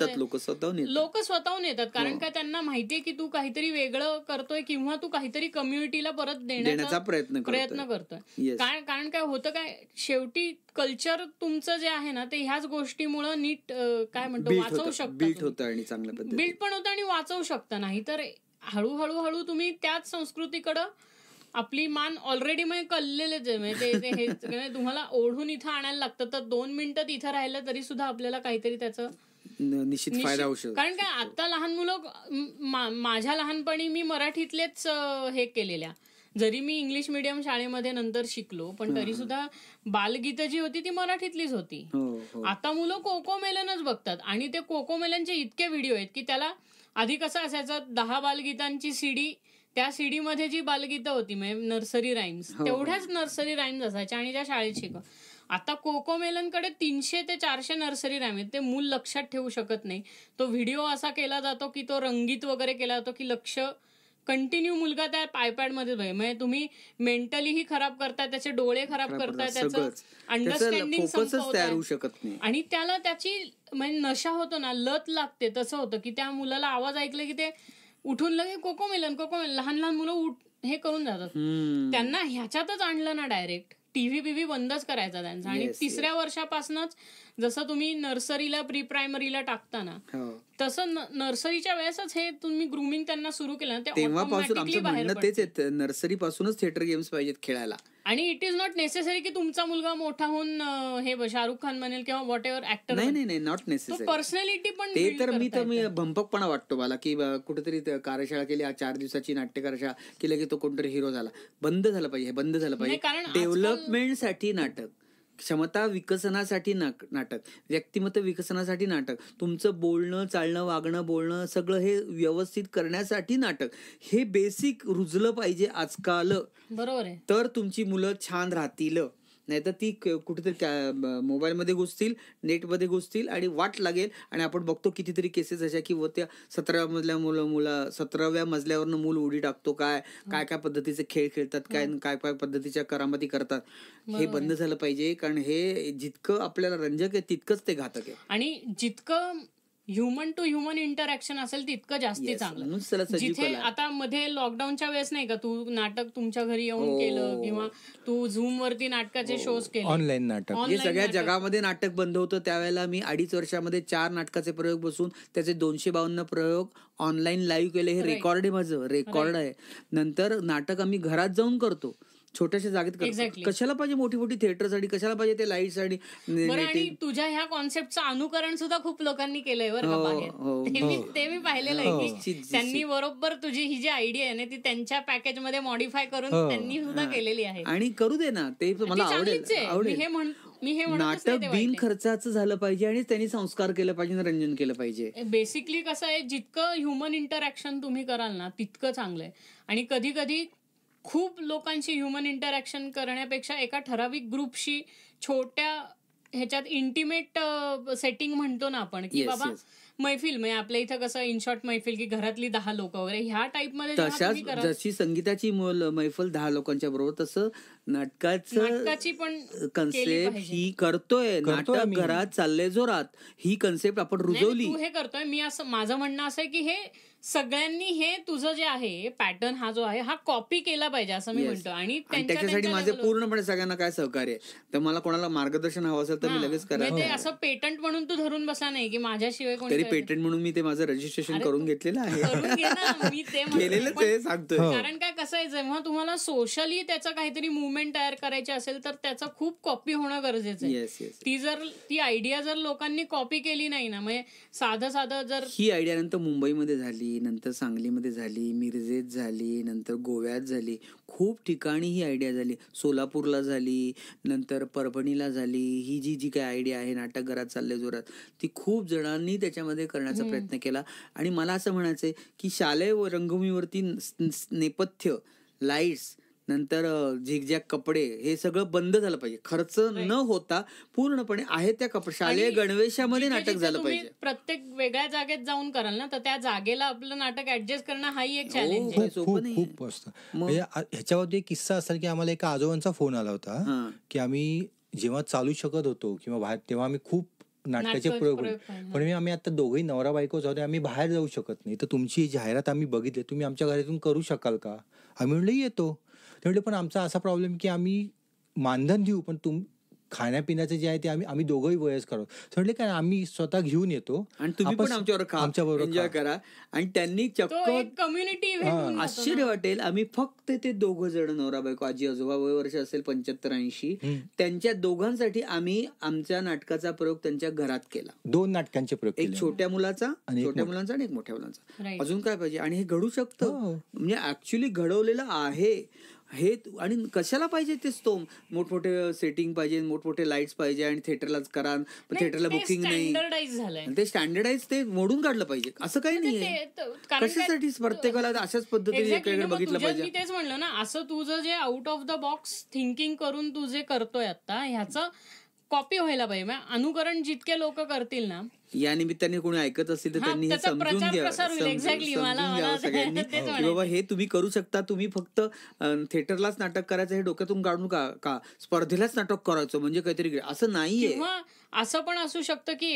लोक स्वतःहून येतात. कारण काय त्यांना माहितीये की तू काहीतरी वेगळं करतोय किंवा तू काहीतरी कम्युनिटीला परत देण्याचा प्रयत्न करतोय. कारण काय होतं, काय शेवटी कल्चर तुमचं जे आहे ना, ते ह्याच गोष्टीमुळे नीट काय म्हणतो वाचवू शकतं, बिल्ड होतं आणि चांगल्या पद्धतीने बिल्ड पण होतं आणि वाचवू शकतं. नाही तर हळूहळू तुम्ही त्याच संस्कृतीकडं आपली मान ऑलरेडी म्हणजे कळलेलेच आहे. म्हणजे तुम्हाला ओढून इथं आणायला लागतं, तर 2 मिनिटं इथं राहिलं तरी सुद्धा आपल्याला काहीतरी त्याचं निश्चित फायदा होऊ शकतो. कारण काय आता लहान मुलं, माझ्या लहानपणी मी मराठीतलेच हे केलेल्या, जरी मी इंग्लिश मिडियम शाळेमध्ये नंतर शिकलो, पण तरी सुद्धा बालगीतं जी होती ती मराठीतलीच होती. आता मुलं कोकोमेलनच बघतात, आणि ते कोकोमेलनचे इतके व्हिडिओ आहेत की त्याला आधी कसं असायचं, 10 बालगीतांची सीडी, त्या सीडी मध्ये जी बालगीतं होती म्हणजे नर्सरी राईम्स, तेवढ्याच नर्सरी राईम्स असायच्या आणि त्या शाळेत शिकव. आता कोकोमेलनकडे 300 ते 400 नर्सरी राईम आहेत. ते मूल लक्षात ठेवू शकत नाही. तो व्हिडिओ असा केला जातो की तो रंगीत वगैरे केला जातो की लक्ष कंटिन्यू मुलगा त्या आयपॅड मध्ये, म्हणजे तुम्ही मेंटलीही खराब करताय, त्याचे डोळे खराब करताय, त्याचं अंडरस्टँडिंग संपवताय, आणि त्याला त्याची म्हणजे नशा होतो ना, लत लागते. तसं होतं की त्या मुलाला आवाज ऐकलं की ते उठून लगे कोकोमेलन. लहान मुलं हे करून जातात. त्यांना ह्याच्यातच आणलं ना डायरेक्ट, टीव्ही बीव्ही बंदच करायचा त्यांचा. आणि 3ऱ्या वर्षापासूनच जसं तुम्ही नर्सरीला प्री प्रायमरीला टाकता ना, तसं नर्सरीच्या वेळेसच हे तुम्ही ग्रूमिंग त्यांना सुरू केलं ना, तेव्हापासून आमचं म्हणणं तेच आहे, नर्सरी पासूनच थिएटर गेम्स पाहिजेत खेळायला. आणि इट इज नॉट नेसेसरी की तुमचा मुलगा मोठा होऊन हे शाहरुख खान बनेल किंवा व्हॉट एव्हर ऍक्टर. नाही नॉट नेसेसरी. पर्सनॅलिटी पण ते तर मी भंपकपणा वाटतो मला की कुठेतरी कार्यशाळा केली, 4 दिवसाची नाट्य कार्यशाळा केली की तो कोणतरी हिरो झाला. बंद झालं पाहिजे, बंद झालं पाहिजे. डेव्हलपमेंटसाठी नाटक, क्षमता विकसनासाठी नाटक, व्यक्तिमत्व विकसनासाठी नाटक, तुमचं बोलणं चालणं वागणं बोलणं सगळं हे व्यवस्थित करण्यासाठी नाटक, हे बेसिक रुजलं पाहिजे आजकाल. बरोबर आहे. तर तुमची मुलं छान राहतील. नाही तर ती कुठेतरी मोबाईलमध्ये घुसतील, नेटमध्ये घुसतील आणि वाट लागेल. आणि आपण बघतो कितीतरी केसेस अशा की त्या 17व्या मजल्यावरनं मूल उडी टाकतो, काय पद्धतीचे खेळ खेळतात, काय पद्धतीच्या करामती करतात. हे बंद झालं पाहिजे, कारण हे जितकं आपल्याला रंजक आहे तितकंच ते घातक आहे. आणि जितकं ह्युमन टू ह्युमन इंटरॅक्शन असेल तितकं जास्ती चांगलं. जिथे आता मध्ये लॉकडाऊनच्या वेळेस नाही का तू नाटक तुमच्या घरी येऊन केलं किंवा तू झूम वरती नाटकाचे शोज केले, ऑनलाईन नाटक, हे सगळ्या जगामध्ये नाटक बंद होतं. त्यावेळेला मी 2.5 वर्षामध्ये 4 नाटकाचे प्रयोग बसून त्याचे 252 प्रयोग ऑनलाईन लाईव्ह केले. हे रेकॉर्ड आहे, माझं रेकॉर्ड आहे. नंतर नाटक आम्ही घरात जाऊन करतो, छोट्याशा जागेत करतो. कशाला पाहिजे मोठी थिएटरसाठी, कशाला पाहिजे ते लाईट्स आणि तुझ्या ह्या कॉन्सेप्टचं अनुकरण सुद्धा खूप लोकांनी केलंय बरं का बाहेर. ते मी पाहिलेलं आहे की त्यांनी बरोबर तुझी ही जी आयडिया आहे ना ती त्यांच्या पॅकेज मध्ये मॉडिफाय करून त्यांनी सुद्धा केलेली आहे. आणि करू दे ना, ते मला आवडेल. मी हे नाटक बिन खर्चाचं झालं पाहिजे आणि त्यांनी संस्कार केलं पाहिजे, रंजन केलं पाहिजे. बेसिकली कसं आहे, जितकं ह्युमन इंटरॅक्शन तुम्ही कराल ना तितकं चांगलं आहे. आणि कधी कधी खूप लोकांशी ह्युमन इंटरॅक्शन करण्यापेक्षा एका ठराविक ग्रुपशी छोट्या ह्याच्यात इंटिमेट सेटिंग म्हणतो ना आपण की बाबा मैफिल, म्हणजे आपल्या इथं कसं इन शॉर्ट मैफिल की घरातली 10 लोक वगैरे ह्या टाईप मध्ये. तशाच जशी संगीताची मैफल 10 लोकांच्या बरोबर, तसं नाटकाची पण कन्सेप्ट ही करतोय. नाटक घरात चाललंय जोरात, ही कन्सेप्ट आपण रुजवली. तू हे करतोय, मी असं माझं म्हणणं असं आहे की हे सगळ्यांनी हे तुझं जे आहे पॅटर्न हा जो आहे हा कॉपी केला पाहिजे असं मी म्हणतो. आणि त्याच्यासाठी माझे पूर्णपणे सगळ्यांना काय सहकार्य. तर मला कोणाला मार्गदर्शन हवं असेल तर मी लगेच करा. ते असं पेटंट म्हणून तू धरून बसला नाही की माझ्याशिवाय कोणी. पेटंट म्हणून मी ते माझं रजिस्ट्रेशन करून घेतलेलं आहे, मी ते सांगतोय. कारण काय कसं आहे, जेव्हा तुम्हाला सोशली त्याचं काहीतरी मुवमेंट तयार करायची असेल तर त्याचं खूप कॉपी होणं गरजेचं आहे. ती आयडिया जर लोकांनी कॉपी केली नाही ना, म्हणजे साधं जर ही आयडिया नंतर मुंबईमध्ये झाली, नंतर सांगलीमध्ये झाली, मिरजेत झाली, नंतर गोव्यात झाली, खूप ठिकाणी ही आयडिया झाली, सोलापूरला झाली, नंतर परभणीला झाली. ही जी काही आयडिया आहे नाटक घरात चालले जोरात, ती खूप जणांनी त्याच्यामध्ये करण्याचा प्रयत्न केला. आणि मला असं म्हणायचंय की शालेय रंगभूमीवरती नेपथ्य, लाईट्स, नंतर झिगझॅग कपडे, हे सगळं बंद झालं पाहिजे. खर्च न होता पूर्णपणे आहे त्या शालेय गणवेशामध्ये नाटक झालं पाहिजे. प्रत्येक वेगळ्या जागेत जाऊन कराल ना तर त्या जागेला आपलं नाटक ऍडजस्ट करणं हाही एक चॅलेंज आहे. खूप असतं. म्हणजे ह्याच्यावरती एक किस्सा असा की आम्हाला एका आजोबांचा फोन आला होता की आम्ही जेव्हा चालू शकत होतो किंवा बाहेर, तेव्हा आम्ही खूप नाटकाचे प्रयोग पण आम्ही आता दोघेही नवरा बायकोच आहोत, आम्ही बाहेर जाऊ शकत नाही, तर तुमची जाहिरात आम्ही बघितली, तुम्ही आमच्या घरातून करू शकाल का? आम्ही म्हणलं येतो. ते म्हणले पण आमचा असा प्रॉब्लेम की आम्ही मानधन देऊ पण खाण्यापिण्याचं जे आहे ते आम्ही दोघंही वयस्कर आहोत. म्हटले काय आम्ही स्वतः घेऊन येतो आणि तुम्ही पण आमच्याबरोबर एन्जॉय करा. आणि त्यांनी चक्क कम्युनिटी आश्चर्य वाटेल, आम्ही फक्त ते 2 जण नवरा बायको, आजी आजोबा, वय वर्ष असेल 75-80, त्यांच्या दोघांसाठी आम्ही आमच्या नाटकाचा प्रयोग त्यांच्या घरात केला. 2 नाटकांचे प्रयोग, एक छोट्या मुलांचा आणि एक मोठ्या मुलांचा. अजून काय पाहिजे? आणि हे घडू शकतं, म्हणजे ऍक्च्युली घडवलेलं आहे हे. आणि कशाला पाहिजे तेच तो मोठमोठे सेटिंग पाहिजे, मोठमोठे लाईट्स पाहिजे आणि थिएटरलाच करा, थिएटरला बुकिंग नाही, ते स्टँडर्डाइज ते मोडून काढलं पाहिजे. असं काही नाहीये. कशासाठी प्रत्येकाला अशाच पद्धतीने बघितलं पाहिजे. मी तेच म्हणलं ना, असं तुझं जे out of the box thinking करून तू जे करतोय आता, ह्याचं कॉपी व्हायला पाहिजे. अनुकरण जितके लोक करतील ना, या निमित्ताने कोणी ऐकत असतील तर त्यांनी हे समजून घ्या सगळ्यांनी की बाबा हे तुम्ही करू शकता. तुम्ही फक्त थिएटरलाच नाटक करायचं हे डोक्यातून काढून का स्पर्धेलाच नाटक करायचं म्हणजे काहीतरी असं नाहीये. असं पण असू शकतं की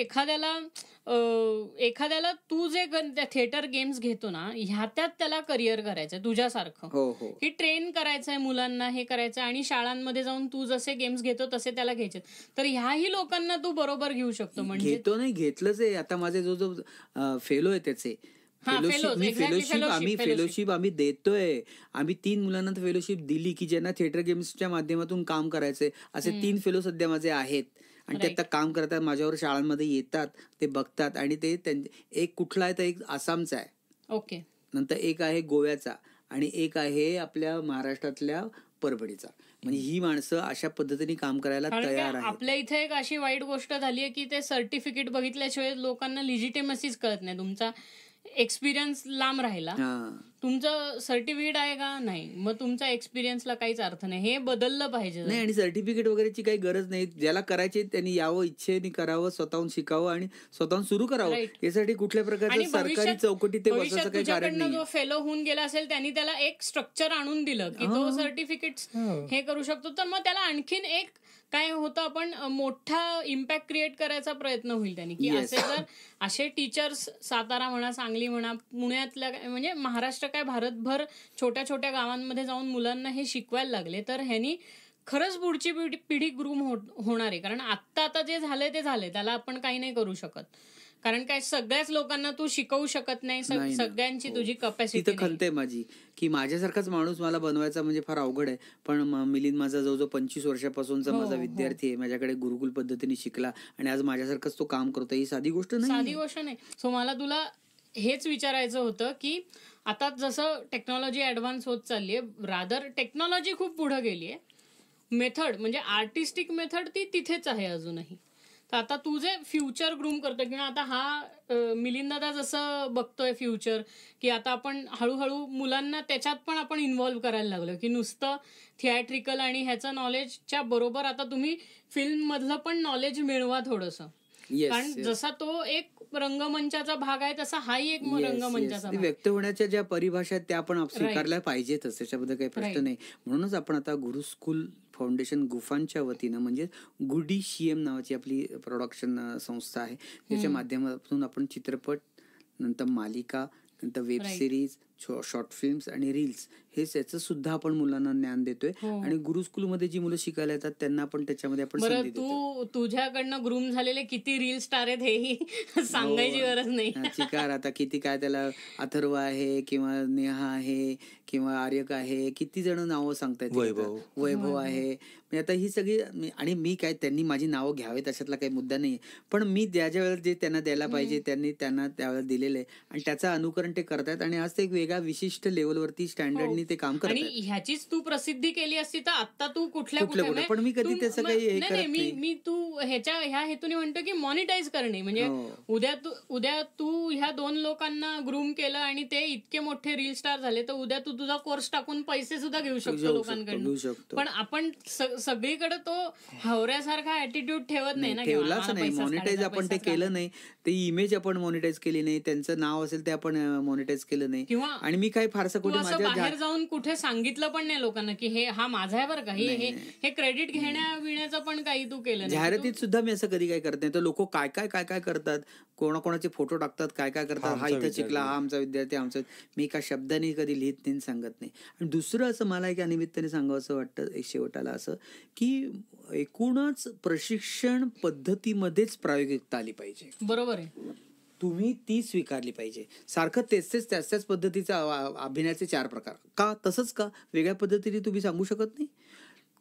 एखाद्याला तू जे थिएटर गेम्स घेतो ना, ह्यात त्याला करिअर करायचंय तुझ्यासारखं, की ट्रेन करायचंय मुलांना, हे करायचं, आणि शाळांमध्ये जाऊन तू जसे गेम्स घेतो तसे त्याला घ्यायचे. तर ह्याही लोकांना तू बरोबर घेऊ शकतो. म्हणजे घेतो नाही, घेतलंच आहे. आता माझे जो फेलो आहे त्याचे फेलोशिप आम्ही देतोय. आम्ही 3 मुलांना फेलोशिप दिली की ज्यांना थिएटर गेम्सच्या माध्यमातून काम करायचंय. असे 3 फेलो सध्या माझे आहेत आणि ते आता काम करतात, माझ्यावर शाळांमध्ये येतात, ते बघतात. आणि ते एक कुठला आहे तर एक आसामचा आहे, ओके, नंतर एक आहे गोव्याचा आणि एक आहे आपल्या महाराष्ट्रातल्या परभणीचा. म्हणजे ही माणसं अशा पद्धतीने काम करायला तयार आहेत. आपल्या इथे एक अशी वाईट गोष्ट झाली आहे की ते सर्टिफिकेट बघितल्याशिवाय लोकांना लिजिटिमसीच कळत नाही. तुमचा एक्सपिरियन्स लांब राहिला, तुमचं सर्टिफिकेट आहे का नाही, मग तुमचा एक्सपिरियन्सला काहीच अर्थ नाही. हे बदललं पाहिजे. नाही, आणि सर्टिफिकेट वगैरेची काही गरज नाही. ज्याला करायचे त्यांनी यावं, इच्छेने करावं, स्वतःहून शिकावं आणि स्वतःहून सुरू करावं. यासाठी कुठल्या प्रकारचं सरकारी चौकटी ते बसायचं काही कारण नाही. जो फेलो होऊन गेला असेल त्यांनी त्याला एक स्ट्रक्चर आणून दिलं की तो सर्टिफिकेट हे करू शकतो, तर मग त्याला आणखीन एक काय होतं, आपण मोठा इम्पॅक्ट क्रिएट करायचा प्रयत्न होईल त्यांनी. की असे टीचर्स सातारा म्हणा, सांगली म्हणा, पुण्यातल्या म्हणजे महाराष्ट्र काय भारतभर छोट्या छोट्या गावांमध्ये जाऊन मुलांना हे शिकवायला लागले, तर ह्यांनी खरंच पुढची पिढी ग्रूम होणार आहे. कारण आता जे झालंय ते झालंय, त्याला आपण काही नाही करू शकत. कारण काय सगळ्याच लोकांना तू शिकवू शकत नाही, सगळ्यांची तुझी कपॅसिटी. तिथं खंत आहे माझी की माझ्यासारखाच माणूस मला बनवायचा म्हणजे फार अवघड आहे. पण मिलिंद माझा जवळजवळ 25 वर्षापासूनचा माझा विद्यार्थी आहे, माझ्याकडे गुरुकुल पद्धतीने शिकला आणि आज माझ्यासारखाच तो काम करतो. ही साधी गोष्ट नाही. सो मला तुला हेच विचारायचं होतं की आता जसं टेक्नॉलॉजी ऍडव्हान्स होत चालली आहे, रादर टेक्नॉलॉजी खूप पुढे गेली आहे, मेथड म्हणजे आर्टिस्टिक मेथड ती तिथेच आहे अजूनही. तर आता तू जे फ्युचर ग्रूम करतोय किंवा आता हा मिलिंद दादा जसं बघतोय फ्युचर, की आता आपण हळूहळू मुलांना त्याच्यात पण आपण इन्व्हॉल्व्ह करायला लागलो, की नुसतं थिएट्रिकल आणि ह्याचं नॉलेजच्या बरोबर आता तुम्ही फिल्म मधलं पण नॉलेज मिळवा थोडंसं. कारण जसा तो एक रंगमंचाचा भाग आहे तसा हाही एक रंगमंचाचा भाग. व्यक्त होण्याच्या ज्या परिभाषा आहेत त्या आपण स्वीकारल्या पाहिजेतच, त्याच्याबद्दल काही प्रश्न नाही. म्हणूनच आपण आता गुरुस्कुल फाउंडेशन गुफांच्या वतीनं म्हणजे गुडी CM नावाची आपली प्रोडक्शन संस्था आहे, त्याच्या माध्यमातून आपण चित्रपट, नंतर मालिका, नंतर वेब सिरीज, शॉर्ट फिल्म्स आणि रील्स हे त्याचं सुद्धा आपण मुलांना ज्ञान देतोय. आणि गुरुस्कूलमध्ये जी मुलं शिकायला येतात त्यांना पण त्याच्यामध्ये आपण संधी देतोय. तुझ्याकडनं ग्रूम झालेले किती रील स्टार आहेत हेही सांगायची गरज नाही. चिकार आता किती काय, त्याला अथर्व आहे किंवा नेहा आहे किंवा आर्यक आहे, किती जण नावं सांगतायत, वैभव आहे. आता ही सगळी, आणि मी काय त्यांनी माझी नावं घ्यावेत अशातला काही मुद्दा नाही, पण मी ज्या वेळेला जे त्यांना द्यायला पाहिजे त्यांनी त्यांना त्यावेळेला दिलेलं आहे आणि त्याचं अनुकरण ते करतायत आणि आज ते एक वेगळ्या विशिष्ट लेवलवरती स्टँडर्डनी ते काम करतात. आणि ह्याचीच तू प्रसिद्धी केली असती तर आता तू कुठल्या पण मी कधी त्याचं काही मी तू ह्या हेतूने म्हणतो की मॉनिटाईज करणे, म्हणजे उद्या तू ह्या 2 लोकांना ग्रूम केलं आणि ते इतके मोठे रील स्टार झाले, तर उद्या तू तुझा कोर्स टाकून पैसे सुद्धा घेऊ शकतो लोकांकडून. पण आपण सगळीकडे तो हवऱ्यासारखा ऍटिट्यूड ठेवत नाही ना. ठेवलाच नाही, मॉनिटाईज आपण ते केलं नाही, ते इमेज आपण मॉनिटाईज केली नाही, त्यांचं नाव असेल ते आपण मॉनिटाईज केलं नाही. आणि मी काय फारसं कुठे बाहेर जाऊन कुठे सांगितलं पण नाही लोकांना की हे हा माझा आहे बरं का, हे क्रेडिट घेण्याचं पण काही तू केलं नाही. जाहिरातीत सुद्धा मी असं कधी काय करत नाही. तर लोक काय काय करतात, कोणाकोणाचे फोटो टाकतात, काय करतात, हा इथं शिकला, हा आमचा विद्यार्थी, आमचा. मी एका शब्दाने कधी लिहित नाही, सांगत नाही. आणि दुसरं असं मला एका निमित्ताने सांगावं असं वाटतं एक शेवटाला, असं की एकूणच प्रशिक्षण पद्धतीमध्येच प्रायोगिकता आली पाहिजे. बरोबर आहे, तुम्ही ती स्वीकारली पाहिजे. सारखं त्याच पद्धतीचा अभिनयाचे 4 प्रकार का, तसंच का वेगळ्या पद्धतीने तुम्ही सांगू शकत नाही?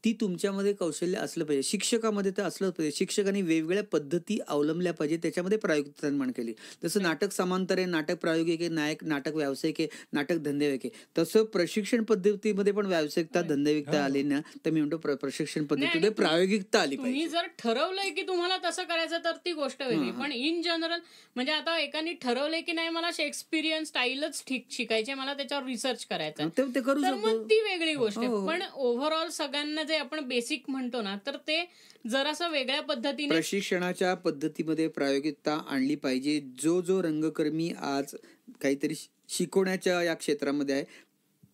ती तुमच्यामध्ये कौशल्य असलं पाहिजे. शिक्षकामध्ये तर असलं पाहिजे. शिक्षकांनी वेगवेगळ्या पद्धती अवलंबल्या पाहिजे, त्याच्यामध्ये प्रायोगिकता निर्माण केली. जसं नाटक समांतर आहे, नाटक प्रायोगिक आहे, नाटक व्यावसायिक आहे, नाटक धंदेवाईक आहे, तसं प्रशिक्षण पद्धतीमध्ये पण व्यावसायिकता, धंदेवाईकता आली ना, तर मी म्हणतो प्रशिक्षण पद्धतीमध्ये प्रायोगिकता आली पाहिजे. तुम्ही जर ठरवलंय की तुम्हाला तसं करायचं तर ती गोष्ट वेगळी, पण इन जनरल म्हणजे आता एकाने ठरवलंय की नाही मला शेक्सपिरियन स्टाईलच ठीक शिकायचे, मला त्याच्यावर रिसर्च करायचा, ते करू तर मग ती वेगळी गोष्ट आहे. पण ओव्हरऑल सगळ्यांना जे आपण बेसिक म्हणतो ना, तर ते जरासं वेगळ्या पद्धतीने प्रशिक्षणाच्या पद्धतीमध्ये प्रायोगिकता आणली पाहिजे. जो रंगकर्मी आज काहीतरी शिकवण्याच्या या क्षेत्रामध्ये आहे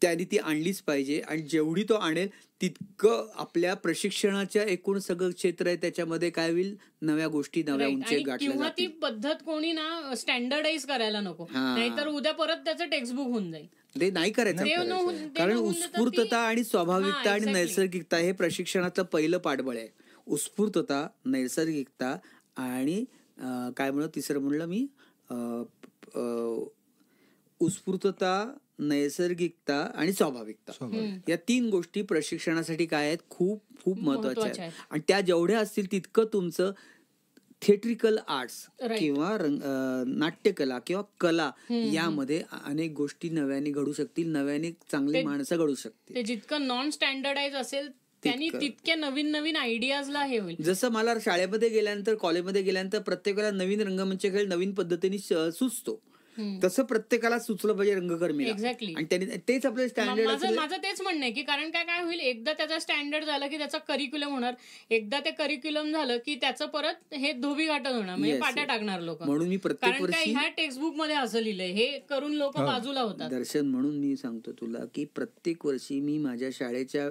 त्याने ती आणलीच पाहिजे. आणि जेवढी तो आणेल तितकं आपल्या प्रशिक्षणाच्या एकूण सगळं क्षेत्र आहे त्याच्यामध्ये काय होईल, नव्या गोष्टी, नव्या उंची गाठल्या किंवा ती पद्धत कोणी ना स्टँडर्डाईज करायला नको, नाहीतर उद्या परत त्याचं टेक्स्टबुक होऊन जाईल. ते नाही करायचं. कारण उत्स्फूर्तता आणि स्वाभाविकता आणि नैसर्गिकता हे प्रशिक्षणाचं पहिलं पाठबळ आहे. उत्स्फूर्तता, नैसर्गिकता आणि काय म्हणलं तिसरं म्हणलं मी, उत्स्फूर्तता, नैसर्गिकता आणि स्वाभाविकता, या 3 गोष्टी प्रशिक्षणासाठी काय आहेत, खूप खूप महत्वाच्या आहेत. आणि त्या जेवढ्या असतील तितकं तुमचं थिएट्रिकल आर्ट्स किंवा नाट्यकला किंवा कला यामध्ये अनेक गोष्टी नव्याने घडू शकतील, नव्याने चांगली माणसं घडू शकतील. ते जितकं नॉन स्टँडर्डाइज असेल त्यांनी तितक्या नवीन नवीन आयडियाजला हे होईल. जसं मला शाळेमध्ये गेल्यानंतर, कॉलेजमध्ये गेल्यानंतर प्रत्येकाला नवीन रंगमंच खेळ नवीन पद्धतीने सुचतो, तसं प्रत्येकाला सुचलं पाहिजे रंगकर्मीला. एक्झॅक्टली. आणि त्यांनी तेच आपलं स्टँडर्ड. माझं तेच म्हणणं आहे की कारण काय होईल, एकदा त्याचा स्टँडर्ड झालं की त्याचा करिक्युलम होणार, एकदा ते करिक्युलम झालं की त्याचं परत हे धोबी घाटत होणार, म्हणजे पाट्या टाकणार लोक. म्हणून मी प्रत्येक वर्षी ह्या टेक्स्टबुक मध्ये असं लिहिलंय, हे करून लोक बाजूला होतात. दर्शन, म्हणून मी सांगतो तुला की प्रत्येक वर्षी मी माझ्या शाळेच्या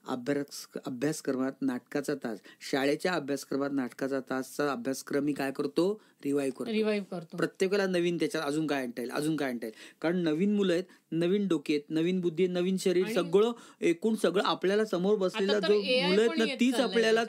अभ्यासक्रमात नाटकाचा तास, शाळेच्या अभ्यासक्रमात नाटकाचा तासचा अभ्यासक्रम मी काय करतो, रिवाईव्ह करतो. प्रत्येकाला नवीन त्याच्यात अजून काय आणता येईल, कारण नवीन मुलं आहेत, नवीन डोके आहेत, नवीन बुद्धी, नवीन शरीर, सगळं आपल्याला समोर बसलेला जो मुलं आहेत ना, तीच आपल्याला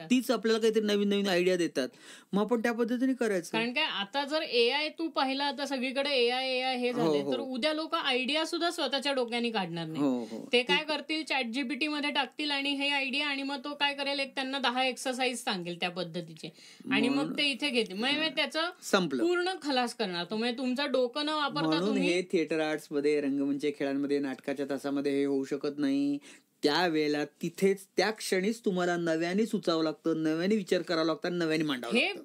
काहीतरी नवीन नवीन आयडिया देतात. मग आपण त्या पद्धतीने करायचं. कारण काय आता जर AI तू पाहिला, आता सगळीकडे AI हे झाले, तर उद्या लोक आयडिया सुद्धा स्वतःच्या डोक्याने काढणार नाही. ते काय करतील, ChatGPT मध्ये टाकतील आणि हे आयडिया, आणि मग तो काय करेल, एक त्यांना 10 एक्सरसाइज सांगेल त्या पद्धतीचे, आणि मग ते इथे घेते, मग त्याचं संपलं, पूर्ण खलास करणार तो. म्हणजे तुमचं डोकं न वापरता तुम्ही हे थिएटर आर्ट्स मध्ये, रंगमंच खेळांमध्ये, नाटकाच्या तासामध्ये हे होऊ शकत नाही. त्यावेळेला तिथेच त्या क्षणीच तुम्हाला नव्याने सुचावं लागतं, नव्याने विचार करावा लागतात, नव्याने मांडावं लागतं.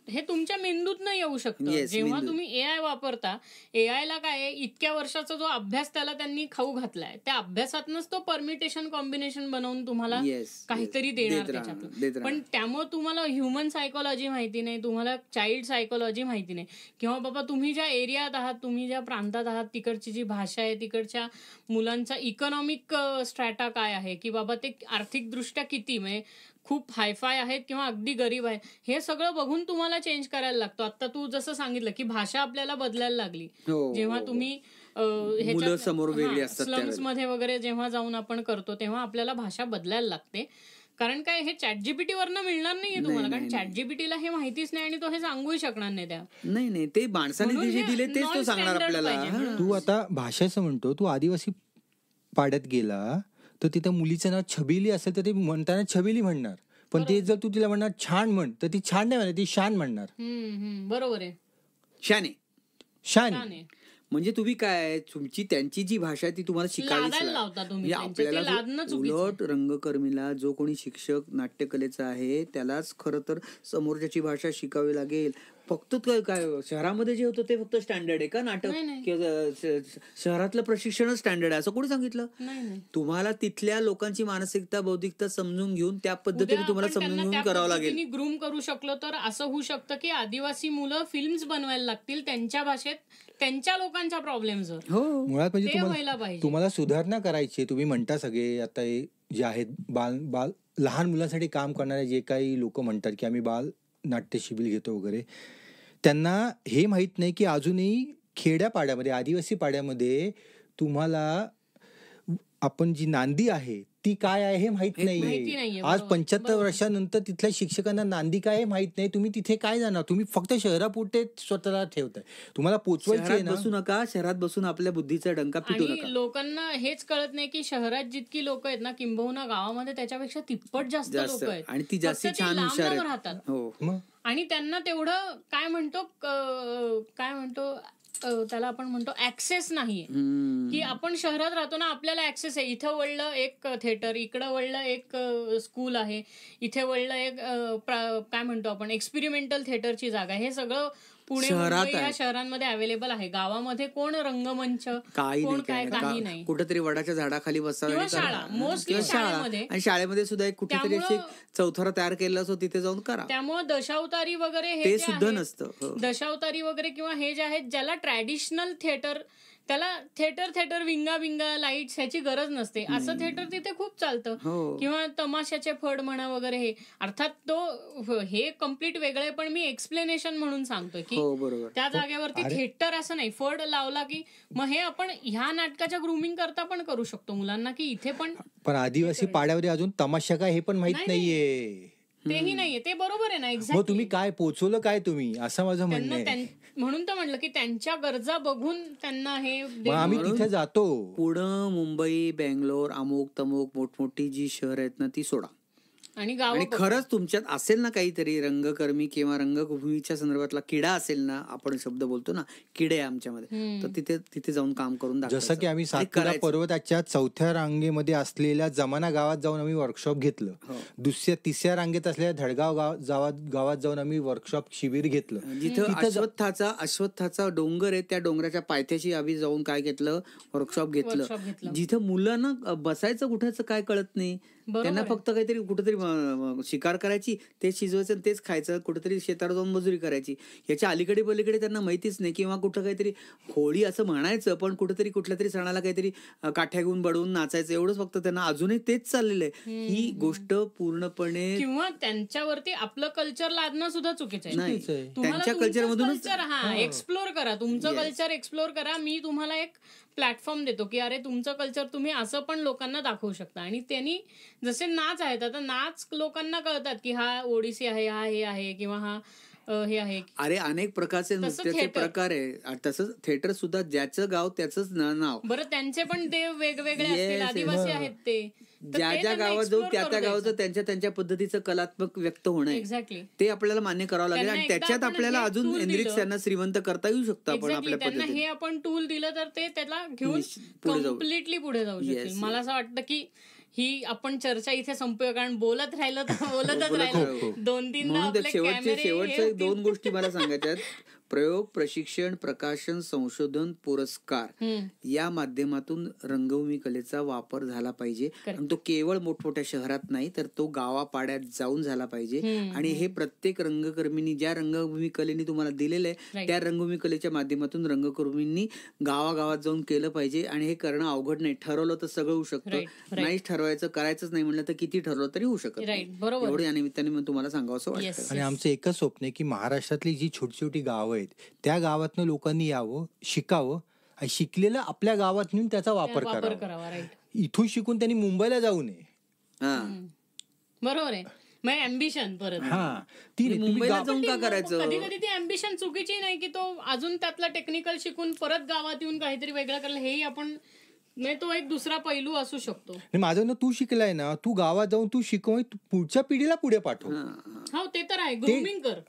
हे तुमच्या मेंदूत न येऊ शकतं. जेव्हा तुम्ही AI वापरता, AI ला काय इतक्या वर्षाचा जो अभ्यास त्याला त्यांनी खाऊ घातलाय, त्या अभ्यासातनच तो परमिटेशन कॉम्बिनेशन बनवून तुम्हाला काहीतरी देणार त्याच्यातून. पण त्यामुळे तुम्हाला ह्युमन सायकोलॉजी माहिती नाही, तुम्हाला चाइल्ड सायकोलॉजी माहिती नाही, किंवा बाबा तुम्ही ज्या एरियात आहात, तुम्ही ज्या प्रांतात आहात, तिकडची जी भाषा आहे, तिकडच्या मुलांचा इकॉनॉमिक स्ट्रॅटा काय आहे, की बाबा ते आर्थिकदृष्ट्या किती, म्हणजे खूप हायफाय आहेत किंवा अगदी गरीब आहेत, हे सगळं बघून तुम्हाला चेंज करायला लागतो. आता तू जसं सांगितलं की भाषा आपल्याला बदलायला लागली, जेव्हा तुम्ही स्लम्स मध्ये वगैरे जेव्हा जाऊन आपण करतो, तेव्हा आपल्याला भाषा बदलायला लागते. कारण काय, हे ChatGPT वरनं मिळणार नाहीये तुम्हाला, कारण ChatGPTला हे माहितीच नाही आणि तो हे सांगूही शकणार नाही. त्या नाही ते माणसाने जे दिले तेच तो सांगणार आपल्याला. तू आता भाषेचं म्हणतो, तू आदिवासी पाड्यात गेला तर तिथं मुलीचं नाव छबिली असेल तर ते म्हणताना छबिली म्हणणार, पण ते जर तू तिला म्हणणार छान म्हण, तर ती छान नाही म्हणणार, ती शान म्हणणार. बरोबर आहे, शान. म्हणजे तुम्ही काय, तुमची त्यांची जी भाषा आहे ती तुम्हाला शिकायला आपल्याला. उलट रंगकर्मीला जो कोणी शिक्षक नाट्यकलेचा आहे त्यालाच खरं तर समोरच्याची भाषा शिकावी लागेल. फक्त काय शहरामध्ये जे होतं ते फक्त स्टँडर्ड आहे का नाटक, शहरातलं प्रशिक्षण स्टँडर्ड आहे असं कोणी सांगितलं? तुम्हाला तिथल्या लोकांची मानसिकता, बौद्धिकता समजून घेऊन त्या पद्धतीने तुम्हाला समजून घेऊन करावं लागेल. ग्रूम करू शकलो तर असं होऊ शकतं की आदिवासी मुलं फिल्म्स बनवायला लागतील त्यांच्या भाषेत, त्यांच्या लोकांच्या प्रॉब्लेम्स. मुळात म्हणजे तुम्हाला सुधारणा करायची. तुम्ही म्हणता सगळे आता जे आहेत बाल लहान मुलांसाठी काम करणारे जे काही लोक म्हणतात की आम्ही बाल नाट्य शिबिर घेतो वगैरे, त्यांना हे माहित नाही की अजूनही खेड्यापाड्यामध्ये, आदिवासी पाड्यामध्ये तुम्हाला आपण जी नांदी आहे ती काय आहे हे माहित नाहीये. आज 75 वर्षानंतर तिथल्या शिक्षकांना नांदी काय हे माहित नाही. तुम्ही तिथे काय जाणार, तुम्ही फक्त शहरापुरते स्वतःला ठेवताय. तुम्हाला पोचवायचे बसू नका, शहरात बसून आपल्या बुद्धीचा डंका पिटू नका. लोकांना हेच कळत नाही की शहरात जितकी लोक आहेत ना, किंबहुना गावामध्ये त्याच्यापेक्षा तिप्पट जास्त लोक आहेत, आणि ती जास्त छान हुशार राहतात. आणि त्यांना तेवढं काय म्हणतो त्याला आपण म्हणतो ऍक्सेस नाहीये, की आपण शहरात राहतो ना, आपल्याला ऍक्सेस आहे. इथं वळलं एक थिएटर, इकडं वळलं एक स्कूल आहे, इथे वळलं एक काय म्हणतो आपण एक्सपेरिमेंटल थिएटरची जागा. हे सगळं पुणे मुंबई या शहरांमध्ये अवेलेबल आहे. गावामध्ये कोण रंगमंच, कोण काय, काही नाही. कुठेतरी वडाच्या झाडाखाली बसावं, शाळा मोस्टली शाळेमध्ये, आणि शाळेमध्ये सुद्धा एक कुठेतरी चौथरा तयार केलेला असतो, तिथे जाऊन करा. त्यामुळे दशावतारी वगैरे हे सुद्धा नसतं. दशावतारी वगैरे किंवा हे जे आहेत ज्याला ट्रॅडिशनल थिएटर, त्याला थिएटर विंगा लाईट्स ह्याची गरज नसते. असं थिएटर तिथे खूप चालतं. किंवा तमाशाचे फड म्हणा वगैरे, हे अर्थात तो हे कम्प्लीट वेगळे, पण मी एक्सप्लेनेशन म्हणून सांगतोय की त्या जागेवरती थिएटर असं नाही, फड लावला की मग हे आपण ह्या नाटकाच्या ग्रूमिंग करता पण करू शकतो मुलांना, की इथे पण आदिवासी पाड्यावर अजून तमाशा काय हे पण माहित नाहीये. तेही नाहीये. ते बरोबर आहे ना, एक्झॅक्टली. मग तुम्ही काय पोचवलं काय तुम्ही, असं माझं म्हणणं आहे. म्हणून तर म्हटलं की त्यांच्या गरजा बघून त्यांना हे आम्ही तिथे जातो. पुणे, मुंबई, बेंगलोर, अमुक तमुक मोठमोठी जी शहर आहेत ना ती सोडा. आणि खरंच तुमच्यात असेल ना काहीतरी रंगकर्मी किंवा रंगभूमीच्या संदर्भातला किडा असेल ना, आपण शब्द बोलतो ना किडे आमच्यामध्ये, तर तिथे जाऊन काम करून दाखवायचं. जसं की आम्ही सातपुडा पर्वताच्या 4थ्या रांगेमध्ये असलेल्या जमाना गावात जाऊन आम्ही वर्कशॉप घेतलं. 3ऱ्या रांगेत असलेल्या धडगाव गावात जाऊन आम्ही वर्कशॉप शिबिर घेतलं. जिथं अश्वत्थाचा डोंगर आहे त्या डोंगराच्या पायथ्याशी आम्ही जाऊन काय घेतलं, वर्कशॉप घेतलं. जिथं मुलांना बसायचं कुठेच काय कळत नाही, त्यांना फक्त काहीतरी कुठेतरी शिकार करायची, ते शिजवायचं तेच खायचं, कुठेतरी शेतात जाऊन मजुरी करायची. याच्या अलीकडे पलीकडे त्यांना माहितीच नाही. किंवा कुठं काहीतरी होळी असं म्हणायचं, पण कुठेतरी कुठल्या तरी सणाला काहीतरी काठ्या घेऊन बडवून नाचायचं, एवढंच फक्त त्यांना अजूनही तेच चाललेलं आहे. ही गोष्ट पूर्णपणे किंवा त्यांच्यावरती आपलं कल्चर लादणं सुद्धा चुकीचं आहे. त्यांच्या कल्चर मधूनच एक्सप्लोर करा, तुमचं कल्चर एक्सप्लोर करा. मी तुम्हाला एक प्लॅटफॉर्म देतो की अरे तुमचं कल्चर तुम्ही असं पण लोकांना दाखवू शकता. आणि त्यांनी जसे नाच आहेत, आता नाच लोकांना कळतात की हा ओडिसी आहे, हा हे आहे, किंवा हा हे आहे. अरे अनेक प्रकारचे नृत्याचे प्रकार आहे. तसंच थिएटर सुद्धा ज्याचं गाव त्याचंच नाव. बरं, त्यांचे पण देव वेगवेगळे असतील, आदिवासी आहेत ते. ज्या गावात जाऊ त्या गावाचं त्यांच्या पद्धतीचं कलात्मक व्यक्त होणं, एक्झॅक्टली ते आपल्याला मान्य करावं लागेल. आणि त्याच्यात आपल्याला अजून त्यांना श्रीमंत करता येऊ शकतं आपण आपल्या पद्धतीने. हे आपण टूल दिलं तर ते त्याला घेऊन कम्प्लिटली पुढे जाऊ शकतील. मला असं वाटतं की ही आपण चर्चा इथे संपूया, कारण बोलत राहिलं तर बोलतच राहिलं. 2-3 शेवटच्या 2 गोष्टी मला सांगायच्या. प्रयोग, प्रशिक्षण, प्रकाशन, संशोधन, पुरस्कार या माध्यमातून रंगभूमी कलेचा वापर झाला पाहिजे. आणि तो केवळ मोठमोठ्या शहरात नाही, तर तो गावापाड्यात जाऊन झाला पाहिजे. आणि हे प्रत्येक रंगकर्मींनी ज्या रंगभूमी कलेने तुम्हाला दिलेलं आहे त्या रंगभूमी कलेच्या माध्यमातून रंगकर्मींनी गावागावात जाऊन केलं पाहिजे. आणि हे करणं अवघड नाही. ठरवलं तर सगळं होऊ शकतं. नाहीच ठरवायचं, करायचंच नाही म्हणलं तर किती ठरवलं तरी होऊ शकत. एवढं या निमित्ताने तुम्हाला सांगावं असं वाटतं. आणि आमचं एकच स्वप्न आहे की महाराष्ट्रातली जी छोटी छोटी गावं त्या गावातनं लोकांनी यावं, शिकावं, आणि शिकलेलं आपल्या गावात नेऊन त्याचा वापर करावा. इथून शिकून त्यांनी मुंबईला जाऊ नये. बरोबर आहे. मग अँबिशन परत मुंबईला जाऊन का करायचं? कधी कधी ती अँबिशन चुकीची नाही की तो अजून त्यातला टेक्निकल शिकून परत गावात येऊन काहीतरी वेगळं करायला, हेही आपण नाही, तो एक दुसरा पैलू असू शकतो. माझं ना, तू शिकलाय ना, तू गावात जाऊन तू शिकव, पुढच्या पिढीला पुढे पाठव. हो, ते तर आहे. ग्रूमिंग कर.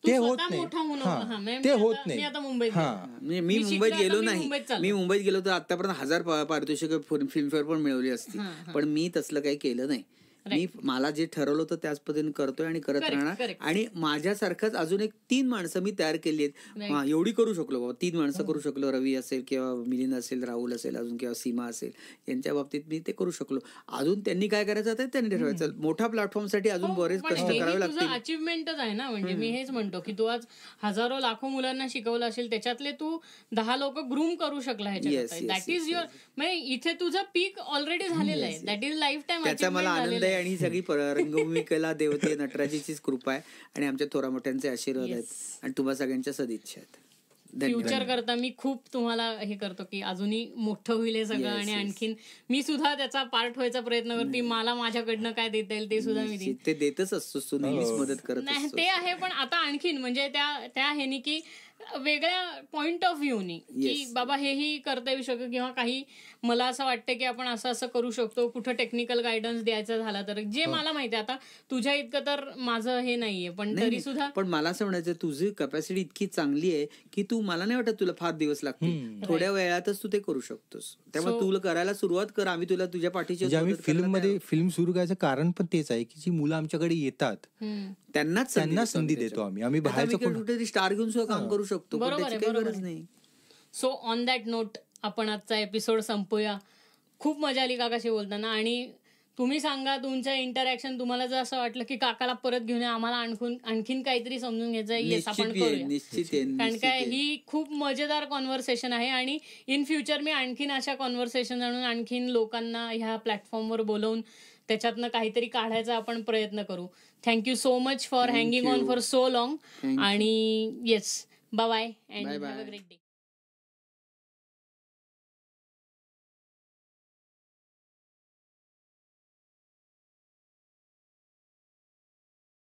ते होत नाही. ते होत नाही. मी मुंबईत गेलो नाही. मी मुंबईत गेलो तर आतापर्यंत 1000 पारितोषिक फिल्मफेअर पण मिळवली असती. पण मी तसलं काही केलं नाही. मी मला जे ठरवलं होतं त्याच पद्धतीने करतोय आणि करत राहणार. आणि माझ्यासारखंच अजून एक 3 माणसं मी तयार केली आहेत. एवढी करू शकलो बाबा, 3 माणसं करू शकलो. रवी असेल किंवा मिलिंद असेल, राहुल असेल अजून, किंवा सीमा असेल, यांच्या बाबतीत मी ते करू शकलो. अजून त्यांनी काय करायचं ते त्यांनी ठरवायचं. मोठ्या प्लॅटफॉर्मसाठी अजून बरेच कष्ट करावे लागतील. अचिव्हमेंटच आहे ना. म्हणजे मी हेच म्हणतो की तू आज हजारो लाखो मुलांना शिकवलं असेल, त्याच्यातले तू 10 लोक ग्रूम करू शकला ह्याच्यात. दॅट इज युअर, म्हणजे इथे तुझं पीक ऑलरेडी झालेलं आहे. That is life time. त्याचा मला आनंद आहे. आणि सगळी रंगभूमी कला देवते नटराजीचीच कृपा आहे आणि आमच्या थोरा मोठ्यांचे आशीर्वाद आहेत आणि तुम्हा सगळ्यांच्या सदिच्छा आहेत. फ्युचर करता मी खूप तुम्हाला हे करतो की अजूनही मोठं होईल हे सगळं. आणि आणखीन मी सुद्धा त्याचा पार्ट व्हायचा प्रयत्न करते. मला माझ्याकडनं काय देता येईल ते सुद्धा मी ते देतच असतो, नेहमीच मदत करत नाही. ते आहे, पण आता आणखीन म्हणजे त्या ह्यानी की वेगळ्या पॉइंट ऑफ व्ह्यूनी की बाबा हेही करता येऊ शकतं, किंवा काही मला असं वाटतं की आपण असं असं करू शकतो. कुठं टेक्निकल गायडन्स द्यायचा झाला तर, जे मला माहिती आहे. आता तुझ्या इतकं तर माझं हे नाहीये, पण तरी सुद्धा. पण मला असं म्हणायचं, तुझी कॅपॅसिटी इतकी चांगली आहे की तू, मला नाही वाटत तुला फार दिवस लागतील. थोड्या वेळातच तू ते करू शकतोस. त्यामुळे तुला करायला सुरुवात कर. आम्ही तुला तुझ्या पाठीची. आम्ही फिल्म सुरू करायचं कारण पण तेच आहे की जी मुलं आमच्याकडे येतात त्यांना संधी देतो. आम्ही बाहेरचं कुठेतरी स्टार घेऊन सुद्धा काम करू शकतो. गरज नाही. सो ऑन दॅट नोट आपण आजचा एपिसोड संपूया. खूप मजा आली काकाशी बोलताना. आणि तुम्ही सांगा तुमचं इंटरॅक्शन, तुम्हाला जर असं वाटलं की काकाला परत घेऊन आम्हाला आणखीन काहीतरी समजून घ्यायचं, येस आपण करूया. कारण काय ही खूप मजेदार कॉन्व्हर्सेशन आहे. आणि इन फ्युचर मी आणखीन अशा कॉन्व्हर्सेशन आणून आणखीन लोकांना ह्या प्लॅटफॉर्मवर बोलवून त्याच्यातनं काहीतरी काढायचा आपण प्रयत्न करू. Thank you so much for hanging on for so long. आणि yes, bye bye and have a great day.